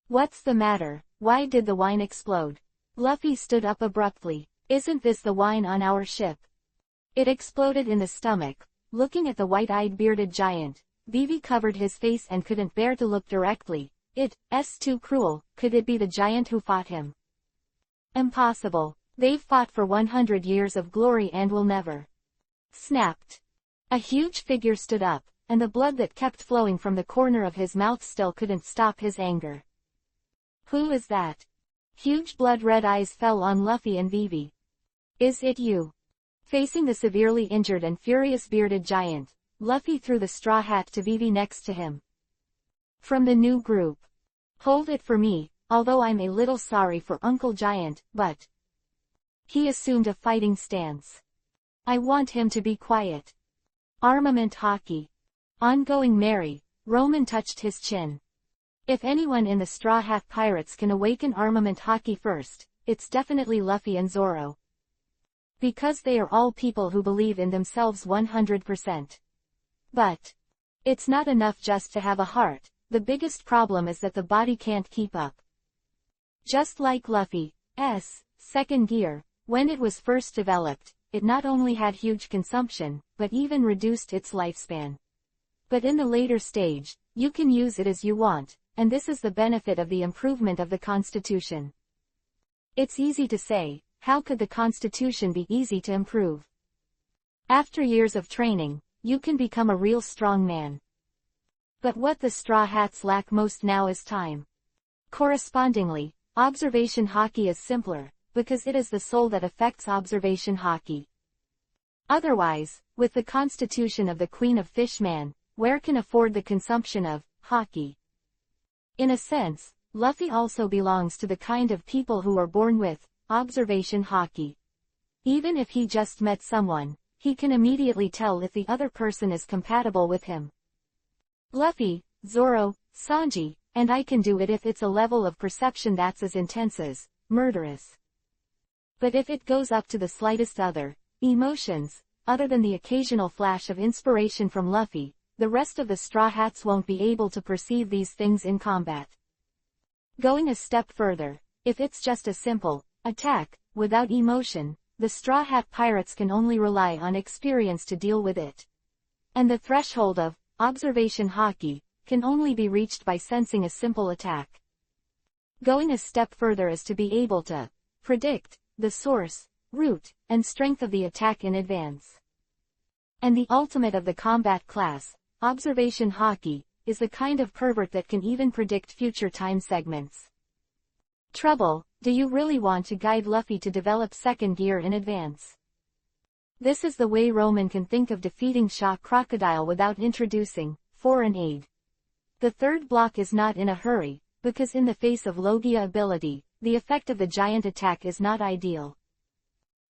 What's the matter? Why did the wine explode? Luffy stood up abruptly. Isn't this the wine on our ship? It exploded in the stomach. Looking at the white-eyed bearded giant, Vivi covered his face and couldn't bear to look directly. It's too cruel. Could it be the giant who fought him? Impossible. They've fought for 100 years of glory and will never. Snapped. A huge figure stood up, and the blood that kept flowing from the corner of his mouth still couldn't stop his anger. Who is that? Huge blood-red eyes fell on Luffy and Vivi. Is it you? Facing the severely injured and furious bearded giant, Luffy threw the straw hat to Vivi next to him. From the new group. Hold it for me, although I'm a little sorry for Uncle Giant, but... He assumed a fighting stance. I want him to be quiet. Armament hockey. Ongoing merry, Roman touched his chin. If anyone in the Straw Hat Pirates can awaken armament hockey first, it's definitely Luffy and Zoro. Because they are all people who believe in themselves 100%. But it's not enough just to have a heart. The biggest problem is that the body can't keep up. Just like Luffy's second gear, when it was first developed, it not only had huge consumption, but even reduced its lifespan. But in the later stage, you can use it as you want, and this is the benefit of the improvement of the Constitution. It's easy to say, how could the Constitution be easy to improve? After years of training, you can become a real strong man. But what the Straw Hats lack most now is time. Correspondingly, observation hockey is simpler, because it is the soul that affects observation hockey. Otherwise, with the constitution of the Queen of Fishman, where can afford the consumption of hockey? In a sense, Luffy also belongs to the kind of people who are born with observation hockey. Even if he just met someone, he can immediately tell if the other person is compatible with him. Luffy, Zoro, Sanji, and I can do it if it's a level of perception that's as intense as murderous. But if it goes up to the slightest other emotions, other than the occasional flash of inspiration from Luffy, the rest of the Straw Hats won't be able to perceive these things in combat. Going a step further, if it's just a simple attack, without emotion, the Straw Hat Pirates can only rely on experience to deal with it. And the threshold of observation hockey can only be reached by sensing a simple attack. Going a step further is to be able to predict the source, root, and strength of the attack in advance. And the ultimate of the combat class, observation hockey, is the kind of pervert that can even predict future time segments. Trouble, do you really want to guide Luffy to develop second gear in advance? This is the way Roman can think of defeating Shock Crocodile without introducing foreign aid. The third block is not in a hurry, because in the face of Logia ability, the effect of the giant attack is not ideal.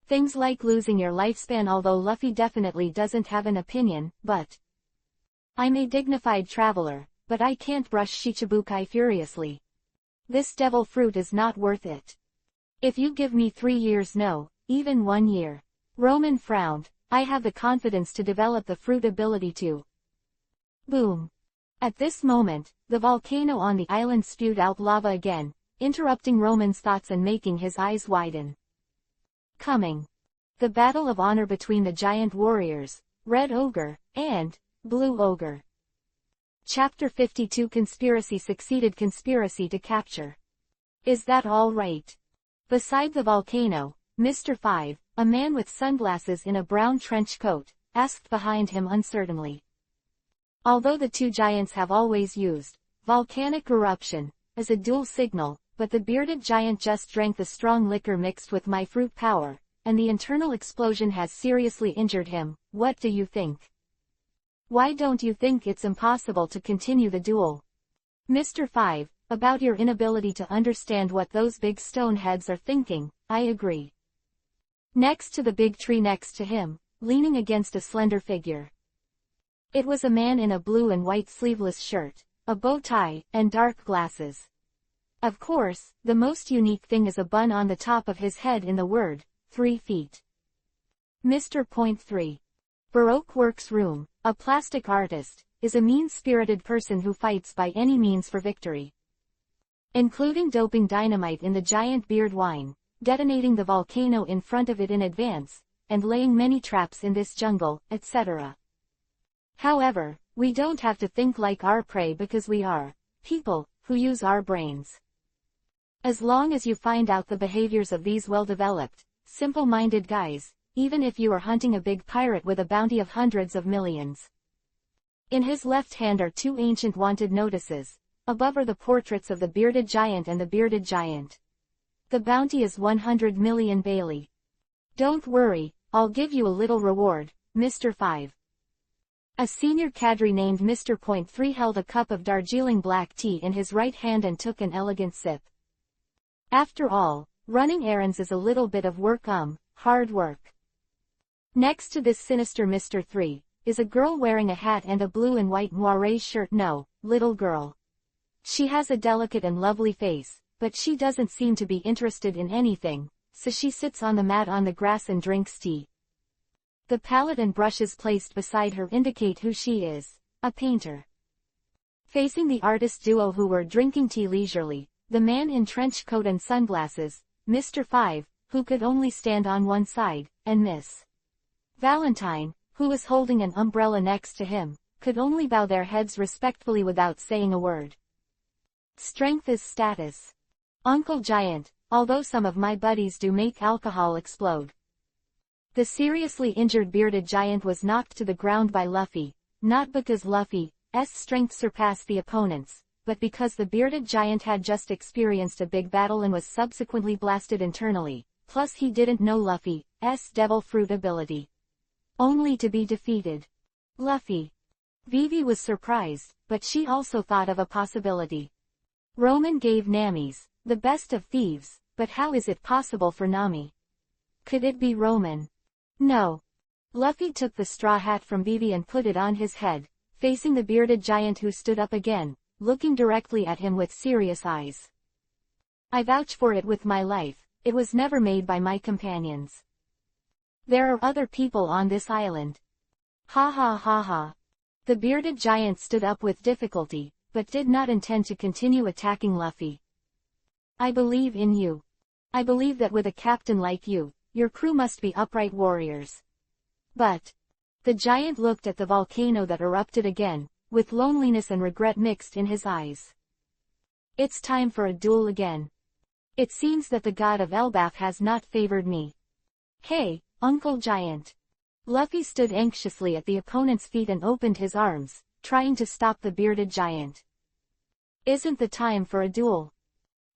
Things like losing your lifespan, although Luffy definitely doesn't have an opinion, but I'm a dignified traveler, but I can't brush Shichibukai furiously. This devil fruit is not worth it. If you give me 3 years, no, even 1 year. Roman frowned. I have the confidence to develop the fruit ability to. Boom. At this moment, the volcano on the island spewed out lava again, interrupting Roman's thoughts and making his eyes widen. Coming. The battle of honor between the giant warriors, Red Ogre, and Blue Ogre. Chapter 52 Conspiracy succeeded. Conspiracy to capture. Is that all right? Beside the volcano, Mr. 5, a man with sunglasses in a brown trench coat, asked behind him uncertainly. Although the two giants have always used volcanic eruption as a dual signal, but the bearded giant just drank the strong liquor mixed with my fruit power, and the internal explosion has seriously injured him. What do you think? Why don't you think it's impossible to continue the duel? Mr. 5, about your inability to understand what those big stone heads are thinking, I agree. Next to the big tree next to him, leaning against a slender figure. It was a man in a blue and white sleeveless shirt, a bow tie, and dark glasses. Of course, the most unique thing is a bun on the top of his head in the word, 3 feet. Mr. Point 3. Baroque Works Room, a plastic artist, is a mean-spirited person who fights by any means for victory. Including doping dynamite in the giant beard wine, detonating the volcano in front of it in advance, and laying many traps in this jungle, etc. However, we don't have to think like our prey because we are people who use our brains. As long as you find out the behaviors of these well-developed, simple-minded guys, even if you are hunting a big pirate with a bounty of hundreds of millions. In his left hand are 2 ancient wanted notices. Above are the portraits of the bearded giant and the bearded giant. The bounty is 100 million Bailey. Don't worry, I'll give you a little reward, Mr. 5. A senior cadre named Mr. Point 3 held a cup of Darjeeling black tea in his right hand and took an elegant sip. After all, running errands is a little bit of work, hard work. Next to this sinister Mr. 3, is a girl wearing a hat and a blue and white moiré shirt. No, little girl. She has a delicate and lovely face, but she doesn't seem to be interested in anything, so she sits on the mat on the grass and drinks tea. The palette and brushes placed beside her indicate who she is, a painter. Facing the artist duo who were drinking tea leisurely, the man in trench coat and sunglasses, Mr. 5, who could only stand on one side, and Miss Valentine, who was holding an umbrella next to him, could only bow their heads respectfully without saying a word. Strength is status. Uncle Giant, although some of my buddies do make alcohol explode. The seriously injured bearded giant was knocked to the ground by Luffy, not because Luffy's strength surpassed the opponent's, but because the bearded giant had just experienced a big battle and was subsequently blasted internally, plus he didn't know Luffy's devil fruit ability. Only to be defeated. Luffy. Vivi was surprised, but she also thought of a possibility. Roman gave Nami's the best of thieves, but how is it possible for Nami? Could it be Roman? No. Luffy took the straw hat from Vivi and put it on his head, facing the bearded giant who stood up again, looking directly at him with serious eyes. I vouch for it with my life, it was never made by my companions. There are other people on this island. Ha ha ha ha. The bearded giant stood up with difficulty, but did not intend to continue attacking Luffy. I believe in you. I believe that with a captain like you, your crew must be upright warriors. But the giant looked at the volcano that erupted again, with loneliness and regret mixed in his eyes. It's time for a duel again. It seems that the god of Elbaf has not favored me. Hey, Uncle Giant. Luffy stood anxiously at the opponent's feet and opened his arms, trying to stop the bearded giant. Isn't the time for a duel?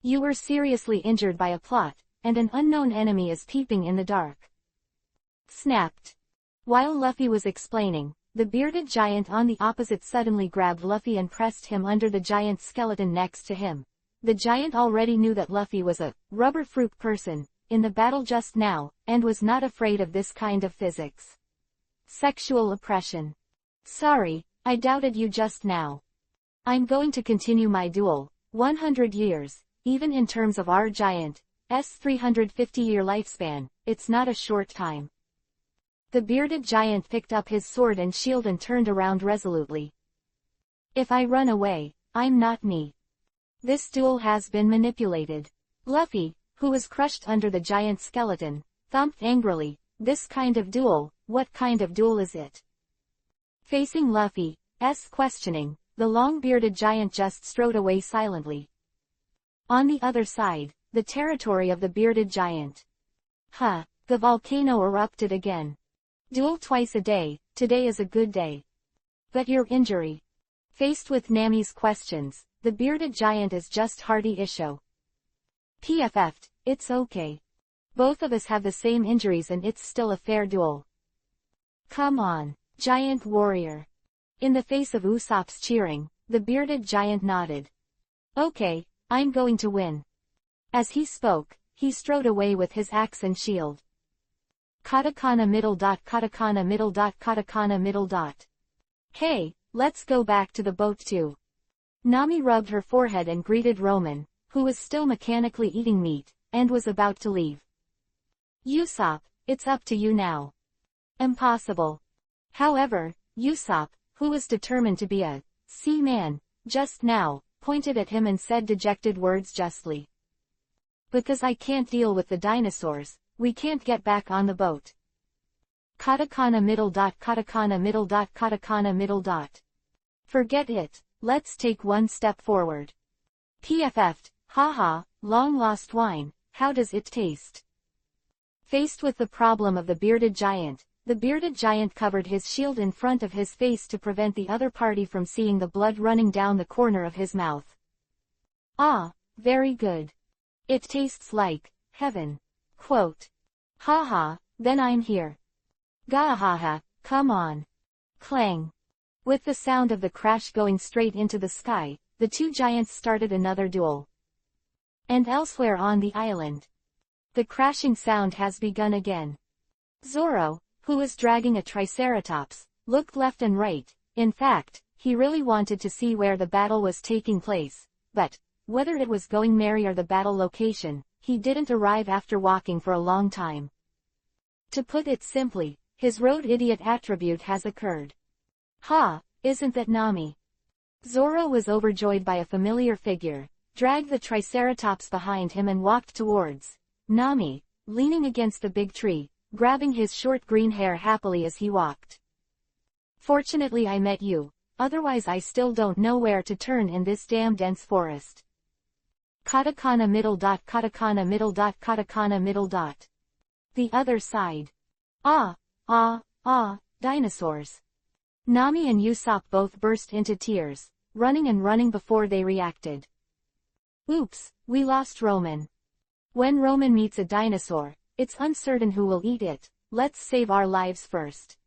You were seriously injured by a plot, and an unknown enemy is peeping in the dark. Snapped. While Luffy was explaining, the bearded giant on the opposite suddenly grabbed Luffy and pressed him under the giant skeleton next to him. The giant already knew that Luffy was a rubber fruit person in the battle just now, and was not afraid of this kind of physics. Sexual oppression. Sorry, I doubted you just now. I'm going to continue my duel. 100 years, even in terms of our giant's 350-year lifespan, it's not a short time. The bearded giant picked up his sword and shield and turned around resolutely. If I run away, I'm not me. This duel has been manipulated. Luffy, who was crushed under the giant skeleton, thumped angrily. This kind of duel, what kind of duel is it? Facing Luffy's questioning, the long-bearded giant just strode away silently. On the other side, the territory of the bearded giant. Huh, the volcano erupted again. Duel twice a day, today is a good day. But your injury. Faced with Nami's questions, the bearded giant is just hearty issue. PFF'd, it's okay. Both of us have the same injuries and it's still a fair duel. Come on, giant warrior. In the face of Usopp's cheering, the bearded giant nodded. Okay, I'm going to win. As he spoke, he strode away with his axe and shield. Katakana middle dot katakana middle dot katakana middle dot. Hey, let's go back to the boat too. Nami rubbed her forehead and greeted Roman, who was still mechanically eating meat, and was about to leave. Usopp, it's up to you now. Impossible. However, Usopp, who was determined to be a seaman, just now, pointed at him and said dejected words justly. Because I can't deal with the dinosaurs, we can't get back on the boat. Katakana middle dot katakana middle dot katakana middle dot. Forget it, let's take one step forward. PFF'd, haha, long lost wine, how does it taste? Faced with the problem of the bearded giant covered his shield in front of his face to prevent the other party from seeing the blood running down the corner of his mouth. Ah, very good. It tastes like heaven. Quote. Haha, then I'm here. Gahaha, come on. Clang. With the sound of the crash going straight into the sky, the two giants started another duel. And elsewhere on the island, the crashing sound has begun again. Zoro, who was dragging a triceratops, looked left and right. In fact, he really wanted to see where the battle was taking place, but whether it was going merry or the battle location, he didn't arrive after walking for a long time. To put it simply, his road idiot attribute has occurred. Ha, isn't that Nami? Zoro was overjoyed by a familiar figure, dragged the triceratops behind him and walked towards Nami, leaning against the big tree, grabbing his short green hair happily as he walked. Fortunately I met you, otherwise I still don't know where to turn in this damn dense forest. Katakana middle dot katakana middle dot katakana middle dot. The other side. Ah, dinosaurs. Nami and Usopp both burst into tears, running before they reacted. Oops, we lost Roman. When Roman meets a dinosaur, it's uncertain who will eat it, let's save our lives first.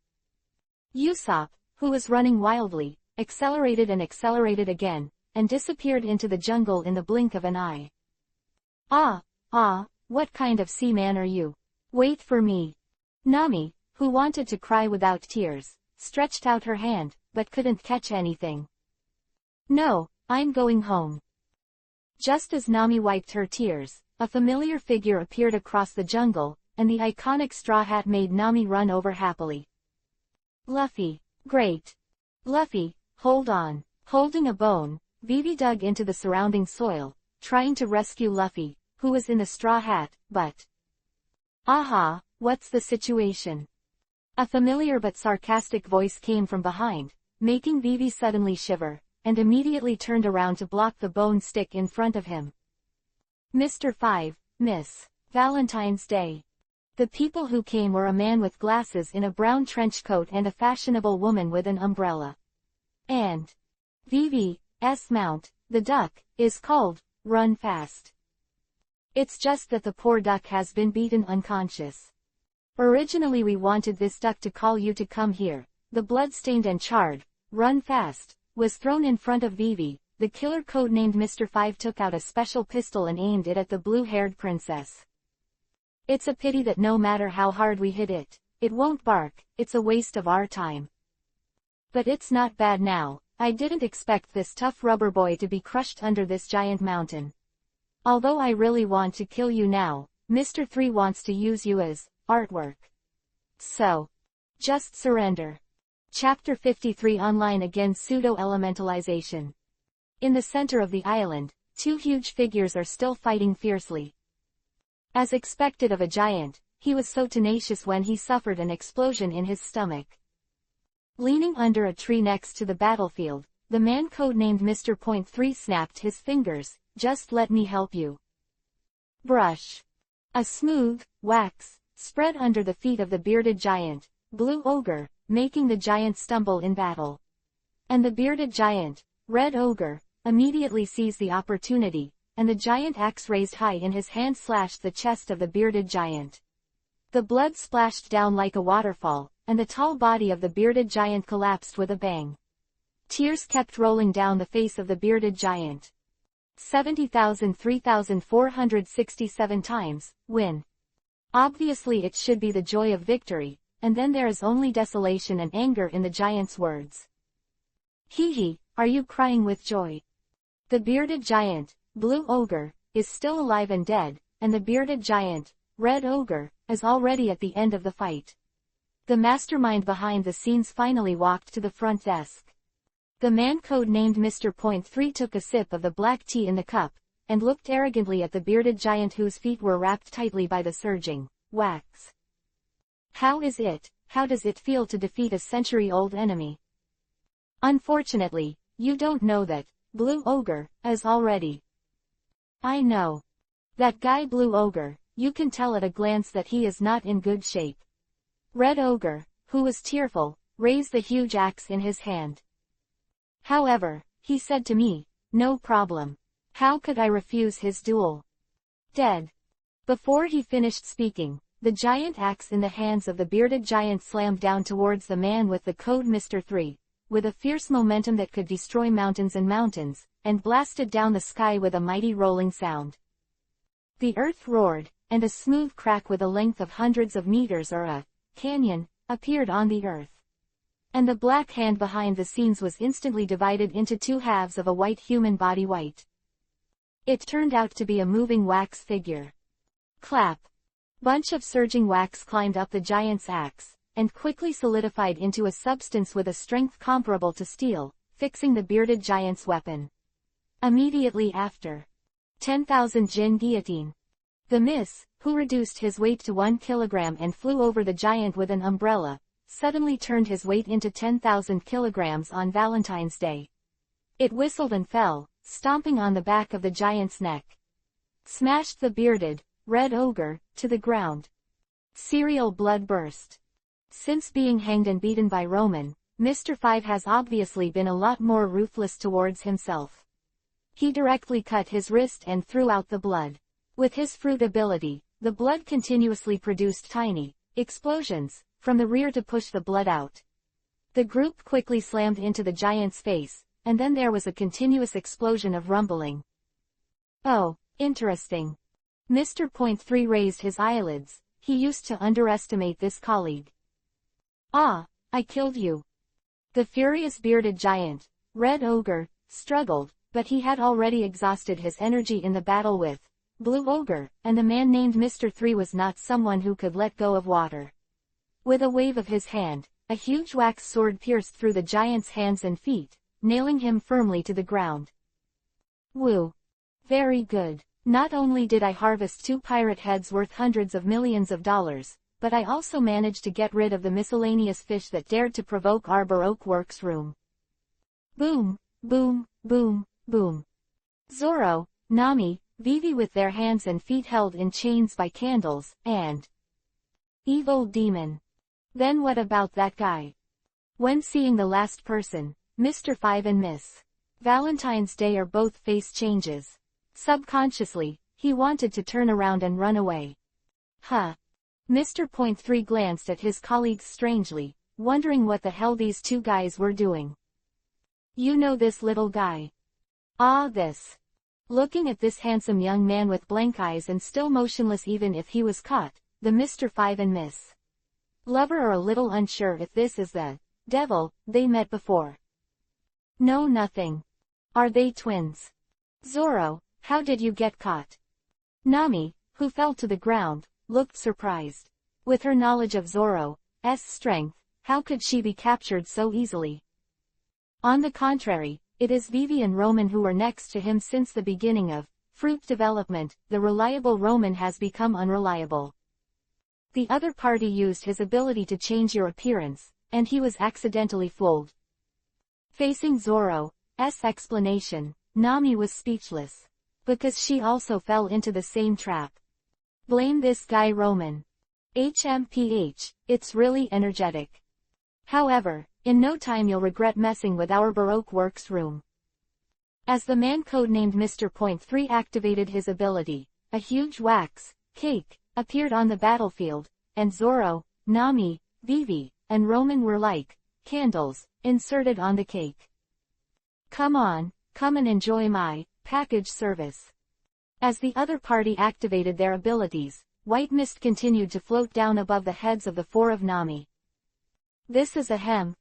Usopp, who was running wildly, accelerated and accelerated again, and disappeared into the jungle in the blink of an eye. What kind of seaman are you? Wait for me. Nami, who wanted to cry without tears, stretched out her hand, but couldn't catch anything. No, I'm going home. Just as Nami wiped her tears, a familiar figure appeared across the jungle, and the iconic straw hat made Nami run over happily. Luffy. Great. Luffy, hold on. Holding a bone, Vivi dug into the surrounding soil, trying to rescue Luffy, who was in the straw hat, but... Aha, what's the situation? A familiar but sarcastic voice came from behind, making Vivi suddenly shiver, and immediately turned around to block the bone stick in front of him. Mr. 5, Miss. Valentine's Day. The people who came were a man with glasses in a brown trench coat and a fashionable woman with an umbrella. And Vivi's mount, the duck, is called Run Fast. It's just that the poor duck has been beaten unconscious. Originally we wanted this duck to call you to come here. The blood-stained and charred, run fast, was thrown in front of Vivi. The killer codenamed Mr. 5 took out a special pistol and aimed it at the blue-haired princess. It's a pity that no matter how hard we hit it, it won't bark. It's a waste of our time. But it's not bad now. I didn't expect this tough rubber boy to be crushed under this giant mountain. Although I really want to kill you now, Mr. 3 wants to use you as artwork. So, just surrender. Chapter 53 Online Again Pseudo-Elementalization. In the center of the island, two huge figures are still fighting fiercely. As expected of a giant, he was so tenacious when he suffered an explosion in his stomach. Leaning under a tree next to the battlefield, the man codenamed Mr. Point 3 snapped his fingers. Just let me help you. Brush. A smooth wax spread under the feet of the bearded giant, Blue Ogre, making the giant stumble in battle. And the bearded giant, Red Ogre, immediately seized the opportunity, and the giant axe raised high in his hand slashed the chest of the bearded giant. The blood splashed down like a waterfall, and the tall body of the bearded giant collapsed with a bang. Tears kept rolling down the face of the bearded giant. 70,003,467 times, win. Obviously it should be the joy of victory, and then there is only desolation and anger in the giant's words. Hee hee, are you crying with joy? The bearded giant, Blue Ogre, is still alive and dead, and the bearded giant, Red Ogre, is already at the end of the fight. The mastermind behind the scenes finally walked to the front desk. The man codenamed Mr. Point 3 took a sip of the black tea in the cup, and looked arrogantly at the bearded giant whose feet were wrapped tightly by the surging wax. How does it feel to defeat a century-old enemy? Unfortunately, you don't know that, Blue Ogre, is already. I know. That guy Blue Ogre, you can tell at a glance that he is not in good shape. Red Ogre, who was tearful, raised the huge axe in his hand. However, he said to me, no problem. How could I refuse his duel? Dead. Before he finished speaking, the giant axe in the hands of the bearded giant slammed down towards the man with the code Mr. 3, with a fierce momentum that could destroy mountains and blasted down the sky with a mighty rolling sound. The earth roared, and a smooth crack with a length of hundreds of meters or a canyon appeared on the earth. And the black hand behind the scenes was instantly divided into two halves of a white human body white. It turned out to be a moving wax figure. Clap. Bunch of surging wax climbed up the giant's axe, and quickly solidified into a substance with a strength comparable to steel, fixing the bearded giant's weapon. Immediately after. 10,000 Jin guillotine. The miss, who reduced his weight to 1 kilogram and flew over the giant with an umbrella, suddenly turned his weight into 10,000 kilograms on Valentine's Day. It whistled and fell, stomping on the back of the giant's neck. Smashed the bearded, Red Ogre, to the ground. Serial blood burst. Since being hanged and beaten by Roman, Mr. 5 has obviously been a lot more ruthless towards himself. He directly cut his wrist and threw out the blood. With his fruit ability, the blood continuously produced tiny explosions from the rear to push the blood out. The group quickly slammed into the giant's face, and then there was a continuous explosion of rumbling. Oh, interesting. Mr. Point 3 raised his eyelids. He used to underestimate this colleague. Ah, I killed you. The furious bearded giant, Red Ogre, struggled, but he had already exhausted his energy in the battle with Blue Ogre, and the man named Mr. 3 was not someone who could let go of water. With a wave of his hand, a huge wax sword pierced through the giant's hands and feet, nailing him firmly to the ground. Woo. Very good. Not only did I harvest 2 pirate heads worth hundreds of millions of dollars, but I also managed to get rid of the miscellaneous fish that dared to provoke our Baroque works room. Boom, boom, boom, boom. Zoro, Nami, Vivi with their hands and feet held in chains by candles, and evil demon. Then what about that guy? When seeing the last person, Mr. 5 and Miss Valentine's Day are both face changes. Subconsciously, he wanted to turn around and run away. Huh. Mr. Point 3 glanced at his colleagues strangely, wondering what the hell these two guys were doing. You know this little guy? Ah, this. Looking at this handsome young man with blank eyes and still motionless even if he was caught, the Mr. 5 and Miss Lover are a little unsure if this is the devil they met before. No, nothing. Are they twins? Zoro, how did you get caught? Nami, who fell to the ground, looked surprised. With her knowledge of Zoro's strength, how could she be captured so easily? On the contrary, it is Vivi and Roman who were next to him since the beginning of fruit development. The reliable Roman has become unreliable. The other party used his ability to change your appearance, and he was accidentally fooled. Facing Zoro's explanation, Nami was speechless. Because she also fell into the same trap. Blame this guy Roman. HMPH, it's really energetic. However, in no time you'll regret messing with our Baroque Works room. As the man codenamed Mr. Point 3 activated his ability, a huge wax cake appeared on the battlefield, and Zoro, Nami, Vivi, and Roman were like candles inserted on the cake. Come on, come and enjoy my package service. As the other party activated their abilities, white mist continued to float down above the heads of the four of Nami. This is ahem.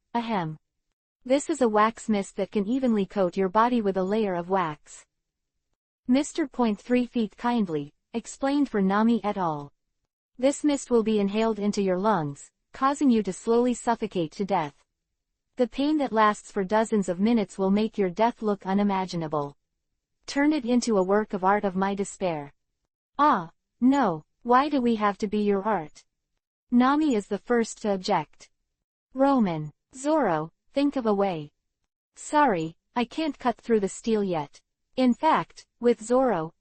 This is a wax mist that can evenly coat your body with a layer of wax. Mr. Point 3 feet kindly explained for Nami et al. This mist will be inhaled into your lungs, causing you to slowly suffocate to death. The pain that lasts for dozens of minutes will make your death look unimaginable. Turn it into a work of art of my despair. Ah, no, why do we have to be your art? Nami is the first to object. Roman, Zoro, think of a way. Sorry, I can't cut through the steel yet. In fact, with Zoro's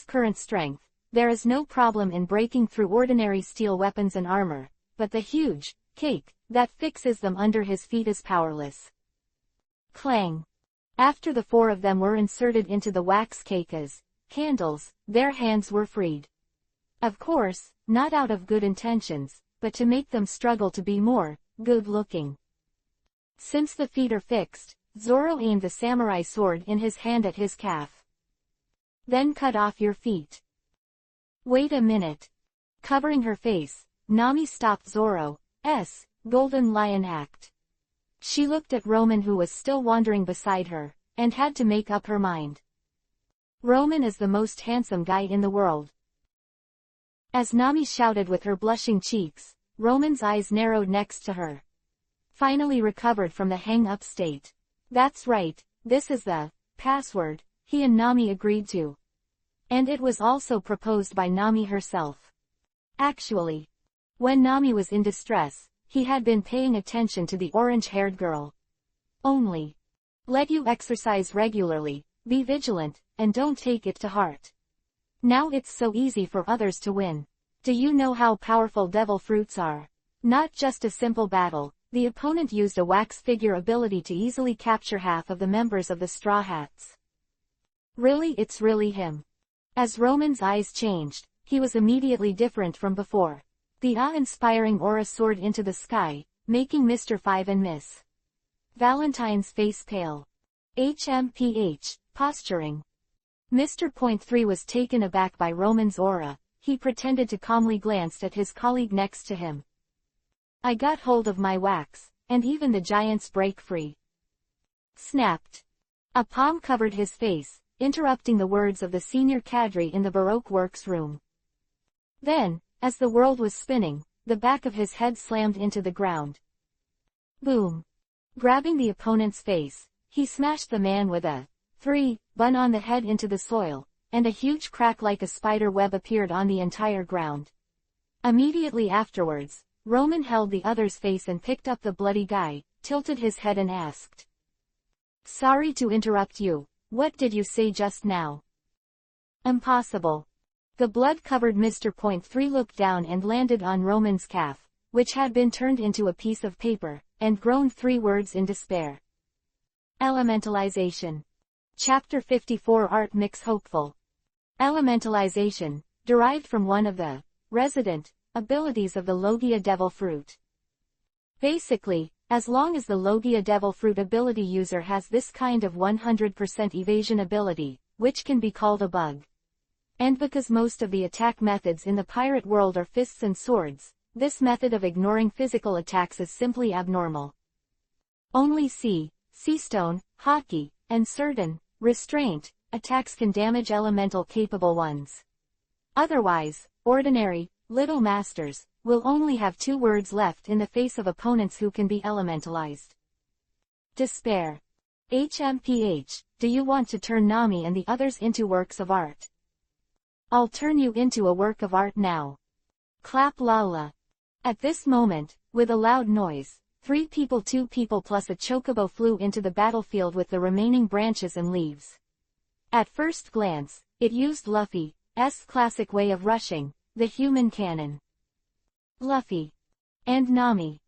current strength, there is no problem in breaking through ordinary steel weapons and armor, but the huge cake that fixes them under his feet is powerless. Clang. After the four of them were inserted into the wax cake as candles, their hands were freed. Of course, not out of good intentions, but to make them struggle to be more good-looking. Since the feet are fixed, Zoro aimed the samurai sword in his hand at his calf. Then cut off your feet. Wait a minute. Covering her face, Nami stopped Zoro's golden lion act. She looked at Roman who was still wandering beside her, and had to make up her mind. Roman is the most handsome guy in the world. As Nami shouted with her blushing cheeks, Roman's eyes narrowed next to her. Finally recovered from the hang-up state. That's right, this is the password he and Nami agreed to. And it was also proposed by Nami herself. Actually, when Nami was in distress, he had been paying attention to the orange-haired girl. Only. Let you exercise regularly, be vigilant, and don't take it to heart. Now it's so easy for others to win. Do you know how powerful devil fruits are? Not just a simple battle, the opponent used a wax figure ability to easily capture half of the members of the Straw Hats. Really, it's really him. As Roman's eyes changed, he was immediately different from before. The awe-inspiring aura soared into the sky, making Mr. 5 and Miss Valentine's face pale. HMPH, posturing. Mr. Point 3 was taken aback by Roman's aura. He pretended to calmly glance at his colleague next to him. I got hold of my wax, and even the giants break free. Snapped. A palm covered his face, interrupting the words of the senior cadre in the Baroque Works room. Then, as the world was spinning, the back of his head slammed into the ground. Boom. Grabbing the opponent's face, he smashed the man with a bun on the head into the soil, and a huge crack like a spider web appeared on the entire ground. Immediately afterwards, Roman held the other's face and picked up the bloody guy, tilted his head and asked. Sorry to interrupt you, what did you say just now? Impossible. The blood-covered Mr. Point 3 looked down and landed on Roman's calf, which had been turned into a piece of paper, and groaned 3 words in despair. Elementalization. Chapter 54 Art Mix Hopeful. Elementalization, derived from one of the resident abilities of the Logia Devil Fruit. Basically, as long as the Logia Devil Fruit ability user has this kind of 100% evasion ability, which can be called a bug. And because most of the attack methods in the pirate world are fists and swords, this method of ignoring physical attacks is simply abnormal. Only Seastone, Hotkey, and certain restraint attacks can damage elemental capable ones. Otherwise, ordinary little masters will only have 2 words left in the face of opponents who can be elementalized. Despair. HMPH, do you want to turn Nami and the others into works of art? I'll turn you into a work of art now. Clap Lala. At this moment, with a loud noise, 3 people 2 people plus a chocobo flew into the battlefield with the remaining branches and leaves. At first glance, it used Luffy's classic way of rushing, the human cannon. Luffy. And Nami.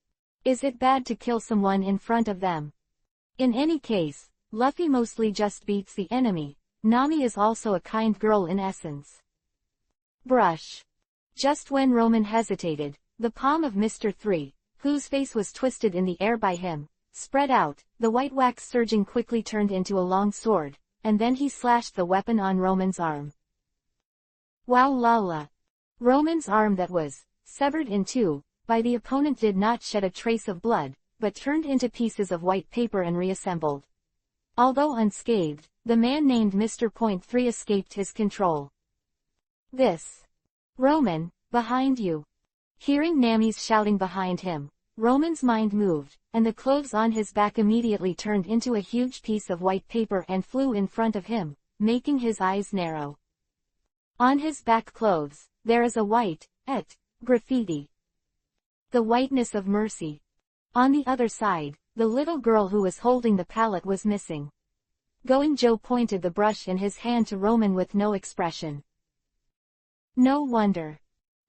Is it bad to kill someone in front of them? In any case, Luffy mostly just beats the enemy. Nami is also a kind girl in essence. Brush. Just when Roman hesitated, the palm of Mr. 3, whose face was twisted in the air by him, spread out, the white wax surging quickly turned into a long sword, and then he slashed the weapon on Roman's arm. Wow Lala. Roman's arm that was severed in 2 by the opponent did not shed a trace of blood, but turned into pieces of white paper and reassembled. Although unscathed, the man named Mr. Point 3 escaped his control. This. Roman, behind you. Hearing Nami's shouting behind him, Roman's mind moved, and the clothes on his back immediately turned into a huge piece of white paper and flew in front of him, making his eyes narrow. On his back clothes, there is a white graffiti. The whiteness of mercy. On the other side, the little girl who was holding the palette was missing. Going Joe pointed the brush in his hand to Roman with no expression. No wonder.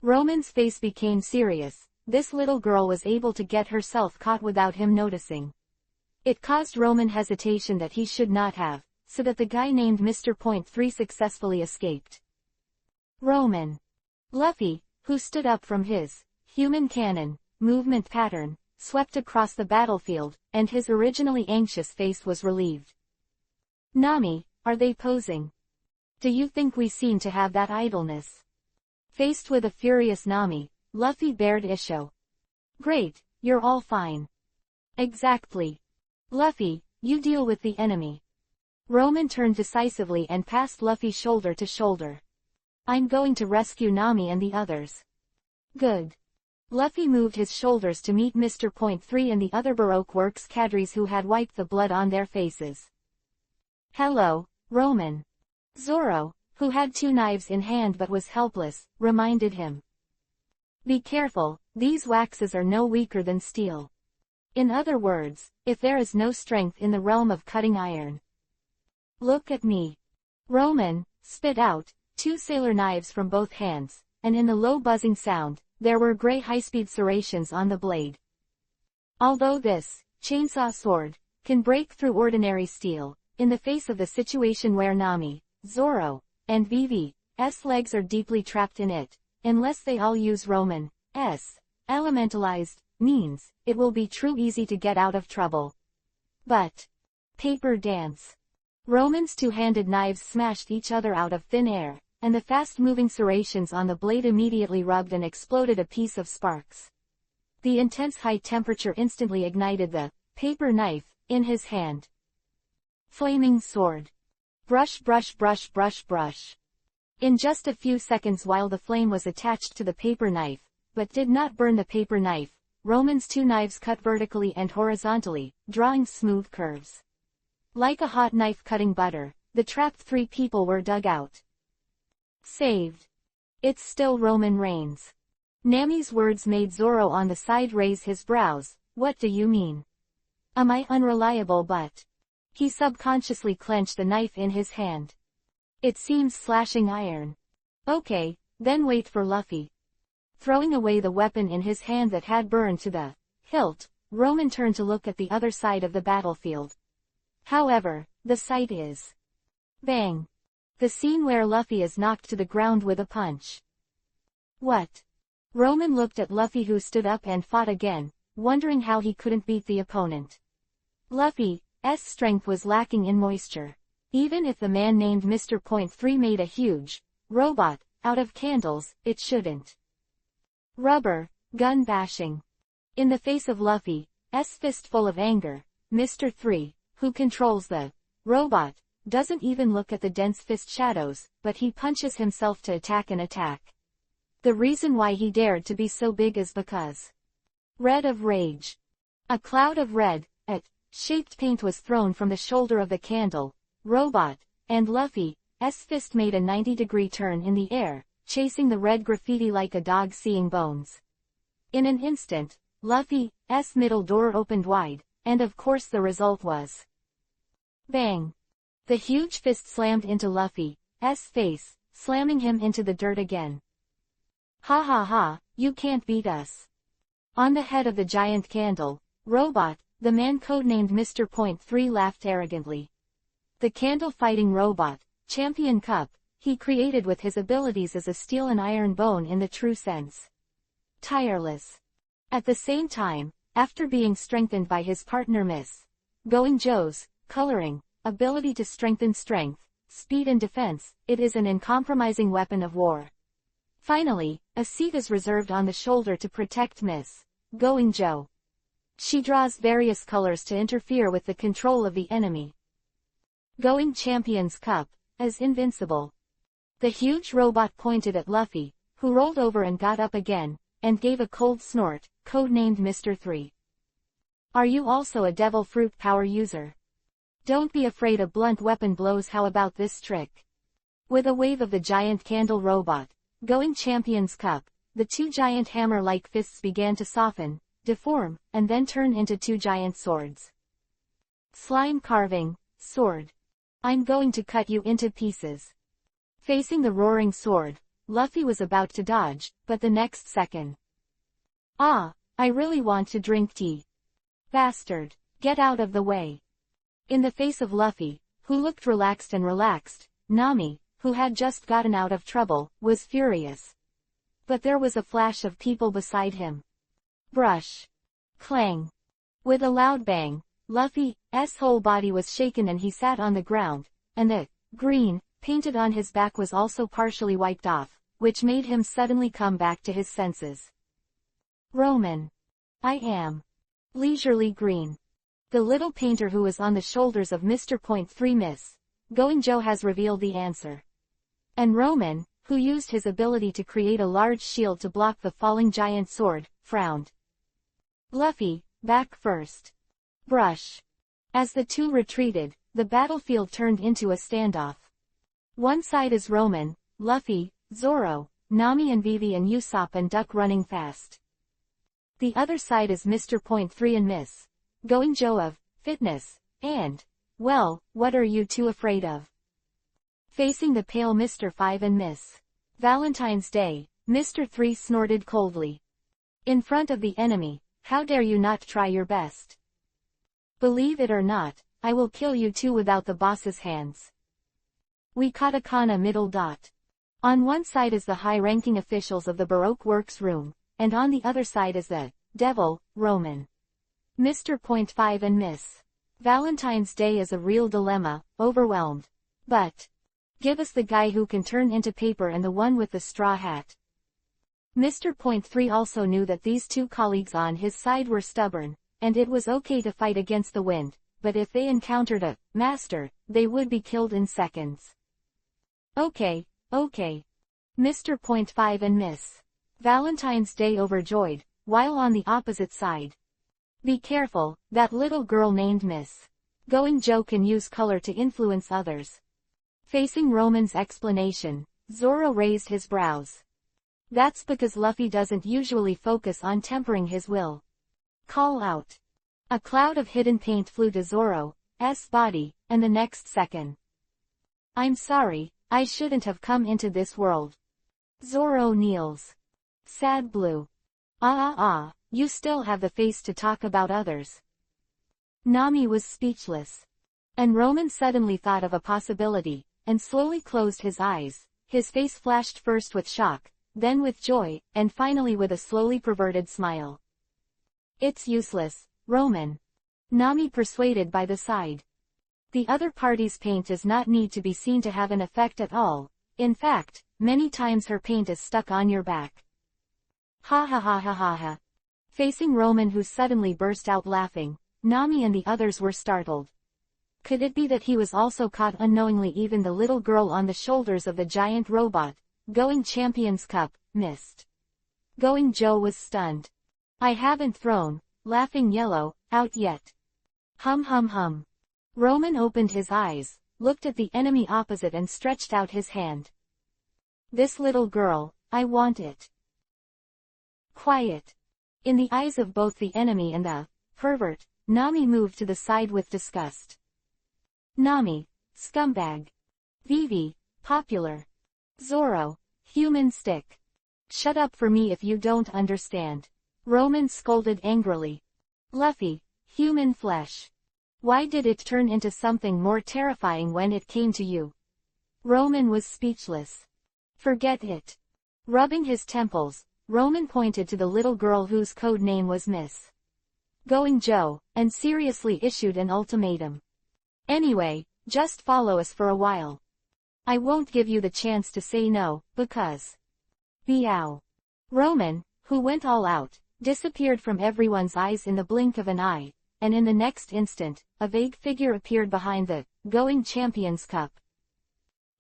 Roman's face became serious. This little girl was able to get herself caught without him noticing. It caused Roman hesitation that he should not have, so that the guy named Mr. Point 3 successfully escaped. Roman. Luffy, who stood up from his human cannon movement pattern, swept across the battlefield, and his originally anxious face was relieved. Nami, are they posing? Do you think we seem to have that idleness? Faced with a furious Nami, Luffy bared issue. Great, you're all fine. Exactly. Luffy, you deal with the enemy. Roman turned decisively and passed Luffy shoulder to shoulder. I'm going to rescue Nami and the others. Good. Luffy moved his shoulders to meet Mr. Point 3 and the other Baroque Works cadres who had wiped the blood on their faces. Hello, Roman. Zoro, who had 2 knives in hand but was helpless, reminded him. Be careful, these waxes are no weaker than steel. In other words, if there is no strength in the realm of cutting iron. Look at me. Roman spit out 2 sailor knives from both hands, and in the low buzzing sound, there were gray high-speed serrations on the blade. Although this chainsaw sword can break through ordinary steel, in the face of the situation where Nami, Zoro, and Vivi's legs are deeply trapped in it, unless they all use Roman's elementalized means, it will be true easy to get out of trouble. But paper dance. Roman's 2-handed knives smashed each other out of thin air, and the fast-moving serrations on the blade immediately rubbed and exploded a piece of sparks. The intense high temperature instantly ignited the paper knife in his hand. Flaming sword. Brush brush brush brush brush. In just a few seconds while the flame was attached to the paper knife, but did not burn the paper knife, Roman's 2 knives cut vertically and horizontally, drawing smooth curves. Like a hot knife cutting butter, the trapped 3 people were dug out. Saved. It's still Roman Reigns. Nami's words made Zoro on the side raise his brows. What do you mean? Am I unreliable? But he subconsciously clenched the knife in his hand. It seems slashing iron. Okay, then wait for Luffy. Throwing away the weapon in his hand that had burned to the hilt, Roman turned to look at the other side of the battlefield. However, the sight is bang. The scene where Luffy is knocked to the ground with a punch. What? Roman looked at Luffy, who stood up and fought again, wondering how he couldn't beat the opponent. Luffy's strength was lacking in moisture. Even if the man named Mr. Point 3 made a huge robot out of candles, it shouldn't. Rubber gun bashing. In the face of Luffy's fist full of anger, Mr. 3, who controls the robot, doesn't even look at the dense fist shadows, but he punches himself to attack and attack. The reason why he dared to be so big is because red of rage. A cloud of red-shaped paint was thrown from the shoulder of the candle robot, and Luffy's fist made a 90-degree turn in the air, chasing the red graffiti like a dog seeing bones. In an instant, Luffy's middle door opened wide, and of course the result was bang. The huge fist slammed into Luffy's face, slamming him into the dirt again. Ha ha ha, you can't beat us. On the head of the giant candle robot, the man codenamed Mr. Point 3 laughed arrogantly. The candle-fighting robot, Champion Cup, he created with his abilities as a steel and iron bone in the true sense. Tireless. At the same time, after being strengthened by his partner Miss Going Joe's coloring ability to strengthen strength, speed and defense, it is an uncompromising weapon of war. Finally, a seat is reserved on the shoulder to protect Miss Going Joe. She draws various colors to interfere with the control of the enemy. Going Champion's Cup is invincible. The huge robot pointed at Luffy, who rolled over and got up again, and gave a cold snort, codenamed Mr. 3. Are you also a devil fruit power user? Don't be afraid of blunt weapon blows. How about this trick? With a wave of the giant candle robot, Going Champion's Cup, the two giant hammer-like fists began to soften, deform, and then turn into two giant swords. Slime carving, sword. I'm going to cut you into pieces. Facing the roaring sword, Luffy was about to dodge, but the next second. Ah, I really want to drink tea. Bastard, get out of the way. In the face of Luffy, who looked relaxed, Nami, who had just gotten out of trouble, was furious. But there was a flash of people beside him. Brush. Clang. With a loud bang, Luffy's whole body was shaken and he sat on the ground, and the green painted on his back was also partially wiped off, which made him suddenly come back to his senses. Roman. I am leisurely green. The little painter who was on the shoulders of Mr. Point 3 Miss Going Joe has revealed the answer. And Roman, who used his ability to create a large shield to block the falling giant sword, frowned. Luffy, back first. Brush. As the two retreated, the battlefield turned into a standoff. One side is Roman, Luffy, Zoro, Nami and Vivi and Usopp and Duck running fast. The other side is Mr. Point 3 and Miss Going Joe of fitness, and, well, what are you two afraid of? Facing the pale Mr. 5 and Miss Valentine's Day, Mr. 3 snorted coldly. In front of the enemy, how dare you not try your best? Believe it or not, I will kill you two without the boss's hands. We katakana middle dot. On one side is the high-ranking officials of the Baroque Works room, and on the other side is the devil, Roman. Mr. Point 5 and Miss Valentine's Day is a real dilemma, overwhelmed. But give us the guy who can turn into paper and the one with the straw hat. Mr. Point 3 also knew that these two colleagues on his side were stubborn, and it was okay to fight against the wind, but if they encountered a master, they would be killed in seconds. Okay. Mr. Point 5 and Miss Valentine's Day overjoyed, while on the opposite side. Be careful, that little girl named Miss Going Joe can use color to influence others. Facing Roman's explanation, Zoro raised his brows. That's because Luffy doesn't usually focus on tempering his will. Call out. A cloud of hidden paint flew to Zoro's body, and the next second. I'm sorry, I shouldn't have come into this world. Zoro kneels. Sad blue. You still have the face to talk about others. Nami was speechless. And Roman suddenly thought of a possibility, and slowly closed his eyes. His face flashed first with shock, then with joy, and finally with a slowly perverted smile. It's useless, Roman. Nami persuaded by the side. The other party's paint does not need to be seen to have an effect at all. In fact, many times her paint is stuck on your back. Ha ha ha ha ha ha. Facing Roman, who suddenly burst out laughing, Nami and the others were startled. Could it be that he was also caught unknowingly? Even the little girl on the shoulders of the giant robot, Going Champions Cup, missed. Going Joe was stunned. I haven't thrown, laughing yellow, out yet. Hum hum hum. Roman opened his eyes, looked at the enemy opposite and stretched out his hand. This little girl, I want it. Quiet. In the eyes of both the enemy and the pervert, Nami moved to the side with disgust. Nami, scumbag. Vivi, popular. Zoro, human stick. Shut up for me if you don't understand. Roman scolded angrily. Luffy, human flesh. Why did it turn into something more terrifying when it came to you? Roman was speechless. Forget it. Rubbing his temples, Roman pointed to the little girl whose code name was Miss Going Joe, and seriously issued an ultimatum. Anyway, just follow us for a while. I won't give you the chance to say no, because... Meow. Roman, who went all out, disappeared from everyone's eyes in the blink of an eye, and in the next instant, a vague figure appeared behind the Going Champions Cup.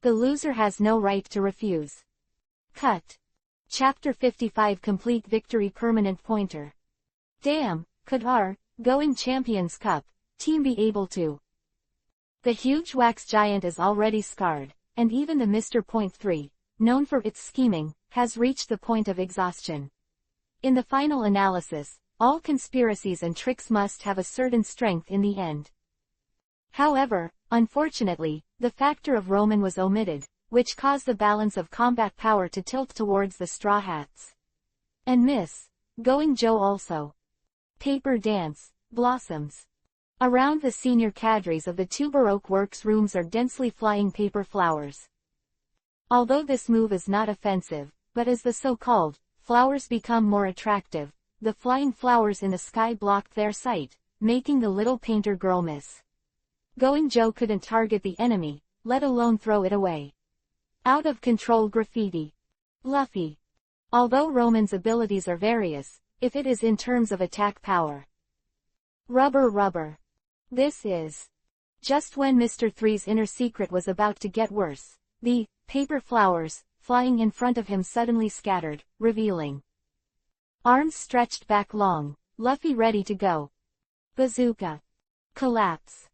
The loser has no right to refuse. Cut. Chapter 55 Complete Victory Permanent Pointer. Damn, could our Going Champions Cup team be able to? The huge wax giant is already scarred, and even the Mr. Point 3, known for its scheming, has reached the point of exhaustion. In the final analysis, all conspiracies and tricks must have a certain strength in the end. However, unfortunately, the factor of Roman was omitted, which caused the balance of combat power to tilt towards the Straw Hats. And Miss Going Joe also. Paper dance, blossoms. Around the senior cadres of the two Baroque works rooms are densely flying paper flowers. Although this move is not offensive, but as the so-called flowers become more attractive, the flying flowers in the sky blocked their sight, making the little painter girl Miss Going Joe couldn't target the enemy, let alone throw it away. Out of control graffiti. Luffy. Although Roman's abilities are various, if it is in terms of attack power. Rubber. This is. Just when Mr. 3's inner secret was about to get worse, the paper flowers, flying in front of him suddenly scattered, revealing arms stretched back long, Luffy ready to go. Bazooka. Collapse.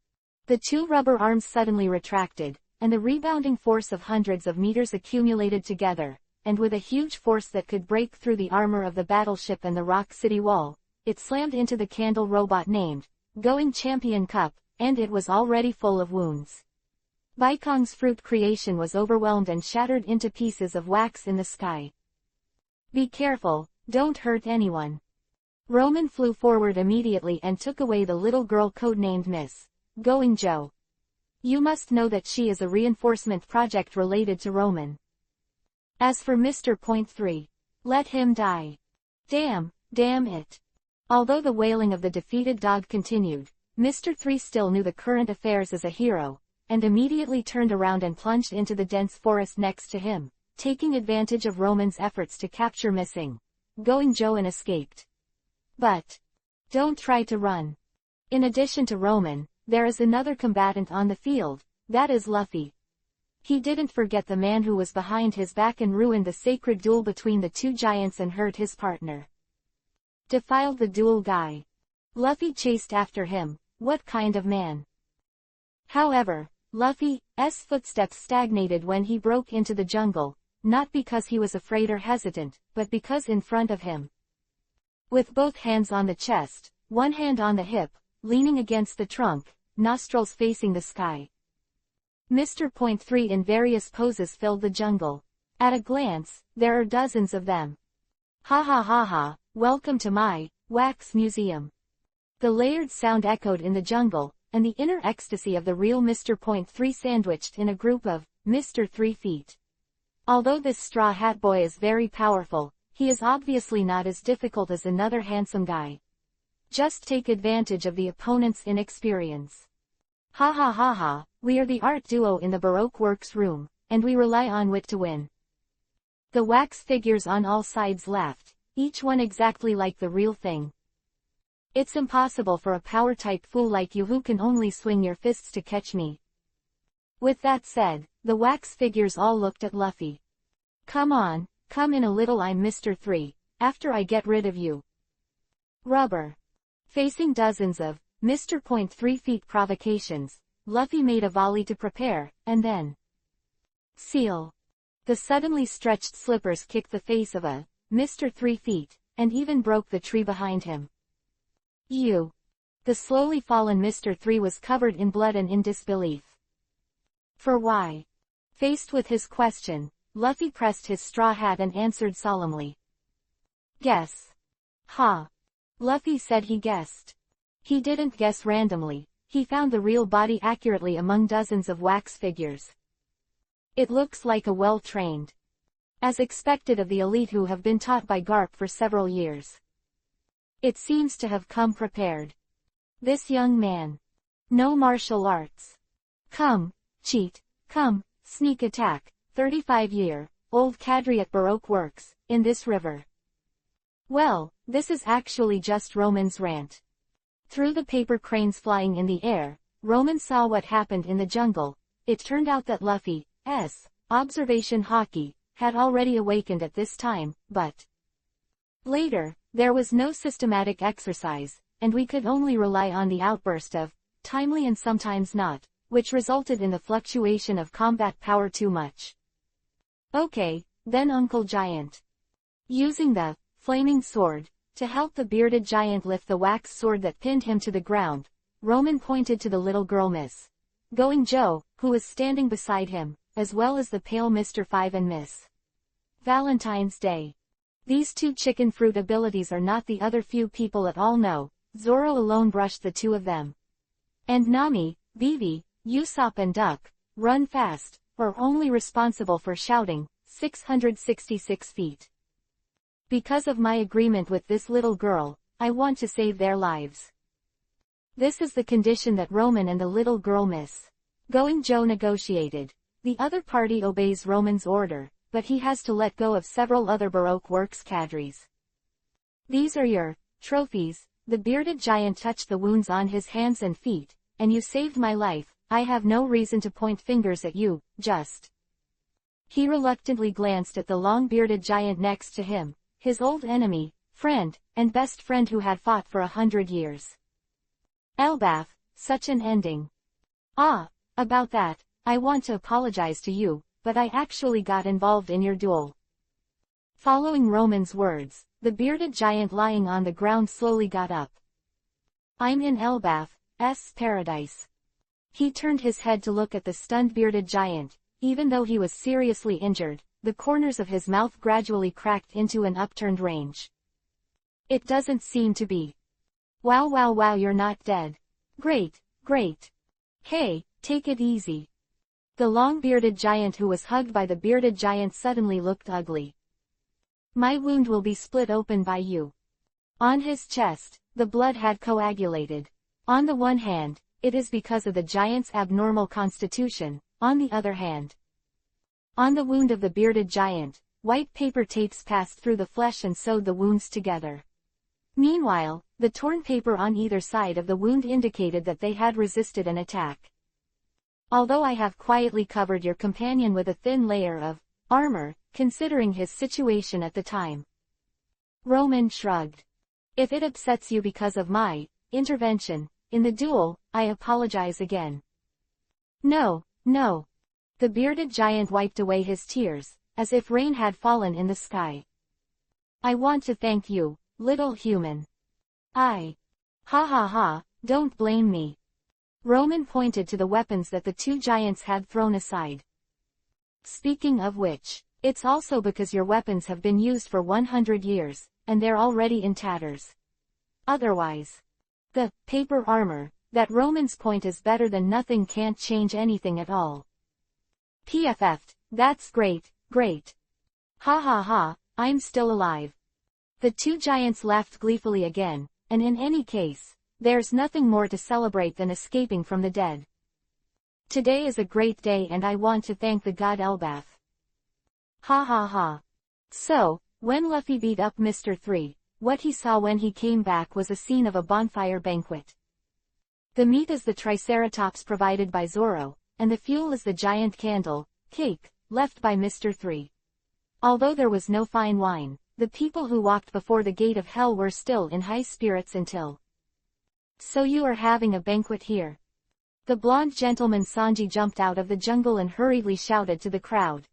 The two rubber arms suddenly retracted, and the rebounding force of hundreds of meters accumulated together, and with a huge force that could break through the armor of the battleship and the rock city wall, it slammed into the candle robot named Going Champion Cup, and it was already full of wounds. Baikong's fruit creation was overwhelmed and shattered into pieces of wax in the sky. Be careful, don't hurt anyone. Roman flew forward immediately and took away the little girl codenamed Miss Going Joe. You must know that she is a reinforcement project related to Roman. As for Mr. Point 3, let him die. Damn it. Although the wailing of the defeated dog continued, Mr. 3 still knew the current affairs as a hero, and immediately turned around and plunged into the dense forest next to him, taking advantage of Roman's efforts to capture missing Going Joe and escaped. But don't try to run. In addition to Roman, there is another combatant on the field, that is Luffy. He didn't forget the man who was behind his back and ruined the sacred duel between the two giants and hurt his partner. Defiled the duel guy. Luffy chased after him. What kind of man? However, Luffy's footsteps stagnated when he broke into the jungle, not because he was afraid or hesitant, but because in front of him, with both hands on the chest, one hand on the hip, leaning against the trunk, nostrils facing the sky, Mr. Point 3 in various poses filled the jungle. At a glance, there are dozens of them. Ha ha ha ha, welcome to my wax museum. The layered sound echoed in the jungle, and the inner ecstasy of the real Mr. Point 3 sandwiched in a group of Mr. 3 feet. Although this Straw Hat Boy is very powerful, he is obviously not as difficult as another handsome guy. Just take advantage of the opponent's inexperience. Ha ha ha ha, we are the art duo in the Baroque Works room, and we rely on wit to win. The wax figures on all sides laughed, each one exactly like the real thing. It's impossible for a power-type fool like you who can only swing your fists to catch me. With that said, the wax figures all looked at Luffy. Come on, come in a little, I'm Mr. 3, after I get rid of you. Rubber. Facing dozens of Mr. Point 3 feet provocations, Luffy made a volley to prepare, and then seal. The suddenly stretched slippers kicked the face of a Mr. 3 feet, and even broke the tree behind him. You. The slowly fallen Mr. 3 was covered in blood and in disbelief. For why? Faced with his question, Luffy pressed his straw hat and answered solemnly. Guess. Ha. Luffy said he guessed. He didn't guess randomly, he found the real body accurately among dozens of wax figures. It looks like a well-trained. As expected of the elite who have been taught by Garp for several years. It seems to have come prepared. This young man. No martial arts. Come, cheat, come, sneak attack, 35-year-old cadre at Baroque Works, in this river. Well, this is actually just Roman's rant. Through the paper cranes flying in the air, Roman saw what happened in the jungle. It turned out that Luffy's observation hockey had already awakened at this time, but later, there was no systematic exercise, and we could only rely on the outburst of timely and sometimes not, which resulted in the fluctuation of combat power too much. Okay, then Uncle Giant. Using the flaming sword to help the bearded giant lift the wax sword that pinned him to the ground, Roman pointed to the little girl Miss Going Joe, who was standing beside him, as well as the pale Mr. 5 and Miss Valentine's Day. These two chicken fruit abilities are not the other few people at all know, Zoro alone brushed the two of them. And Nami, Vivi, Usopp and Duck, run fast, are only responsible for shouting, 666 feet. Because of my agreement with this little girl, I want to save their lives. This is the condition that Roman and the little girl Miss Going Joe negotiated. The other party obeys Roman's order, but he has to let go of several other Baroque Works cadres. These are your trophies. The bearded giant touched the wounds on his hands and feet, and you saved my life. I have no reason to point fingers at you, just. He reluctantly glanced at the long-bearded giant next to him, his old enemy, friend, and best friend who had fought for 100 years. Elbaf, such an ending. Ah, about that, I want to apologize to you, but I actually got involved in your duel. Following Roman's words, the bearded giant lying on the ground slowly got up. I'm in Elbaf's paradise. He turned his head to look at the stunned bearded giant. Even though he was seriously injured, the corners of his mouth gradually cracked into an upturned range. It doesn't seem to be. Wow wow wow, you're not dead. Great, great. Hey, take it easy. The long-bearded giant who was hugged by the bearded giant suddenly looked ugly. My wound will be split open by you. On his chest, the blood had coagulated. On the one hand, it is because of the giant's abnormal constitution. On the other hand, on the wound of the bearded giant, white paper tapes passed through the flesh and sewed the wounds together. Meanwhile, the torn paper on either side of the wound indicated that they had resisted an attack. Although I have quietly covered your companion with a thin layer of armor, considering his situation at the time. Roman shrugged. If it upsets you because of my intervention in the duel, I apologize again. No. No. The bearded giant wiped away his tears, as if rain had fallen in the sky. I want to thank you, little human. Ha ha ha, don't blame me. Roman pointed to the weapons that the two giants had thrown aside. Speaking of which, it's also because your weapons have been used for 100 years, and they're already in tatters. Otherwise, the paper armor that Roman's point is better than nothing can't change anything at all. PFF'd, that's great, great. Ha ha ha, I'm still alive. The two giants laughed gleefully again, and in any case, there's nothing more to celebrate than escaping from the dead. Today is a great day and I want to thank the god Elbath. Ha ha ha. So, when Luffy beat up Mr. 3, what he saw when he came back was a scene of a bonfire banquet. The meat is the triceratops provided by Zoro, and the fuel is the giant candle, cake, left by Mr. 3. Although there was no fine wine, the people who walked before the gate of hell were still in high spirits until. So you are having a banquet here? The blonde gentleman Sanji jumped out of the jungle and hurriedly shouted to the crowd.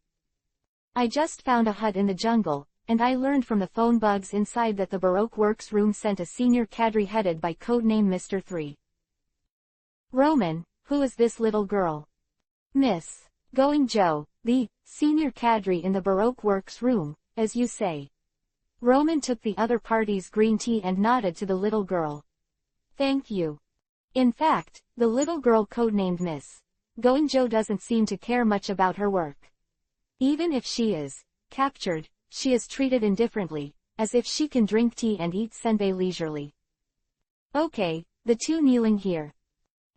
I just found a hut in the jungle, and I learned from the phone bugs inside that the Baroque Works room sent a senior cadre headed by codename Mr. 3. Roman, who is this little girl? Miss. Going Joe, the senior cadre in the Baroque Works room, as you say. Roman took the other party's green tea and nodded to the little girl. Thank you. In fact, the little girl codenamed Miss Going Joe doesn't seem to care much about her work. Even if she is captured, she is treated indifferently, as if she can drink tea and eat senbei leisurely. Okay, the two kneeling here.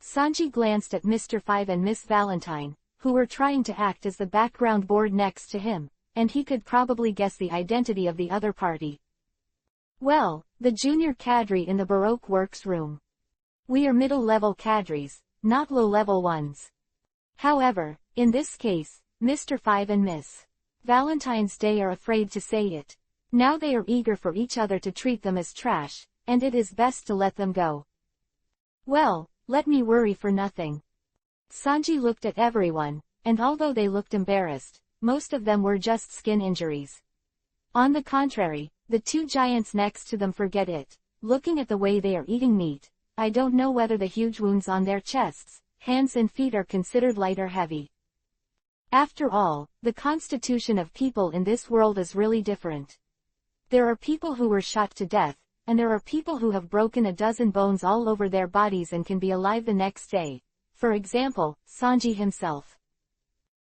Sanji glanced at Mr. 5 and Miss Valentine, who were trying to act as the background board next to him, and he could probably guess the identity of the other party. Well, the junior cadre in the Baroque Works room. We are middle-level cadres, not low-level ones. However, in this case, Mr. 5 and Miss Valentine's Day are afraid to say it. Now they are eager for each other to treat them as trash, and it is best to let them go. Well, let me worry for nothing. Sanji looked at everyone, and although they looked embarrassed, most of them were just skin injuries. On the contrary, the two giants next to them forget it. Looking at the way they are eating meat, I don't know whether the huge wounds on their chests, hands and feet are considered light or heavy. After all, the constitution of people in this world is really different. There are people who were shot to death, and there are people who have broken a dozen bones all over their bodies and can be alive the next day. For example, Sanji himself.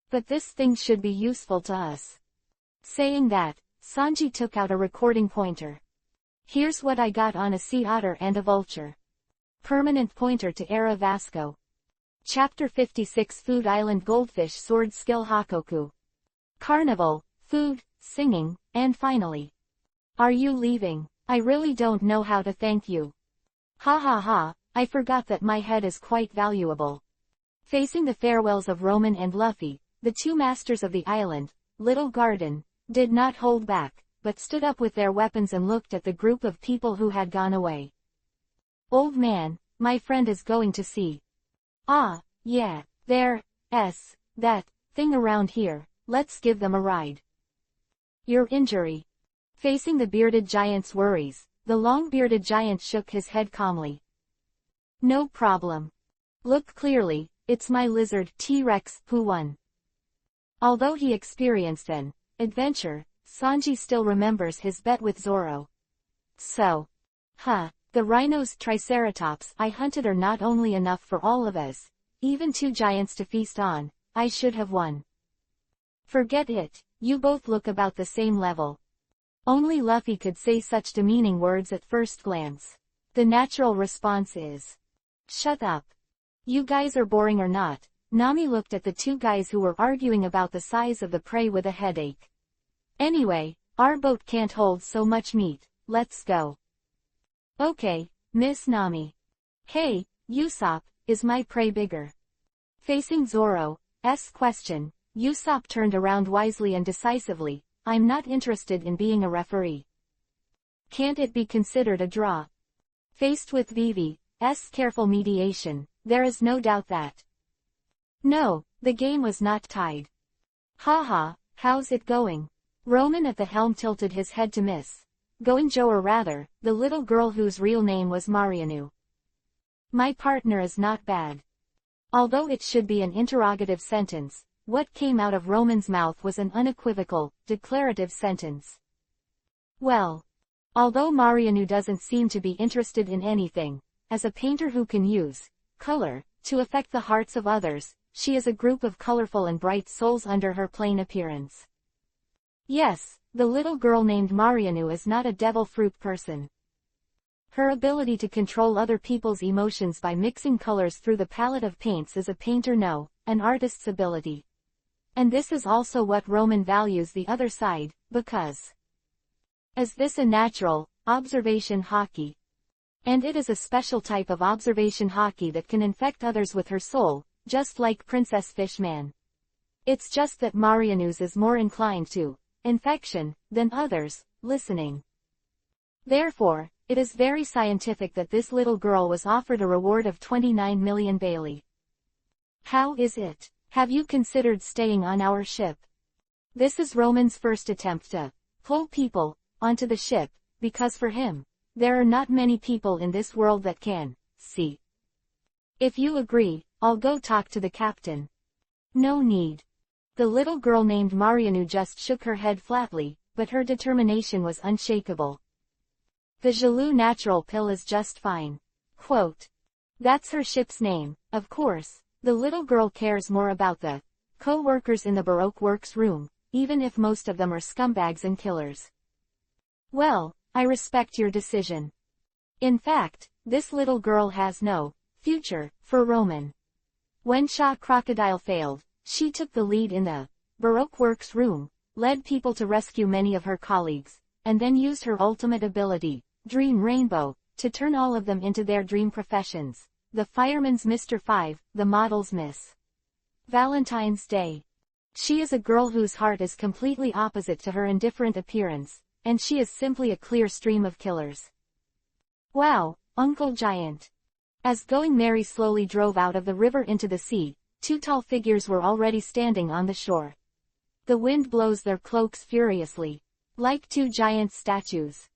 But this thing should be useful to us. Saying that, Sanji took out a recording pointer. Here's what I got on a sea otter and a vulture. Permanent pointer to Era Vasco. Chapter 56 Food Island Goldfish Sword Skill Hakoku. Carnival, food, singing, and finally. Are you leaving? I really don't know how to thank you. Ha ha ha, I forgot that my head is quite valuable. Facing the farewells of Roman and Luffy, the two masters of the island, Little Garden, did not hold back, but stood up with their weapons and looked at the group of people who had gone away. Old man, my friend is going to see. Ah, yeah, that thing around here, let's give them a ride. Your injury. Facing the bearded giant's worries, the long-bearded giant shook his head calmly. No problem. Look clearly, it's my lizard T-Rex who won. Although he experienced an adventure, Sanji still remembers his bet with Zoro. So. The rhinos triceratops I hunted are not only enough for all of us, even two giants to feast on. I should have won. Forget it, you both look about the same level. Only Luffy could say such demeaning words at first glance. The natural response is, shut up. You guys are boring or not. Nami looked at the two guys who were arguing about the size of the prey with a headache. Anyway, our boat can't hold so much meat, let's go. Okay, Miss Nami. Hey, Usopp, is my prey bigger? Facing Zoro's question, Usopp turned around wisely and decisively. I'm not interested in being a referee. Can't it be considered a draw? Faced with Vivi's careful mediation, there is no doubt that. No, the game was not tied. Haha, how's it going? Roman at the helm tilted his head to Miss Going Joe, or rather, the little girl whose real name was Marianu. My partner is not bad. Although it should be an interrogative sentence, what came out of Roman's mouth was an unequivocal, declarative sentence. Well. Although Marianu doesn't seem to be interested in anything, as a painter who can use color, to affect the hearts of others. She is a group of colorful and bright souls under her plain appearance. Yes, the little girl named Marianu is not a devil fruit person. Her ability to control other people's emotions by mixing colors through the palette of paints is a painter no, an artist's ability. And this is also what Roman values the other side, because is this a natural, observation hockey? And it is a special type of observation hockey that can infect others with her soul, just like Princess Fishman. It's just that Marianu's is more inclined to infection than others, listening. Therefore, it is very scientific that this little girl was offered a reward of 29 million Bailey. How is it? Have you considered staying on our ship? This is Roman's first attempt to pull people onto the ship, because for him, there are not many people in this world that can see. If you agree, I'll go talk to the captain. No need. The little girl named Marianu just shook her head flatly, but her determination was unshakable. The Jaloux natural pill is just fine. Quote. That's her ship's name, of course. The little girl cares more about the co-workers in the Baroque works room, even if most of them are scumbags and killers. Well, I respect your decision. In fact, this little girl has no future for Roman. When Shah Crocodile failed, she took the lead in the Baroque works room, led people to rescue many of her colleagues, and then used her ultimate ability, Dream Rainbow, to turn all of them into their dream professions. The fireman's Mr. 5, the model's Miss Valentine's Day. She is a girl whose heart is completely opposite to her indifferent appearance, and she is simply a clear stream of killers. Wow, Uncle Giant. As Going Merry slowly drove out of the river into the sea, two tall figures were already standing on the shore. The wind blows their cloaks furiously, like two giant statues.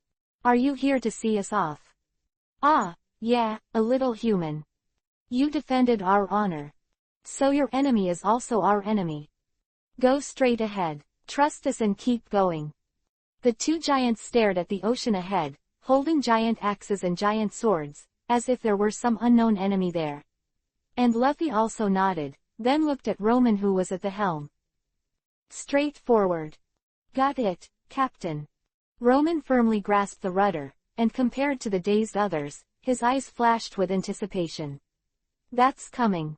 Are you here to see us off? Ah, yeah, a little human. You defended our honor. So your enemy is also our enemy. Go straight ahead, trust us and keep going. The two giants stared at the ocean ahead, holding giant axes and giant swords, as if there were some unknown enemy there. And Luffy also nodded, then looked at Roman who was at the helm. Straight forward. Got it, Captain. Roman firmly grasped the rudder, and compared to the dazed others, his eyes flashed with anticipation. That's coming.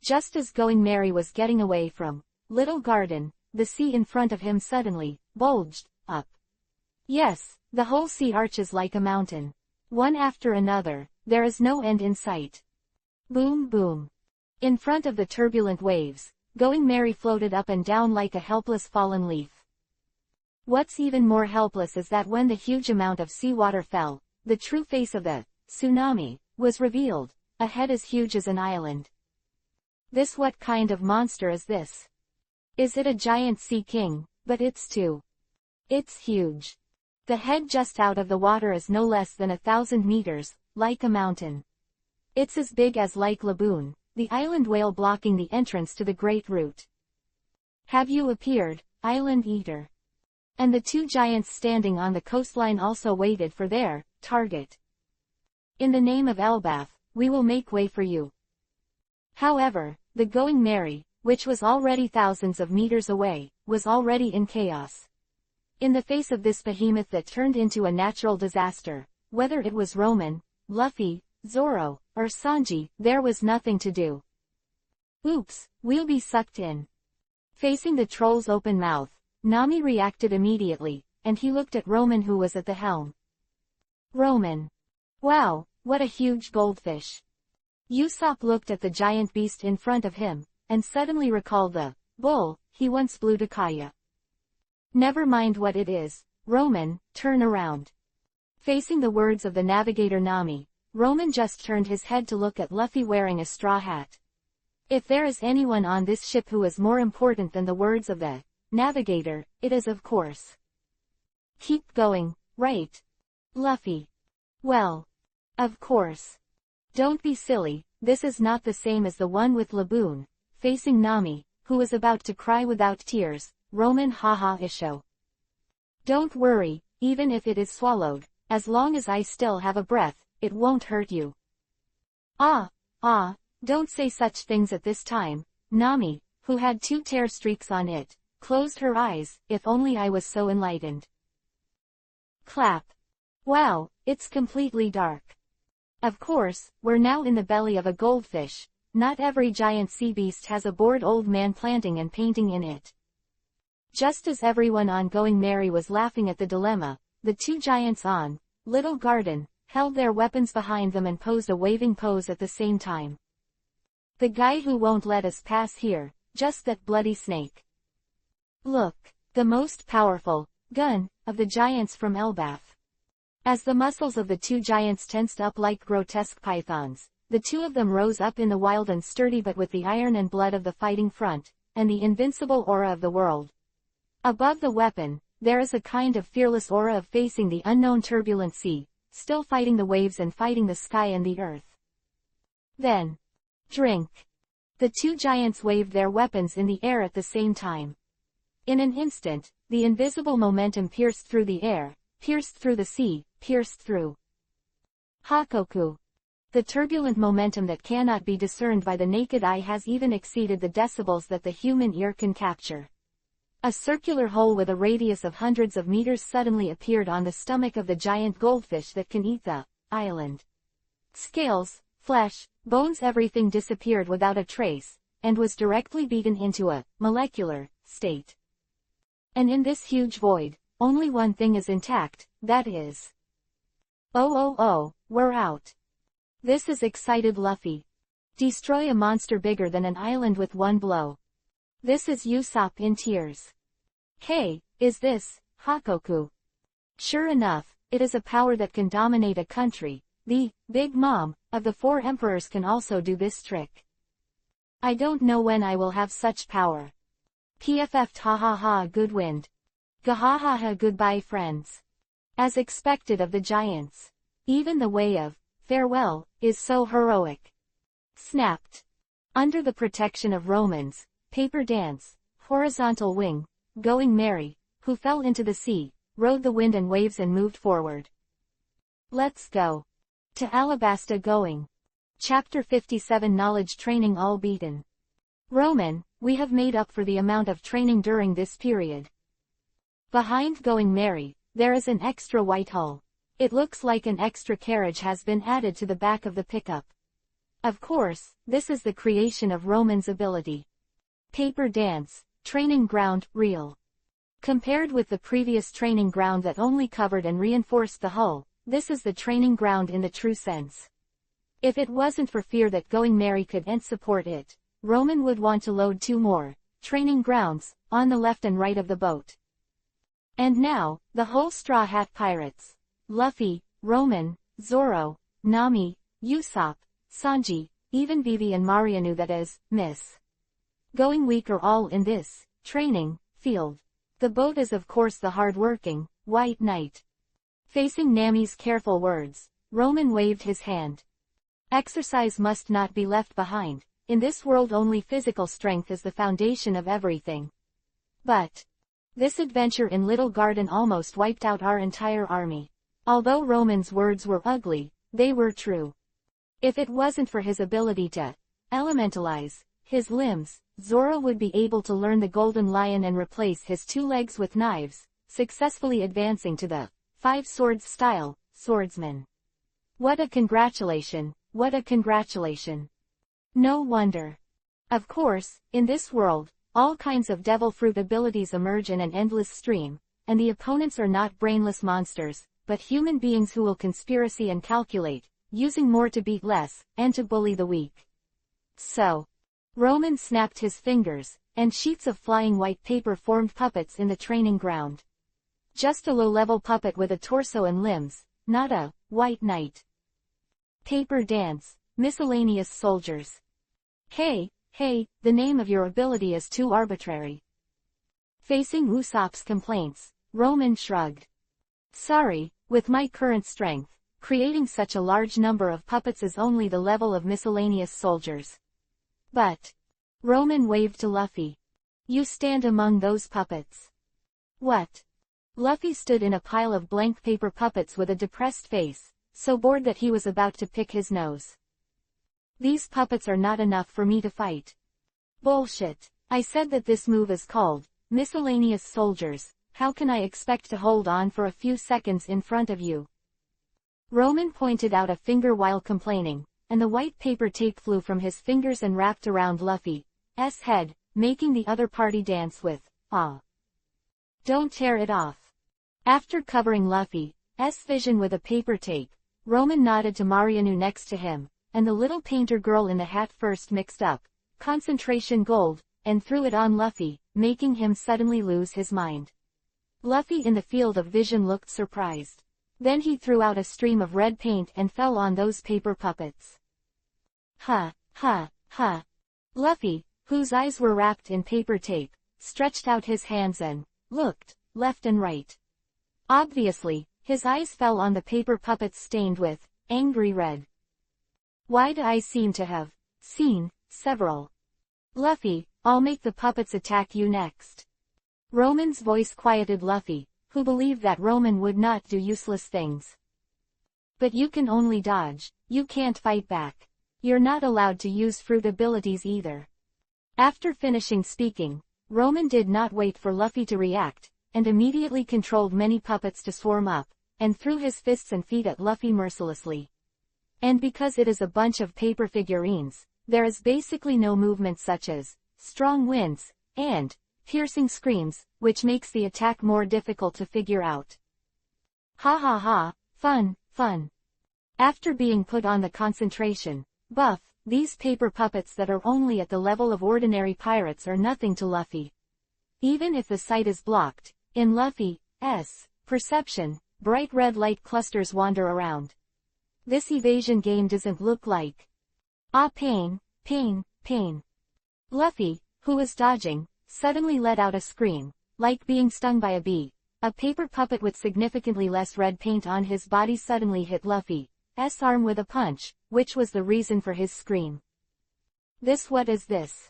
Just as Going Merry was getting away from Little Garden, the sea in front of him suddenly bulged up. Yes, the whole sea arches like a mountain. One after another, there is no end in sight. Boom boom. In front of the turbulent waves, Going Merry floated up and down like a helpless fallen leaf. What's even more helpless is that when the huge amount of seawater fell, the true face of the tsunami was revealed, a head as huge as an island. This what kind of monster is this? Is it a giant sea king? But it's too. It's huge. The head just out of the water is no less than 1,000 meters, like a mountain. It's as big as Lake Laboon, the island whale blocking the entrance to the Great Root. Have you appeared, Island Eater? And the two giants standing on the coastline also waited for their target. In the name of Elbaf, we will make way for you. However, the Going Merry, which was already thousands of meters away, was already in chaos. In the face of this behemoth that turned into a natural disaster, whether it was Roman, Luffy, Zoro, or Sanji, there was nothing to do. Oops, we'll be sucked in. Facing the troll's open mouth, Nami reacted immediately, and he looked at Roman who was at the helm. Roman. Wow, what a huge goldfish. Usopp looked at the giant beast in front of him, and suddenly recalled the bull he once blew to Kaya. Never mind what it is, Roman, turn around. Facing the words of the navigator Nami, Roman just turned his head to look at Luffy wearing a straw hat. If there is anyone on this ship who is more important than the words of the navigator, it is of course. Keep going, right? Luffy. Well. Of course. Don't be silly, this is not the same as the one with Laboon. Facing Nami, who was about to cry without tears, Roman haha isho. Don't worry, even if it is swallowed, as long as I still have a breath, it won't hurt you. Ah, Don't say such things at this time. Nami, who had 2 tear streaks on it, closed her eyes. If only I was so enlightened. Clap. Wow, it's completely dark. Of course, we're now in the belly of a goldfish. Not every giant sea beast has a bored old man planting and painting in it. Just as everyone on Going Merry was laughing at the dilemma, the 2 giants on Little Garden held their weapons behind them and posed a waving pose at the same time. The guy who won't let us pass here, just that bloody snake. Look, the most powerful gun of the giants from Elbaf. As the muscles of the 2 giants tensed up like grotesque pythons, the 2 of them rose up in the wild and sturdy but with the iron and blood of the fighting front, and the invincible aura of the world. Above the weapon, there is a kind of fearless aura of facing the unknown turbulent sea, still fighting the waves and fighting the sky and the earth. Then, drink. The 2 giants waved their weapons in the air at the same time. In an instant, the invisible momentum pierced through the air, pierced through the sea, pierced through Hakoku. The turbulent momentum that cannot be discerned by the naked eye has even exceeded the decibels that the human ear can capture. A circular hole with a radius of hundreds of meters suddenly appeared on the stomach of the giant goldfish that can eat the island. Scales, flesh, bones, everything disappeared without a trace, and was directly beaten into a molecular state. And in this huge void, only one thing is intact, that is. Oh, we're out. This is excited Luffy. Destroy a monster bigger than an island with one blow. This is Usopp in tears. Hey, is this Hakoku? Sure enough, it is a power that can dominate a country. The Big Mom of the 4 emperors can also do this trick. I don't know when I will have such power. PFF ha ha ha, good wind. Gahahaha, goodbye friends. As expected of the giants. Even the way of farewell is so heroic. Snapped. Under the protection of Romans, Paper Dance, Horizontal Wing, Going Merry, who fell into the sea, rode the wind and waves and moved forward. Let's go. To Alabasta going. Chapter 57, Knowledge Training all beaten. Roman, we have made up for the amount of training during this period. Behind Going Merry, there is an extra white hull. It looks like an extra carriage has been added to the back of the pickup. Of course, this is the creation of Roman's ability. Paper Dance, training ground, real. Compared with the previous training ground that only covered and reinforced the hull, this is the training ground in the true sense. If it wasn't for fear that Going Merry could and support it, Roman would want to load 2 more training grounds on the left and right of the boat. And now, the whole Straw Hat Pirates, Luffy, Roman, Zoro, Nami, Usopp, Sanji, even Vivi and Marianu, that is, Miss Going Weak, are all in this training field. The boat is of course the hard-working White Knight. Facing Nami's careful words, Roman waved his hand. Exercise must not be left behind. In this world only physical strength is the foundation of everything. But this adventure in Little Garden almost wiped out our entire army. Although Roman's words were ugly, they were true. If it wasn't for his ability to elementalize his limbs, Zoro would be able to learn the Golden Lion and replace his 2 legs with knives, successfully advancing to the 5 swords style swordsman. What a congratulation, what a congratulation. No wonder. Of course, in this world, all kinds of devil fruit abilities emerge in an endless stream, and the opponents are not brainless monsters, but human beings who will conspiracy and calculate, using more to beat less, and to bully the weak. So, Roman snapped his fingers, and sheets of flying white paper formed puppets in the training ground. Just a low-level puppet with a torso and limbs, not a white knight. Paper Dance, miscellaneous soldiers. Hey, the name of your ability is too arbitrary. Facing Usopp's complaints, Roman shrugged. Sorry, with my current strength, creating such a large number of puppets is only the level of miscellaneous soldiers. But Roman waved to Luffy. You stand among those puppets. What? Luffy stood in a pile of blank paper puppets with a depressed face, so bored that he was about to pick his nose. These puppets are not enough for me to fight. Bullshit. I said that this move is called miscellaneous soldiers. How can I expect to hold on for a few seconds in front of you? Roman pointed out a finger while complaining, and the white paper tape flew from his fingers and wrapped around Luffy's head, making the other party dance with awe. Don't tear it off. After covering Luffy's vision with a paper tape, Roman nodded to Marianu next to him, and the little painter girl in the hat first mixed up concentration gold, and threw it on Luffy, making him suddenly lose his mind. Luffy in the field of vision looked surprised. Then he threw out a stream of red paint and fell on those paper puppets. Ha, ha, ha. Luffy, whose eyes were wrapped in paper tape, stretched out his hands and looked left and right. Obviously, his eyes fell on the paper puppets stained with angry red. Why do I seem to have seen several? Luffy, I'll make the puppets attack you next. Roman's voice quieted Luffy, who believed that Roman would not do useless things. But you can only dodge, you can't fight back. You're not allowed to use fruit abilities either. After finishing speaking, Roman did not wait for Luffy to react, and immediately controlled many puppets to swarm up, and threw his fists and feet at Luffy mercilessly. And because it is a bunch of paper figurines, there is basically no movement such as strong winds and piercing screams, which makes the attack more difficult to figure out. Ha ha ha, fun, fun. After being put on the concentration buff, these paper puppets that are only at the level of ordinary pirates are nothing to Luffy. Even if the sight is blocked, in Luffy's perception, bright red light clusters wander around. This evasion game doesn't look like pain, pain, pain. Luffy, who was dodging, suddenly let out a scream, like being stung by a bee. A paper puppet with significantly less red paint on his body suddenly hit Luffy's arm with a punch, which was the reason for his scream. What is this?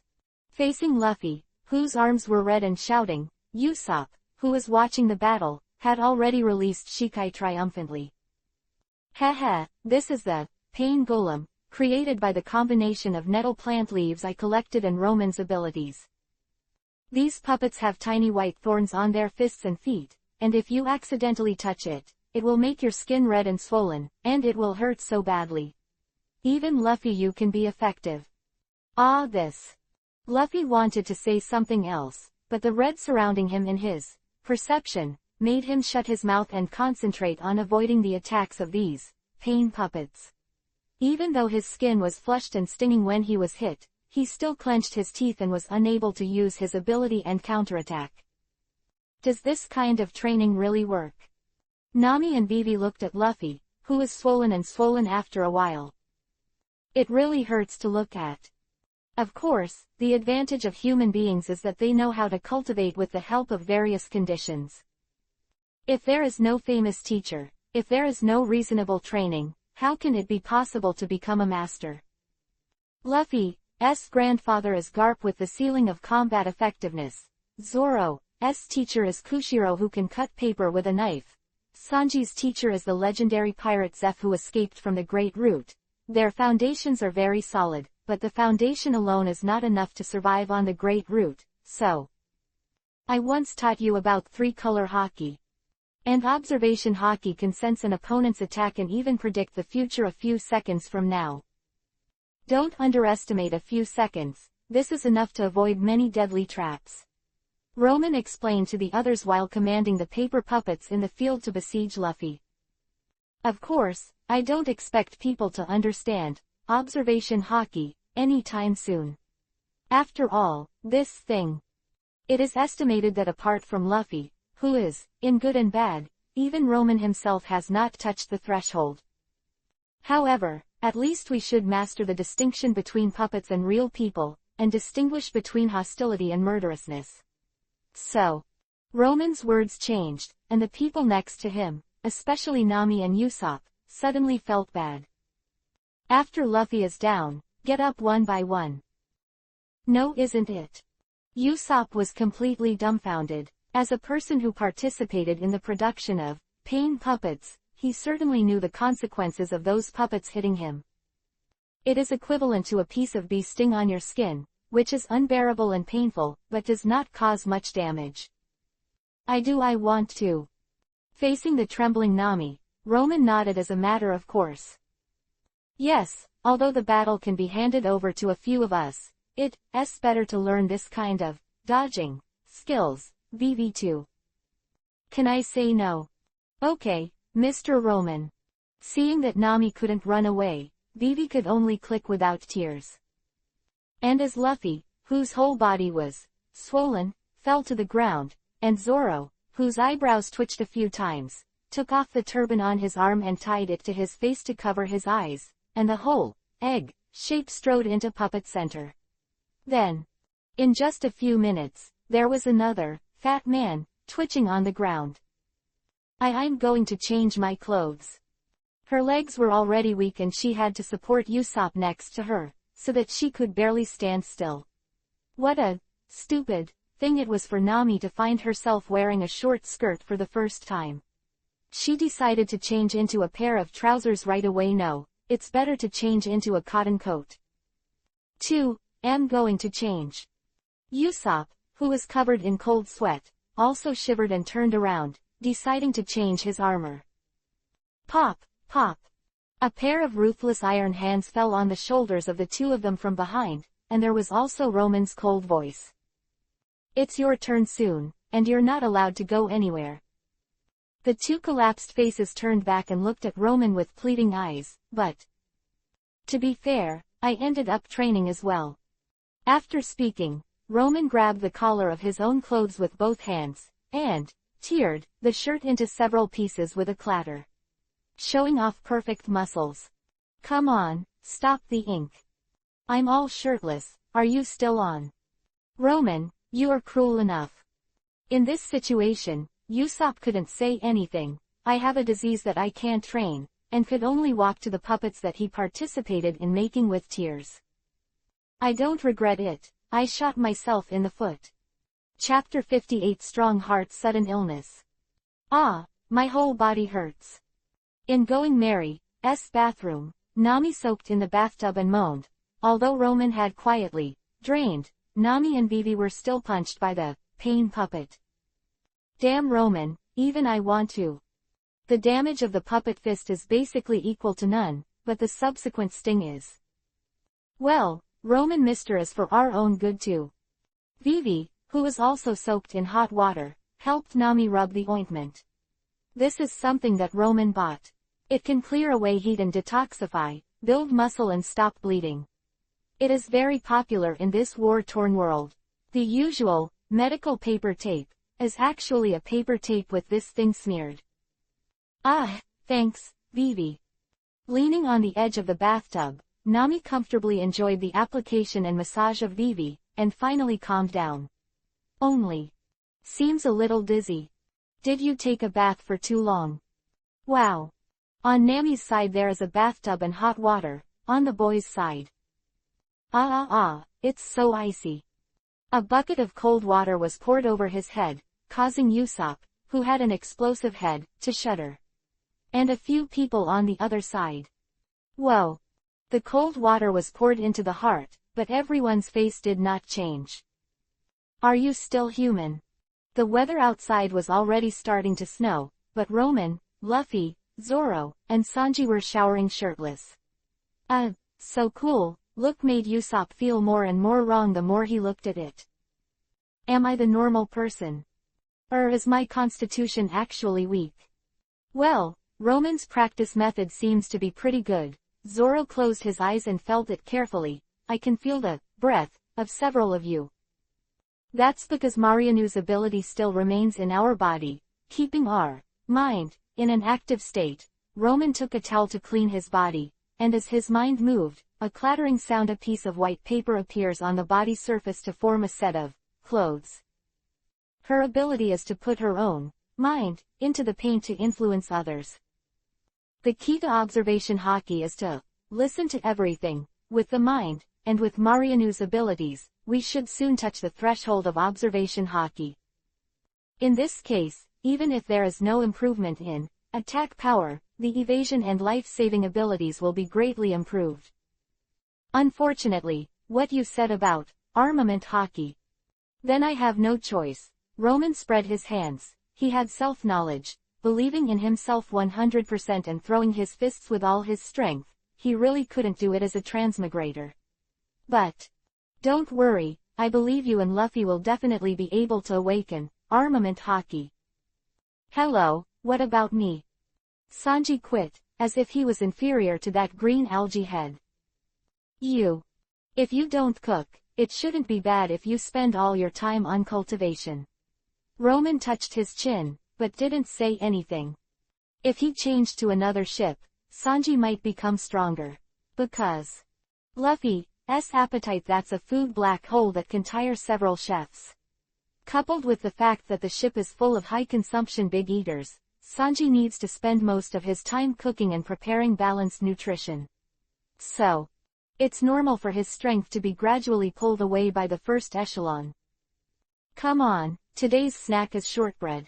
Facing Luffy, whose arms were red and shouting, Usopp, who was watching the battle, had already released Shikai triumphantly. Haha, this is the pain golem, created by the combination of nettle plant leaves I collected and Roman's abilities. These puppets have tiny white thorns on their fists and feet, and if you accidentally touch it, it will make your skin red and swollen, and it will hurt so badly. Even Luffy you can be effective. This. Luffy wanted to say something else, but the red surrounding him in his perception made him shut his mouth and concentrate on avoiding the attacks of these pain puppets. Even though his skin was flushed and stinging when he was hit, he still clenched his teeth and was unable to use his ability and counterattack. Does this kind of training really work? Nami and Vivi looked at Luffy, who was swollen after a while. It really hurts to look at. Of course, the advantage of human beings is that they know how to cultivate with the help of various conditions. If there is no famous teacher, if there is no reasonable training, how can it be possible to become a master? Luffy's grandfather is Garp with the ceiling of combat effectiveness. Zoro's teacher is Kushiro who can cut paper with a knife. Sanji's teacher is the legendary pirate Zeph who escaped from the Great Root. Their foundations are very solid, but the foundation alone is not enough to survive on the Great Root, so. I once taught you about three-color hockey. And observation hockey can sense an opponent's attack and even predict the future a few seconds from now. Don't underestimate a few seconds, this is enough to avoid many deadly traps. Roman explained to the others while commanding the paper puppets in the field to besiege Luffy. Of course, I don't expect people to understand observation hockey anytime soon. After all, this thing. It is estimated that apart from Luffy, who is, in good and bad, even Roman himself has not touched the threshold. However, at least we should master the distinction between puppets and real people, and distinguish between hostility and murderousness. So. Roman's words changed, and the people next to him, especially Nami and Usopp, suddenly felt bad. After Luffy is down, get up one by one. No, isn't it? Usopp was completely dumbfounded. As a person who participated in the production of pain puppets, he certainly knew the consequences of those puppets hitting him. It is equivalent to a piece of bee sting on your skin, which is unbearable and painful, but does not cause much damage. I want to. Facing the trembling Nami, Roman nodded as a matter of course. Yes, although the battle can be handed over to a few of us, it's better to learn this kind of dodging skills, VV2. Can I say no? Okay, Mr. Roman. Seeing that Nami couldn't run away, Vivi could only click without tears. And as Luffy, whose whole body was swollen, fell to the ground, and Zoro, whose eyebrows twitched a few times, took off the turban on his arm and tied it to his face to cover his eyes, and the whole egg shape strode into puppet center. Then, in just a few minutes, there was another fat man twitching on the ground. I'm going to change my clothes. Her legs were already weak and she had to support Usopp next to her, so that she could barely stand still. What a stupid thing it was for Nami to find herself wearing a short skirt for the first time. She decided to change into a pair of trousers right away. No, it's better to change into a cotton coat. I'm going to change. Usopp, who was covered in cold sweat, also shivered and turned around, deciding to change his armor. Pop, pop. A pair of ruthless iron hands fell on the shoulders of the two of them from behind, and there was also Roman's cold voice. It's your turn soon, and you're not allowed to go anywhere. The two collapsed faces turned back and looked at Roman with pleading eyes, but to be fair, I ended up training as well. After speaking, Roman grabbed the collar of his own clothes with both hands, and teared the shirt into several pieces with a clatter, showing off perfect muscles. Come on, stop the ink. I'm all shirtless, are you still on? Roman, you are cruel enough. In this situation, Usopp couldn't say anything. I have a disease that I can't train, and could only walk to the puppets that he participated in making with tears. I don't regret it, I shot myself in the foot. Chapter 58 Strong Heart's Sudden Illness. My whole body hurts. In Going Mary's bathroom, Nami soaked in the bathtub and moaned. Although Roman had quietly drained, Nami and Vivi were still punched by the pain puppet. Damn Roman, even I want to. The damage of the puppet fist is basically equal to none, but the subsequent sting is. Well, Roman Mister is for our own good too. Vivi, who was also soaked in hot water, helped Nami rub the ointment. This is something that Roman bought. It can clear away heat and detoxify, build muscle and stop bleeding. It is very popular in this war-torn world. The usual medical paper tape is actually a paper tape with this thing smeared. Thanks, Vivi. Leaning on the edge of the bathtub, Nami comfortably enjoyed the application and massage of Vivi, and finally calmed down. Only seems a little dizzy. Did you take a bath for too long? Wow. On Nami's side there is a bathtub and hot water, on the boy's side. It's so icy. A bucket of cold water was poured over his head, causing Usopp, who had an explosive head, to shudder. And a few people on the other side. Whoa. The cold water was poured into the heart, but everyone's face did not change. Are you still human? The weather outside was already starting to snow, but Roman, Luffy, Zoro, and Sanji were showering shirtless. So cool, look made Usopp feel more and more wrong the more he looked at it. Am I the normal person? Or is my constitution actually weak? Well, Roman's practice method seems to be pretty good. Zoro closed his eyes and felt it carefully. I can feel the breath of several of you. That's because Marianu's ability still remains in our body, keeping our mind in an active state. Roman took a towel to clean his body, and as his mind moved, a clattering sound, a piece of white paper appears on the body surface to form a set of clothes. Her ability is to put her own mind into the paint to influence others. The key to observation hockey is to listen to everything with the mind, and with Marianu's abilities, we should soon touch the threshold of observation hockey. In this case, even if there is no improvement in attack power, the evasion and life-saving abilities will be greatly improved. Unfortunately, what you said about armament hockey. Then I have no choice. Roman spread his hands. He had self-knowledge, believing in himself 100% and throwing his fists with all his strength. He really couldn't do it as a transmigrator. But don't worry, I believe you and Luffy will definitely be able to awaken armament hockey. Hello, what about me? Sanji quit, as if he was inferior to that green algae head. If you don't cook, it shouldn't be bad if you spend all your time on cultivation. Roman touched his chin, but didn't say anything. If he changed to another ship, Sanji might become stronger. Because Luffy's appetite, that's a food black hole that can tire several chefs. Coupled with the fact that the ship is full of high-consumption big eaters, Sanji needs to spend most of his time cooking and preparing balanced nutrition. So it's normal for his strength to be gradually pulled away by the first echelon. Come on, today's snack is shortbread.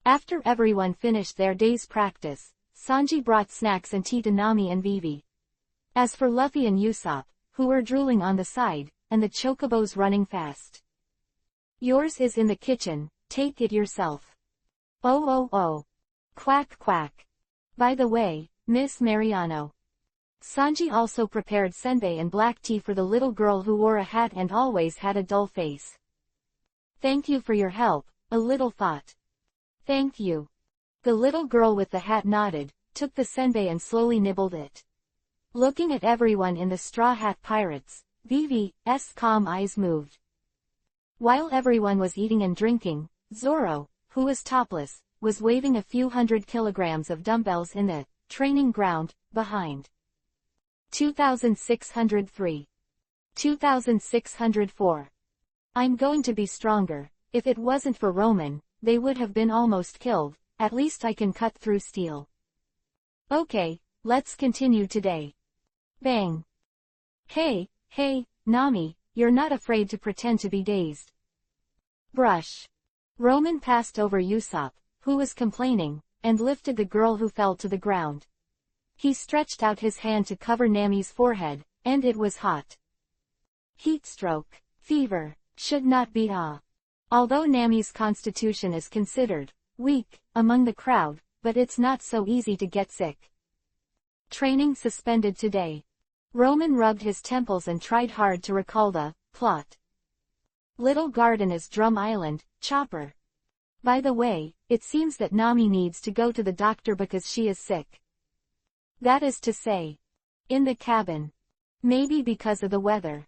After everyone finished their day's practice, Sanji brought snacks and tea to Nami and Vivi. As for Luffy and Usopp, who were drooling on the side, and the chocobos running fast. Yours is in the kitchen, take it yourself. Oh. Quack quack. By the way, Miss Mariano. Sanji also prepared senbei and black tea for the little girl who wore a hat and always had a dull face. Thank you for your help, a little thought. Thank you. The little girl with the hat nodded, took the senbei and slowly nibbled it. Looking at everyone in the Straw Hat Pirates, Vivi's calm eyes moved. While everyone was eating and drinking, Zoro, who was topless, was waving a few 100 kilograms of dumbbells in the training ground behind. 2603. 2604. I'm going to be stronger. If it wasn't for Roman, they would have been almost killed. At least I can cut through steel. Okay, let's continue today. Bang. Hey, Nami, you're not afraid to pretend to be dazed. Brush. Roman passed over Usopp, who was complaining, and lifted the girl who fell to the ground. He stretched out his hand to cover Nami's forehead, and it was hot. Heatstroke, fever, should not be Although Nami's constitution is considered weak among the crowd, but it's not so easy to get sick. Training suspended today. Roman rubbed his temples and tried hard to recall the plot. Little garden is Drum Island, Chopper. By the way, it seems that Nami needs to go to the doctor because she is sick. That is to say, in the cabin. Maybe because of the weather.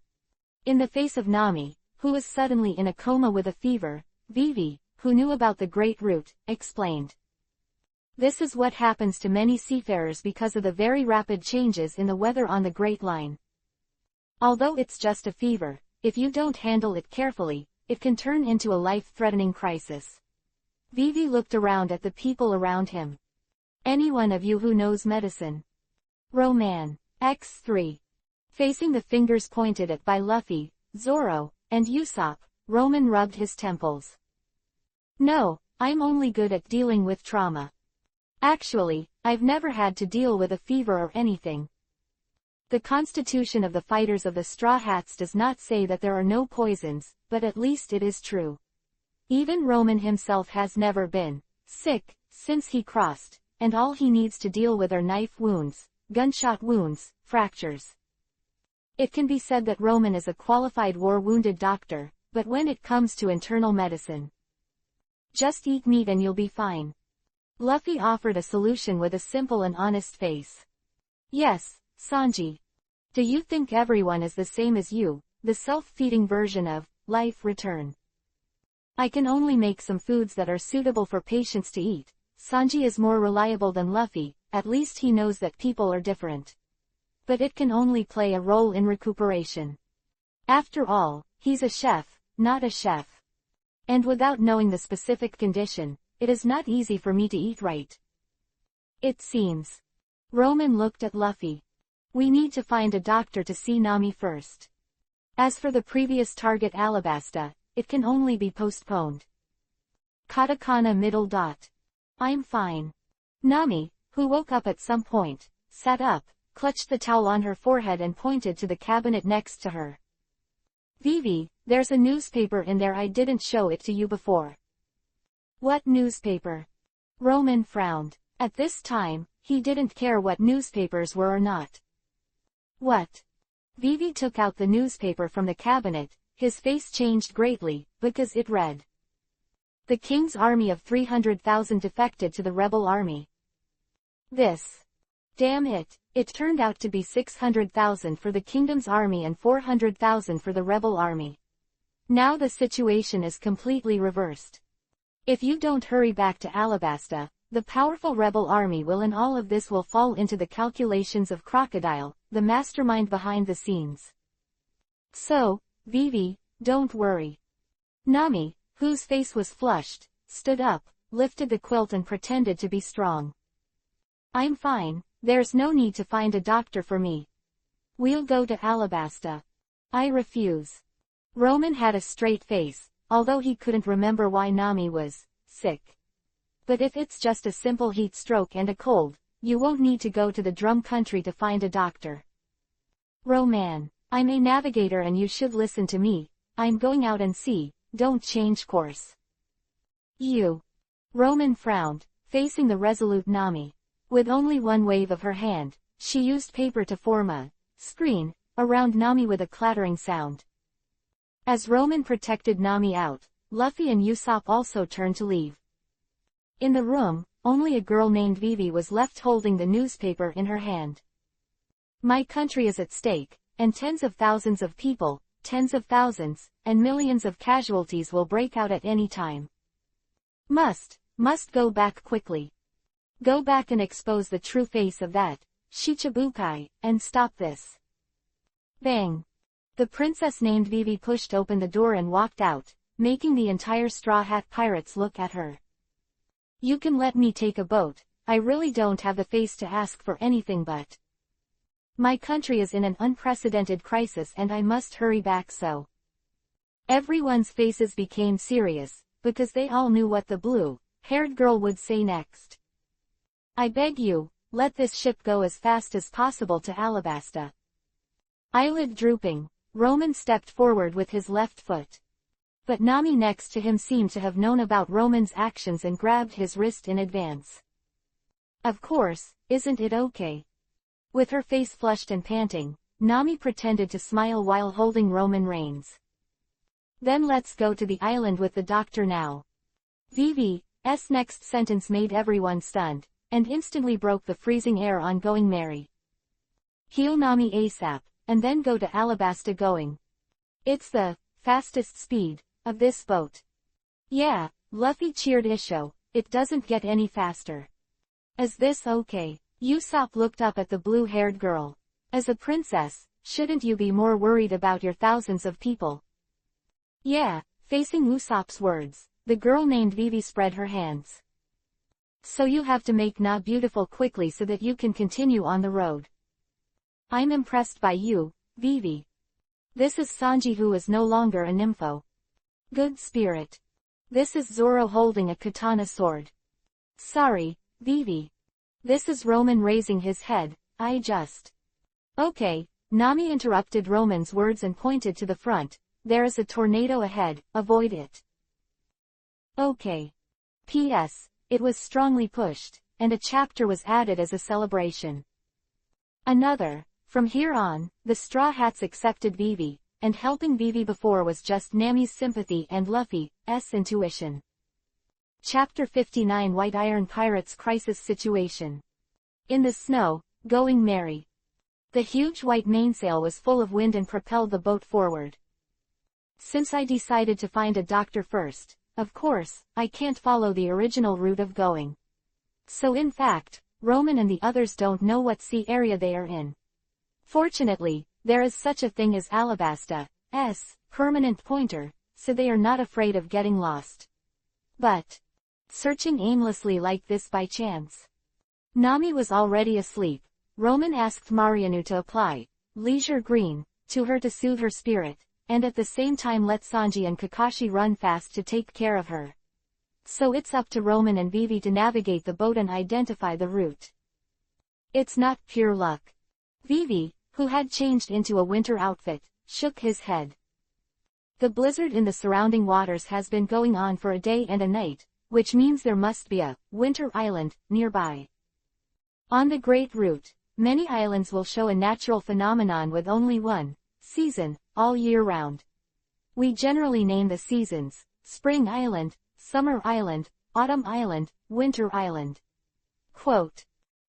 In the face of Nami, who was suddenly in a coma with a fever, Vivi, who knew about the Great Route, explained. This is what happens to many seafarers because of the very rapid changes in the weather on the Great Line. Although it's just a fever, if you don't handle it carefully, it can turn into a life-threatening crisis. Vivi looked around at the people around him. Any one of you who knows medicine? Roman. X3. Facing the fingers pointed at by Luffy, Zoro, and Usopp, Roman rubbed his temples. No, I'm only good at dealing with trauma. Actually, I've never had to deal with a fever or anything. The constitution of the fighters of the Straw Hats does not say that there are no poisons, but at least it is true. Even Roman himself has never been sick since he crossed, and all he needs to deal with are knife wounds, gunshot wounds, fractures. It can be said that Roman is a qualified war-wounded doctor, but when it comes to internal medicine, just eat meat and you'll be fine. Luffy offered a solution with a simple and honest face. Yes, Sanji. Do you think everyone is the same as you, the self-feeding version of life return? I can only make some foods that are suitable for patients to eat. Sanji is more reliable than Luffy, at least he knows that people are different. But it can only play a role in recuperation. After all, he's a chef, not a chef. And without knowing the specific condition, it is not easy for me to eat right. It seems. Roman looked at Luffy. We need to find a doctor to see Nami first. As for the previous target Alabasta, it can only be postponed. Katakana middle dot. I'm fine. Nami, who woke up at some point, sat up, clutched the towel on her forehead and pointed to the cabinet next to her. Vivi, there's a newspaper in there. I didn't show it to you before. What newspaper? Roman frowned. At this time, he didn't care what newspapers were or not. What? Vivi took out the newspaper from the cabinet. His face changed greatly, because it read. The king's army of 300,000 defected to the rebel army. This. Damn it, it turned out to be 600,000 for the kingdom's army and 400,000 for the rebel army. Now the situation is completely reversed. If you don't hurry back to Alabasta, the powerful rebel army will, and all of this will fall into the calculations of Crocodile, the mastermind behind the scenes. So, Vivi, don't worry. Nami, whose face was flushed, stood up, lifted the quilt and pretended to be strong. I'm fine, there's no need to find a doctor for me. We'll go to Alabasta. I refuse. Roman had a straight face, although he couldn't remember why Nami was sick. But if it's just a simple heat stroke and a cold, you won't need to go to the drum country to find a doctor. Roman, I'm a navigator and you should listen to me. I'm going out and see, don't change course. You. Roman frowned, facing the resolute Nami. With only one wave of her hand, she used paper to form a screen around Nami with a clattering sound. As Roman protected Nami out, Luffy and Usopp also turned to leave. In the room, only a girl named Vivi was left holding the newspaper in her hand. My country is at stake, and tens of thousands of people, tens of thousands, and millions of casualties will break out at any time. Must go back quickly. Go back and expose the true face of that Shichibukai, and stop this. Bang. The princess named Vivi pushed open the door and walked out, making the entire Straw Hat Pirates look at her. You can let me take a boat, I really don't have the face to ask for anything but. My country is in an unprecedented crisis and I must hurry back so. Everyone's faces became serious, because they all knew what the blue-haired girl would say next. I beg you, let this ship go as fast as possible to Alabasta. Eyelid drooping, Roman stepped forward with his left foot. But Nami next to him seemed to have known about Roman's actions and grabbed his wrist in advance. Of course, isn't it okay? With her face flushed and panting, Nami pretended to smile while holding Roman reins. Then let's go to the island with the doctor now. Vivi's next sentence made everyone stunned, and instantly broke the freezing air on Going Merry. Heal Nami ASAP, and then go to Alabasta going. It's the fastest speed of this boat. Yeah, Luffy cheered Isho, it doesn't get any faster. Is this okay? Usopp looked up at the blue-haired girl. As a princess, shouldn't you be more worried about your thousands of people? Yeah, facing Usopp's words, the girl named Vivi spread her hands. So you have to make Na beautiful quickly so that you can continue on the road. I'm impressed by you, Vivi. This is Sanji, who is no longer a nympho. Good spirit. This is Zoro holding a katana sword. Sorry, Vivi. This is Roman raising his head, I just. Okay, Nami interrupted Roman's words and pointed to the front. There is a tornado ahead, avoid it. Okay. P.S. It was strongly pushed, and a chapter was added as a celebration. Another. From here on, the Straw Hats accepted Vivi, and helping Vivi before was just Nami's sympathy and Luffy's intuition. Chapter 59 White Iron Pirates Crisis Situation. In the snow, Going Merry. The huge white mainsail was full of wind and propelled the boat forward. Since I decided to find a doctor first, of course, I can't follow the original route of going. So in fact, Roman and the others don't know what sea area they are in. Fortunately, there is such a thing as Alabasta's permanent pointer, so they are not afraid of getting lost. But searching aimlessly like this by chance. Nami was already asleep. Roman asked Marianu to apply Leisure Green to her to soothe her spirit, and at the same time let Sanji and Kakashi run fast to take care of her. So it's up to Roman and Vivi to navigate the boat and identify the route. It's not pure luck. Vivi, who had changed into a winter outfit, shook his head. The blizzard in the surrounding waters has been going on for a day and a night, which means there must be a winter island nearby. On the Great Route, many islands will show a natural phenomenon with only one season all year round. We generally name the seasons Spring Island, Summer Island, Autumn Island, Winter Island. Quote.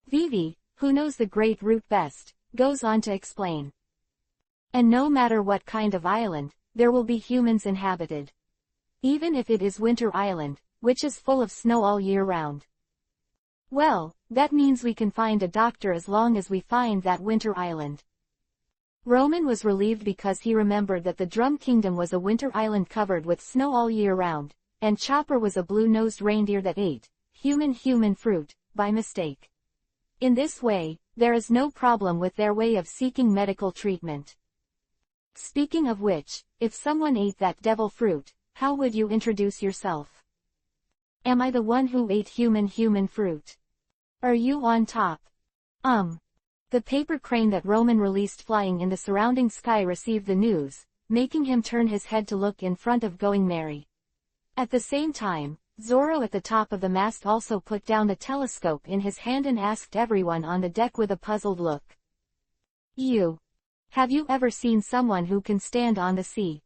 Vivi, who knows the Great Route best, goes on to explain. And no matter what kind of island, there will be humans inhabited. Even if it is Winter Island, which is full of snow all year round. Well, that means we can find a doctor as long as we find that Winter Island. Roman was relieved because he remembered that the Drum Kingdom was a winter island covered with snow all year round, and Chopper was a blue-nosed reindeer that ate human fruit, by mistake. In this way, there is no problem with their way of seeking medical treatment. Speaking of which, if someone ate that devil fruit, how would you introduce yourself? Am I the one who ate human fruit? Are you on top? The paper crane that Roman released flying in the surrounding sky received the news, making him turn his head to look in front of Going Merry. At the same time, Zorro at the top of the mast also put down the telescope in his hand and asked everyone on the deck with a puzzled look. Have you ever seen someone who can stand on the sea?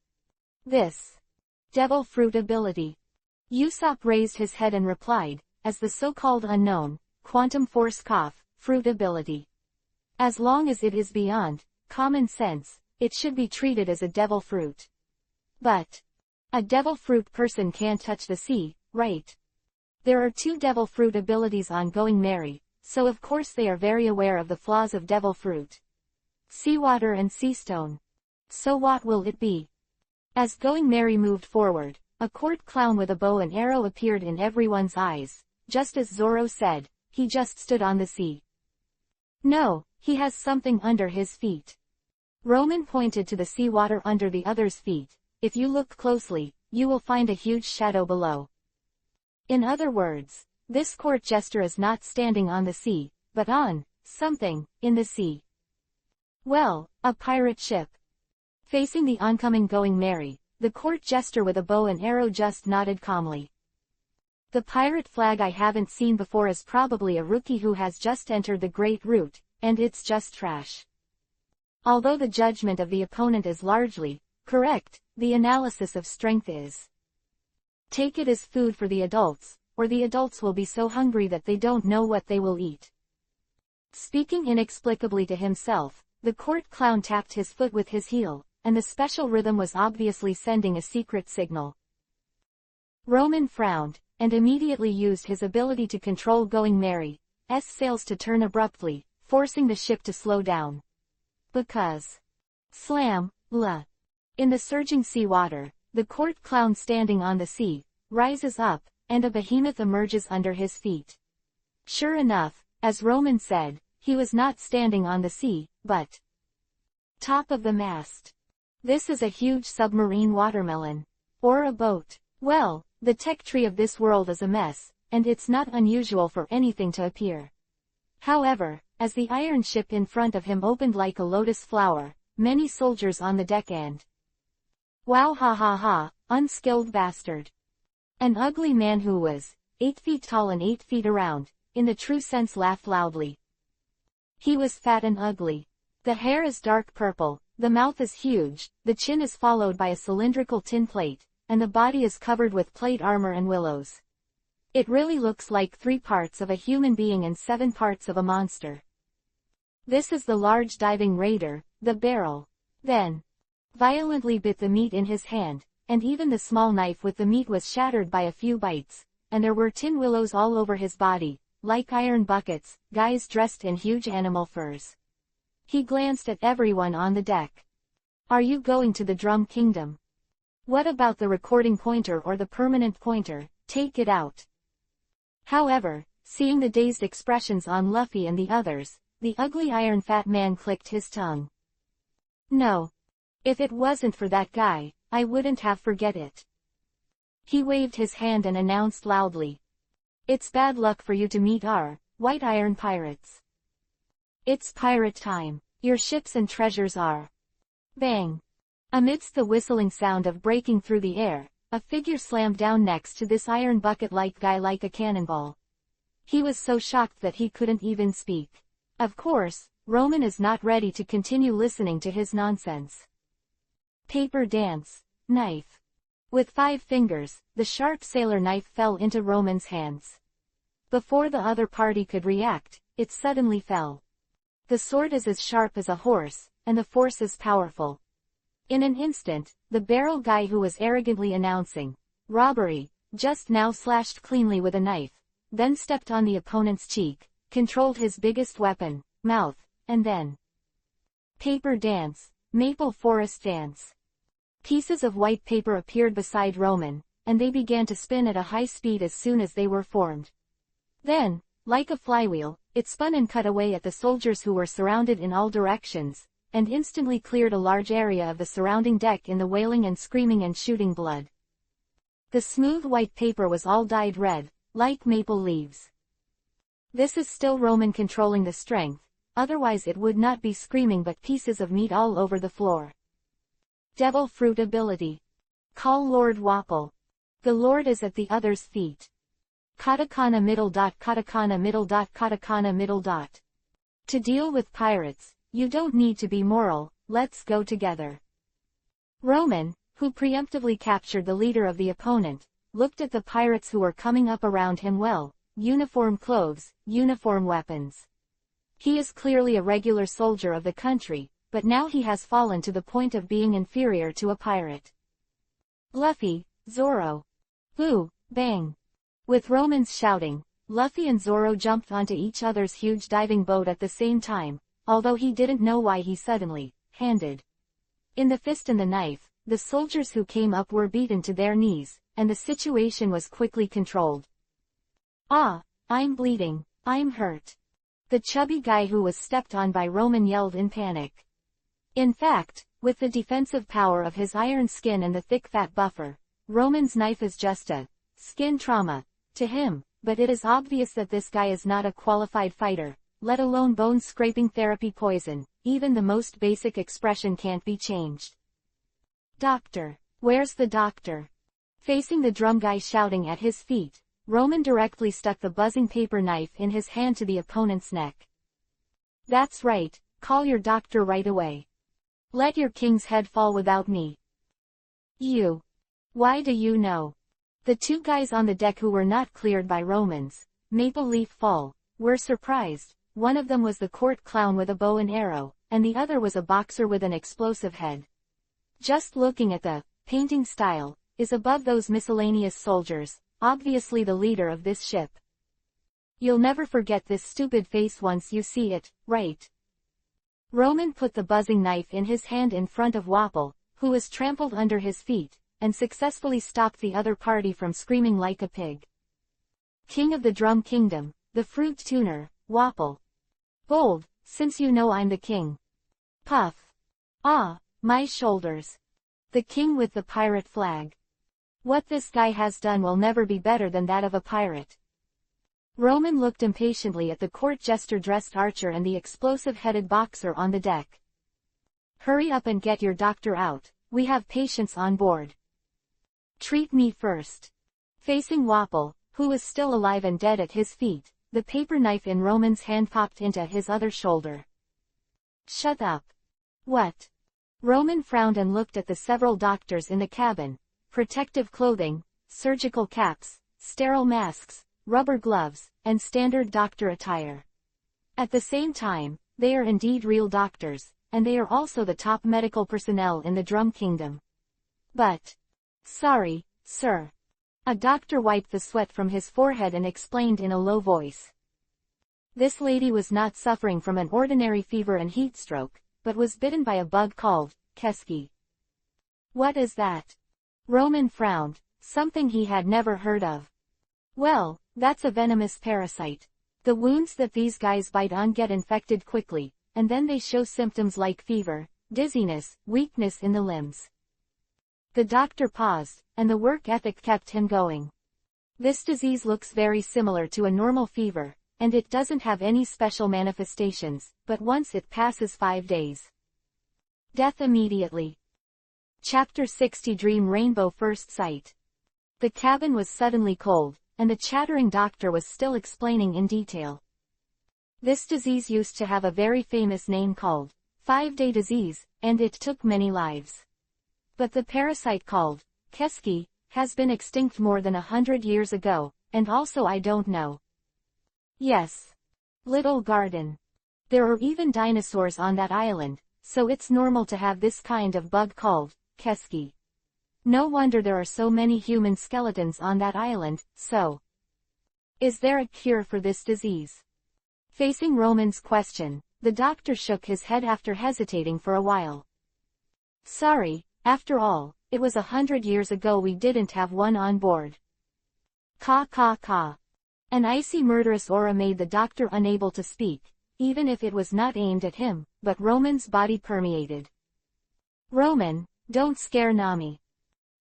This devil fruit ability. Usopp raised his head and replied, as the so-called unknown, quantum force fruit ability. As long as it is beyond common sense, it should be treated as a devil fruit. But a devil fruit person can't touch the sea, right? There are 2 devil fruit abilities on Going Merry, so of course they are very aware of the flaws of devil fruit. Seawater and sea stone. So what will it be? As Going Merry moved forward, a court clown with a bow and arrow appeared in everyone's eyes. Just as Zorro said, he just stood on the sea. No, he has something under his feet. Roman pointed to the seawater under the other's feet. If you look closely, you will find a huge shadow below. In other words, this court jester is not standing on the sea, but on something in the sea. Well, a pirate ship. Facing the oncoming Going Merry, the court jester with a bow and arrow just nodded calmly. The pirate flag I haven't seen before is probably a rookie who has just entered the Great Route, and it's just trash. Although the judgment of the opponent is largely correct, the analysis of strength is. Take it as food for the adults, or the adults will be so hungry that they don't know what they will eat. Speaking inexplicably to himself, the court clown tapped his foot with his heel, and the special rhythm was obviously sending a secret signal. Roman frowned, and immediately used his ability to control Going Merry's sails to turn abruptly, forcing the ship to slow down. Because. Slam, la. In the surging sea water, the court clown standing on the sea, rises up, and a behemoth emerges under his feet. Sure enough, as Roman said, he was not standing on the sea, but top of the mast. This is a huge submarine watermelon. Or a boat. Well, the tech tree of this world is a mess, and it's not unusual for anything to appear. However, as the iron ship in front of him opened like a lotus flower, many soldiers on the deck and wow ha ha ha, unskilled bastard. An ugly man who was 8 feet tall and 8 feet around, in the true sense laughed loudly. He was fat and ugly. The hair is dark purple, the mouth is huge, the chin is followed by a cylindrical tin plate, and the body is covered with plate armor and willows. It really looks like 3 parts of a human being and 7 parts of a monster. This is the large diving raider, the barrel. Then violently bit the meat in his hand, and even the small knife with the meat was shattered by a few bites, and there were tin willows all over his body, like iron buckets, guys dressed in huge animal furs. He glanced at everyone on the deck. Are you going to the Drum Kingdom? What about the recording pointer or the permanent pointer? Take it out. However, seeing the dazed expressions on Luffy and the others, the ugly iron fat man clicked his tongue. No. If it wasn't for that guy, I wouldn't have forget it. He waved his hand and announced loudly. It's bad luck for you to meet our white iron pirates. It's pirate time. Your ships and treasures are. Bang! Amidst the whistling sound of breaking through the air, a figure slammed down next to this iron bucket-like guy like a cannonball. He was so shocked that he couldn't even speak. Of course, Roman is not ready to continue listening to his nonsense. Paper dance. Knife. With 5 fingers, the sharp sailor knife fell into Roman's hands. Before the other party could react, it suddenly fell. The sword is as sharp as a horse, and the force is powerful. In an instant, the barrel guy who was arrogantly announcing robbery, just now slashed cleanly with a knife, then stepped on the opponent's cheek, controlled his biggest weapon, mouth, and then. Paper dance. Maple forest dance. Pieces of white paper appeared beside Roman, and they began to spin at a high speed as soon as they were formed. Then, like a flywheel, it spun and cut away at the soldiers who were surrounded in all directions, and instantly cleared a large area of the surrounding deck in the wailing and screaming and shooting blood. The smooth white paper was all dyed red, like maple leaves. This is still Roman controlling the strength, otherwise it would not be screaming but pieces of meat all over the floor. Devil fruit ability. Call Lord Wapple. The Lord is at the other's feet. Katakana middle dot katakana middle dot katakana middle dot. To deal with pirates, you don't need to be moral, let's go together. Roman, who preemptively captured the leader of the opponent, looked at the pirates who were coming up around him. Well, uniform clothes, uniform weapons. He is clearly a regular soldier of the country, but now he has fallen to the point of being inferior to a pirate. Luffy, Zoro. Boo, bang. With Roman's shouting, Luffy and Zoro jumped onto each other's huge diving boat at the same time, although he didn't know why he suddenly handed in the fist and the knife. The soldiers who came up were beaten to their knees, and the situation was quickly controlled. Ah, I'm bleeding, I'm hurt. The chubby guy who was stepped on by Roman yelled in panic. In fact, with the defensive power of his iron skin and the thick fat buffer, Roman's knife is just a skin trauma to him, but it is obvious that this guy is not a qualified fighter, let alone bone-scraping therapy poison. Even the most basic expression can't be changed. Doctor. Where's the doctor? Facing the drum guy shouting at his feet, Roman directly stuck the buzzing paper knife in his hand to the opponent's neck. That's right, call your doctor right away. Let your king's head fall without me. You. Why do you know? The 2 guys on the deck who were not cleared by Roman's maple leaf fall were surprised. One of them was the court clown with a bow and arrow, and the other was a boxer with an explosive head. Just looking at the painting style is above those miscellaneous soldiers, obviously the leader of this ship. You'll never forget this stupid face once you see it, right? Roman put the buzzing knife in his hand in front of Wapple, who was trampled under his feet, and successfully stopped the other party from screaming like a pig. King of the Drum Kingdom, the fruit tuner, Wapple. Bold, since you know I'm the king. Puff. Ah, my shoulders. The king with the pirate flag. What this guy has done will never be better than that of a pirate. Roman looked impatiently at the court jester-dressed archer and the explosive-headed boxer on the deck. Hurry up and get your doctor out, we have patients on board. Treat me first. Facing Wapple, who was still alive and dead at his feet, the paper knife in Roman's hand popped into his other shoulder. Shut up. What? Roman frowned and looked at the several doctors in the cabin. Protective clothing, surgical caps, sterile masks, rubber gloves, and standard doctor attire. At the same time, they are indeed real doctors, and they are also the top medical personnel in the Drum Kingdom. But. Sorry, sir. A doctor wiped the sweat from his forehead and explained in a low voice. This lady was not suffering from an ordinary fever and heat stroke, but was bitten by a bug called Keski. What is that? Roman frowned, something he had never heard of. Well, that's a venomous parasite. The wounds that these guys bite on get infected quickly, and then they show symptoms like fever, dizziness, weakness in the limbs. The doctor paused, and the work ethic kept him going. This disease looks very similar to a normal fever, and it doesn't have any special manifestations, but once it passes 5 days. Death immediately. Chapter 60 Dream Rainbow First Sight. The cabin was suddenly cold, and the chattering doctor was still explaining in detail. This disease used to have a very famous name called 5-day disease, and it took many lives. But the parasite called Keski has been extinct more than 100 years ago, and also I don't know. Yes. Little garden. There are even dinosaurs on that island, so it's normal to have this kind of bug called Keski. No wonder there are so many human skeletons on that island. So, is there a cure for this disease? Facing Roman's question, the doctor shook his head after hesitating for a while. Sorry, after all, it was 100 years ago, we didn't have one on board. Caw caw caw. An icy murderous aura made the doctor unable to speak, even if it was not aimed at him, but Roman's body permeated. Roman, don't scare Nami.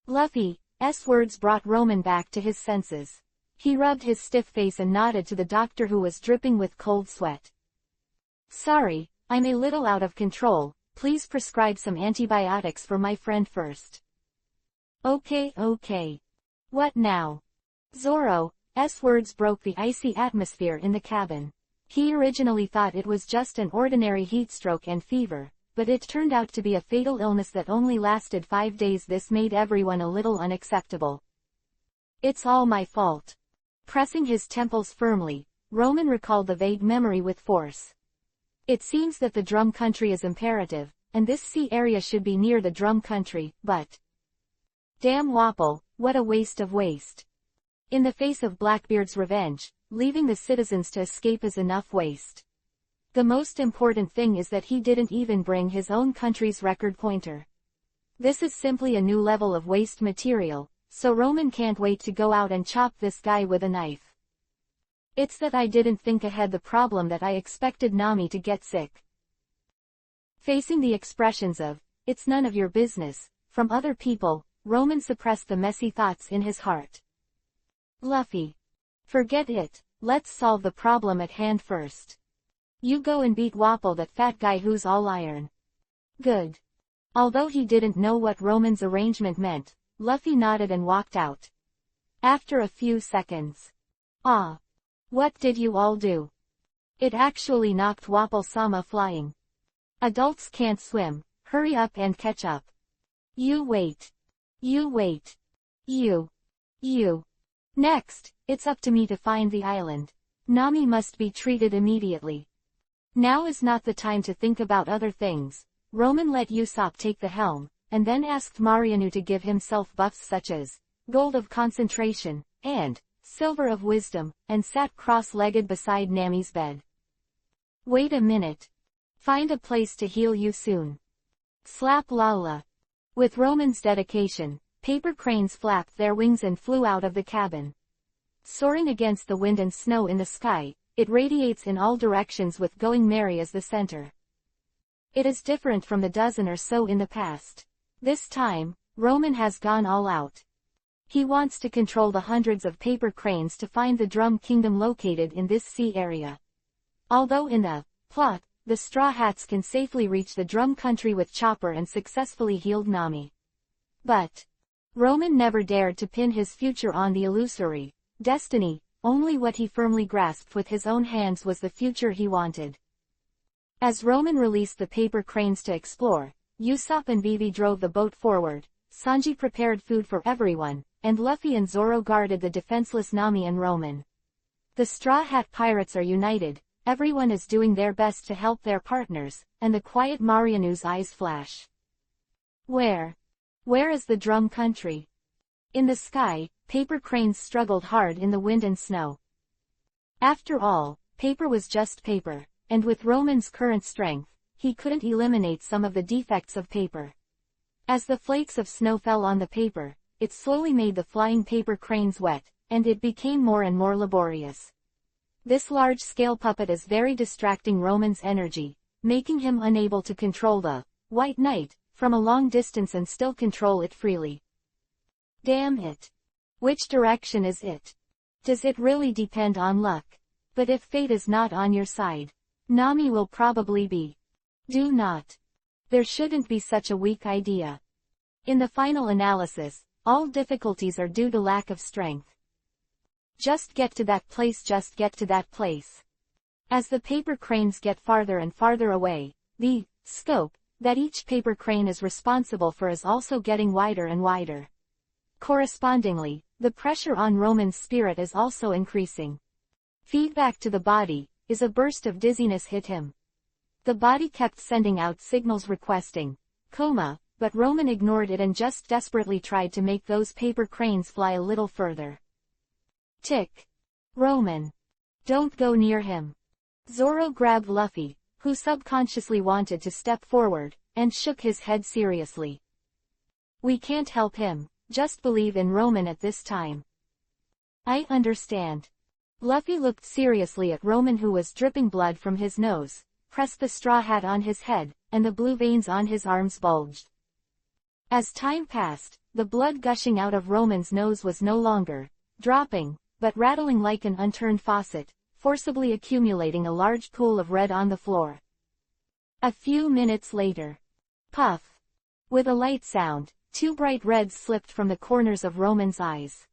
Luffy's words brought Roman back to his senses. He rubbed his stiff face and nodded to the doctor, who was dripping with cold sweat. Sorry, I'm a little out of control, please prescribe some antibiotics for my friend first. Okay. What now? Zoro's words broke the icy atmosphere in the cabin. He originally thought it was just an ordinary heatstroke and fever, but it turned out to be a fatal illness that only lasted 5 days. This made everyone a little unacceptable. It's all my fault. Pressing his temples firmly, Roman recalled the vague memory with force. It seems that the drum country is imperative, and this sea area should be near the drum country, but... Damn Wapol, what a waste of waste. In the face of Blackbeard's revenge, leaving the citizens to escape is enough waste. The most important thing is that he didn't even bring his own country's record pointer. This is simply a new level of waste material, so Roman can't wait to go out and chop this guy with a knife. It's that I didn't think ahead, the problem that I expected Nami to get sick. Facing the expressions of, "It's none of your business," from other people, Roman suppressed the messy thoughts in his heart. Luffy. Forget it, let's solve the problem at hand first. You go and beat Wapol, that fat guy who's all iron. Good. Although he didn't know what Roman's arrangement meant, Luffy nodded and walked out. After a few seconds. Ah. What did you all do? It actually knocked Wapol-sama flying. Adults can't swim, hurry up and catch up. You wait. You. Next, it's up to me to find the island. Nami must be treated immediately. Now is not the time to think about other things. Roman let Usopp take the helm, and then asked Marianu to give himself buffs such as Gold of Concentration, and Silver of Wisdom, and sat cross-legged beside Nami's bed. Wait a minute. Find a place to heal you soon. Slap Lala. With Roman's dedication, paper cranes flapped their wings and flew out of the cabin. Soaring against the wind and snow in the sky, it radiates in all directions with Going Merry as the center. It is different from the dozen or so in the past. This time, Roman has gone all out. He wants to control the hundreds of paper cranes to find the Drum Kingdom located in this sea area. Although in the plot, the Straw Hats can safely reach the Drum Country with Chopper and successfully healed Nami. But Roman never dared to pin his future on the illusory destiny, only what he firmly grasped with his own hands was the future he wanted. As Roman released the paper cranes to explore, Usopp and Vivi drove the boat forward, Sanji prepared food for everyone, and Luffy and Zoro guarded the defenseless Nami and Roman. The Straw Hat Pirates are united, everyone is doing their best to help their partners, and the quiet Marianu's eyes flash. Where is the Drum Country? In the sky, paper cranes struggled hard in the wind and snow. After all, paper was just paper, and with Roman's current strength, he couldn't eliminate some of the defects of paper. As the flakes of snow fell on the paper, it slowly made the flying paper cranes wet, and it became more and more laborious. This large-scale puppet is very distracting Roman's energy, making him unable to control the White Knight from a long distance and still control it freely. Damn it. Which direction is it? Does it really depend on luck? But if fate is not on your side, Nami will probably be. Do not. There shouldn't be such a weak idea. In the final analysis, all difficulties are due to lack of strength. Just get to that place, just get to that place. As the paper cranes get farther and farther away, the scope that each paper crane is responsible for is also getting wider and wider. Correspondingly, the pressure on Roman's spirit is also increasing. Feedback to the body, is a burst of dizziness hit him. The body kept sending out signals requesting coma, but Roman ignored it and just desperately tried to make those paper cranes fly a little further. Tick. Roman. Don't go near him. Zoro grabbed Luffy, who subconsciously wanted to step forward, and shook his head seriously. We can't help him, just believe in Roman at this time. I understand. Luffy looked seriously at Roman, who was dripping blood from his nose, pressed the straw hat on his head, and the blue veins on his arms bulged. As time passed, the blood gushing out of Roman's nose was no longer dropping, but rattling like an unturned faucet, forcibly accumulating a large pool of red on the floor. A few minutes later. Puff. With a light sound, 2 bright reds slipped from the corners of Roman's eyes.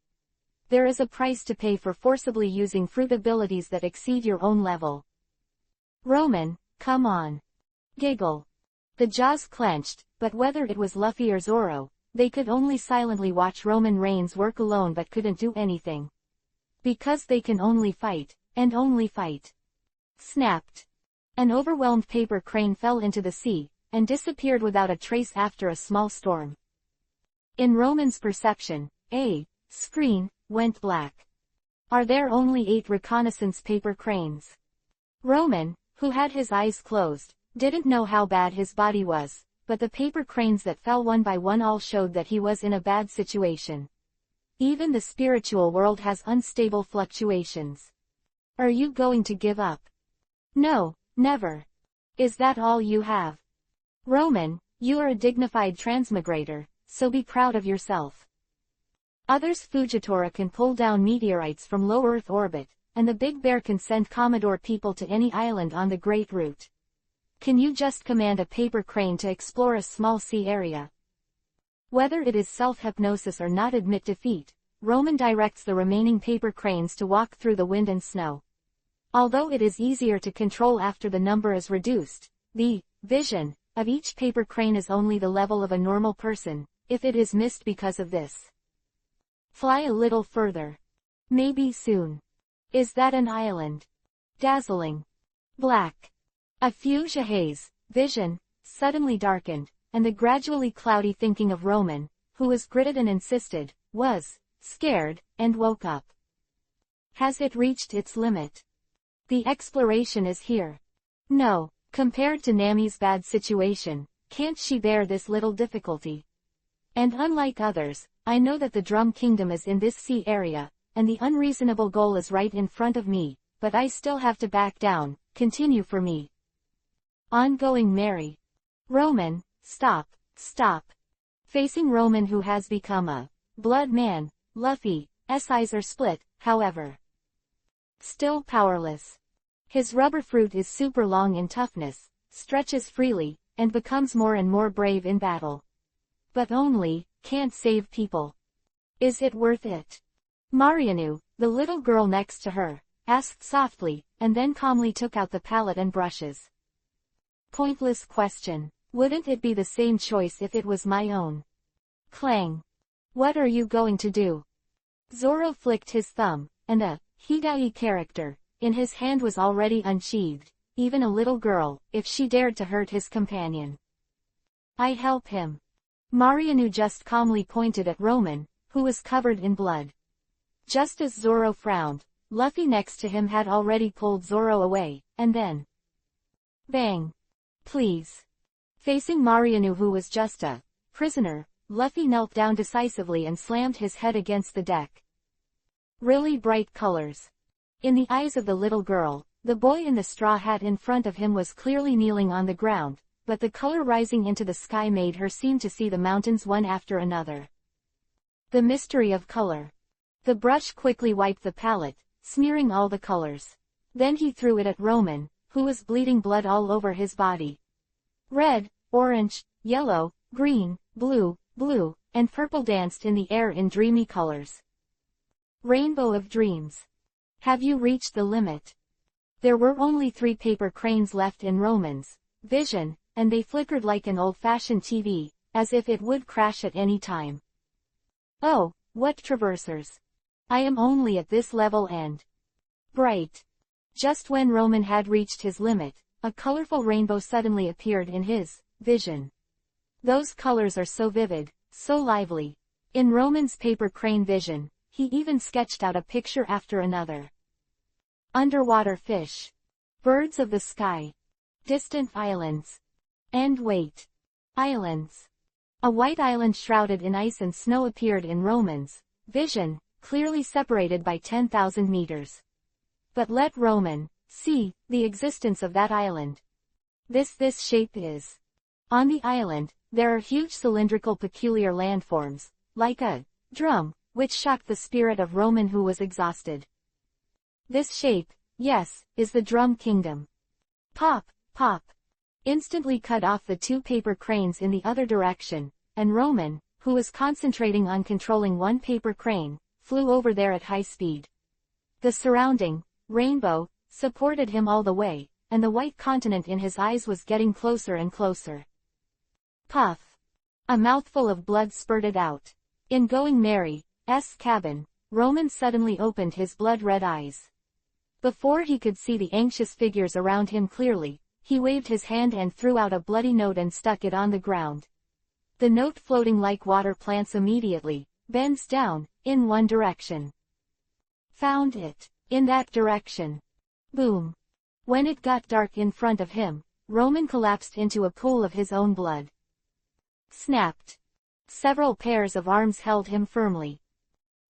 There is a price to pay for forcibly using fruit abilities that exceed your own level. Roman, come on. Giggle. The jaws clenched, but whether it was Luffy or Zoro, they could only silently watch Roman Reigns work alone but couldn't do anything. Because they can only fight, and only fight. Snapped. An overwhelmed paper crane fell into the sea, and disappeared without a trace after a small storm. In Roman's perception, a screen went black. Are there only 8 reconnaissance paper cranes? Roman, who had his eyes closed, didn't know how bad his body was, but the paper cranes that fell one by one all showed that he was in a bad situation. Even the spiritual world has unstable fluctuations. Are you going to give up? No, never. Is that all you have? Roman, you are a dignified transmigrator, so be proud of yourself. Others Fujitora can pull down meteorites from low Earth orbit, and the Big Bear can send Commodore people to any island on the Great Route. Can you just command a paper crane to explore a small sea area? Whether it is self-hypnosis or not, admit defeat, Roman directs the remaining paper cranes to walk through the wind and snow. Although it is easier to control after the number is reduced, the vision of each paper crane is only the level of a normal person, if it is missed because of this. Fly a little further. Maybe soon. Is that an island? Dazzling. Black. A fuchsia haze, vision, suddenly darkened, and the gradually cloudy thinking of Roman, who was gritted and insisted, was scared, and woke up. Has it reached its limit? The exploration is here. No, compared to Nami's bad situation, can't she bear this little difficulty? And unlike others, I know that the Drum Kingdom is in this sea area, and the unreasonable goal is right in front of me, but I still have to back down, continue for me. Ongoing Mary. Roman, stop, stop. Facing Roman, who has become a blood man, Luffy's eyes are split, however. Still powerless. His rubber fruit is super long in toughness, stretches freely, and becomes more and more brave in battle. But only, can't save people. Is it worth it? Marianu, the little girl next to her, asked softly, and then calmly took out the palette and brushes. Pointless question. Wouldn't it be the same choice if it was my own? Clang. What are you going to do? Zoro flicked his thumb, and a Hidai character in his hand was already unsheathed, even a little girl, if she dared to hurt his companion. I help him. Marianu just calmly pointed at Roman, who was covered in blood. Just as Zoro frowned, Luffy next to him had already pulled Zoro away, and then... Bang. Please. Facing Marianu, who was just a prisoner, Luffy knelt down decisively and slammed his head against the deck. Really bright colors. In the eyes of the little girl, the boy in the straw hat in front of him was clearly kneeling on the ground, but the color rising into the sky made her seem to see the mountains one after another. The mystery of color. The brush quickly wiped the palette, smearing all the colors. Then he threw it at Roman, who was bleeding blood all over his body. Red, orange, yellow, green, blue, and purple danced in the air in dreamy colors. Rainbow of dreams. Have you reached the limit? There were only 3 paper cranes left in Roman's vision, and they flickered like an old-fashioned TV, as if it would crash at any time. Oh, what traversers! I am only at this level and bright. Just when Roman had reached his limit, a colorful rainbow suddenly appeared in his vision. Those colors are so vivid, so lively. In Roman's paper crane vision, he even sketched out a picture after another. Underwater fish. Birds of the sky. Distant islands. And wait. Islands. A white island shrouded in ice and snow appeared in Roman's vision, clearly separated by 10,000 meters. But let Roman see the existence of that island. This shape is. On the island, there are huge cylindrical peculiar landforms, like a drum, which shocked the spirit of Roman who was exhausted. This shape, yes, is the drum kingdom. Pop, pop. Instantly cut off the 2 paper cranes in the other direction, and Roman, who was concentrating on controlling 1 paper crane, flew over there at high speed. The surrounding rainbow supported him all the way, and the white continent in his eyes was getting closer and closer. Puff. A mouthful of blood spurted out. In Going Mary's cabin, Roman suddenly opened his blood-red eyes. Before he could see the anxious figures around him clearly, he waved his hand and threw out a bloody note and stuck it on the ground. The note, floating like water plants immediately, bends down, in one direction. Found it. In that direction. Boom. When it got dark in front of him, Roman collapsed into a pool of his own blood. Snapped. Several pairs of arms held him firmly.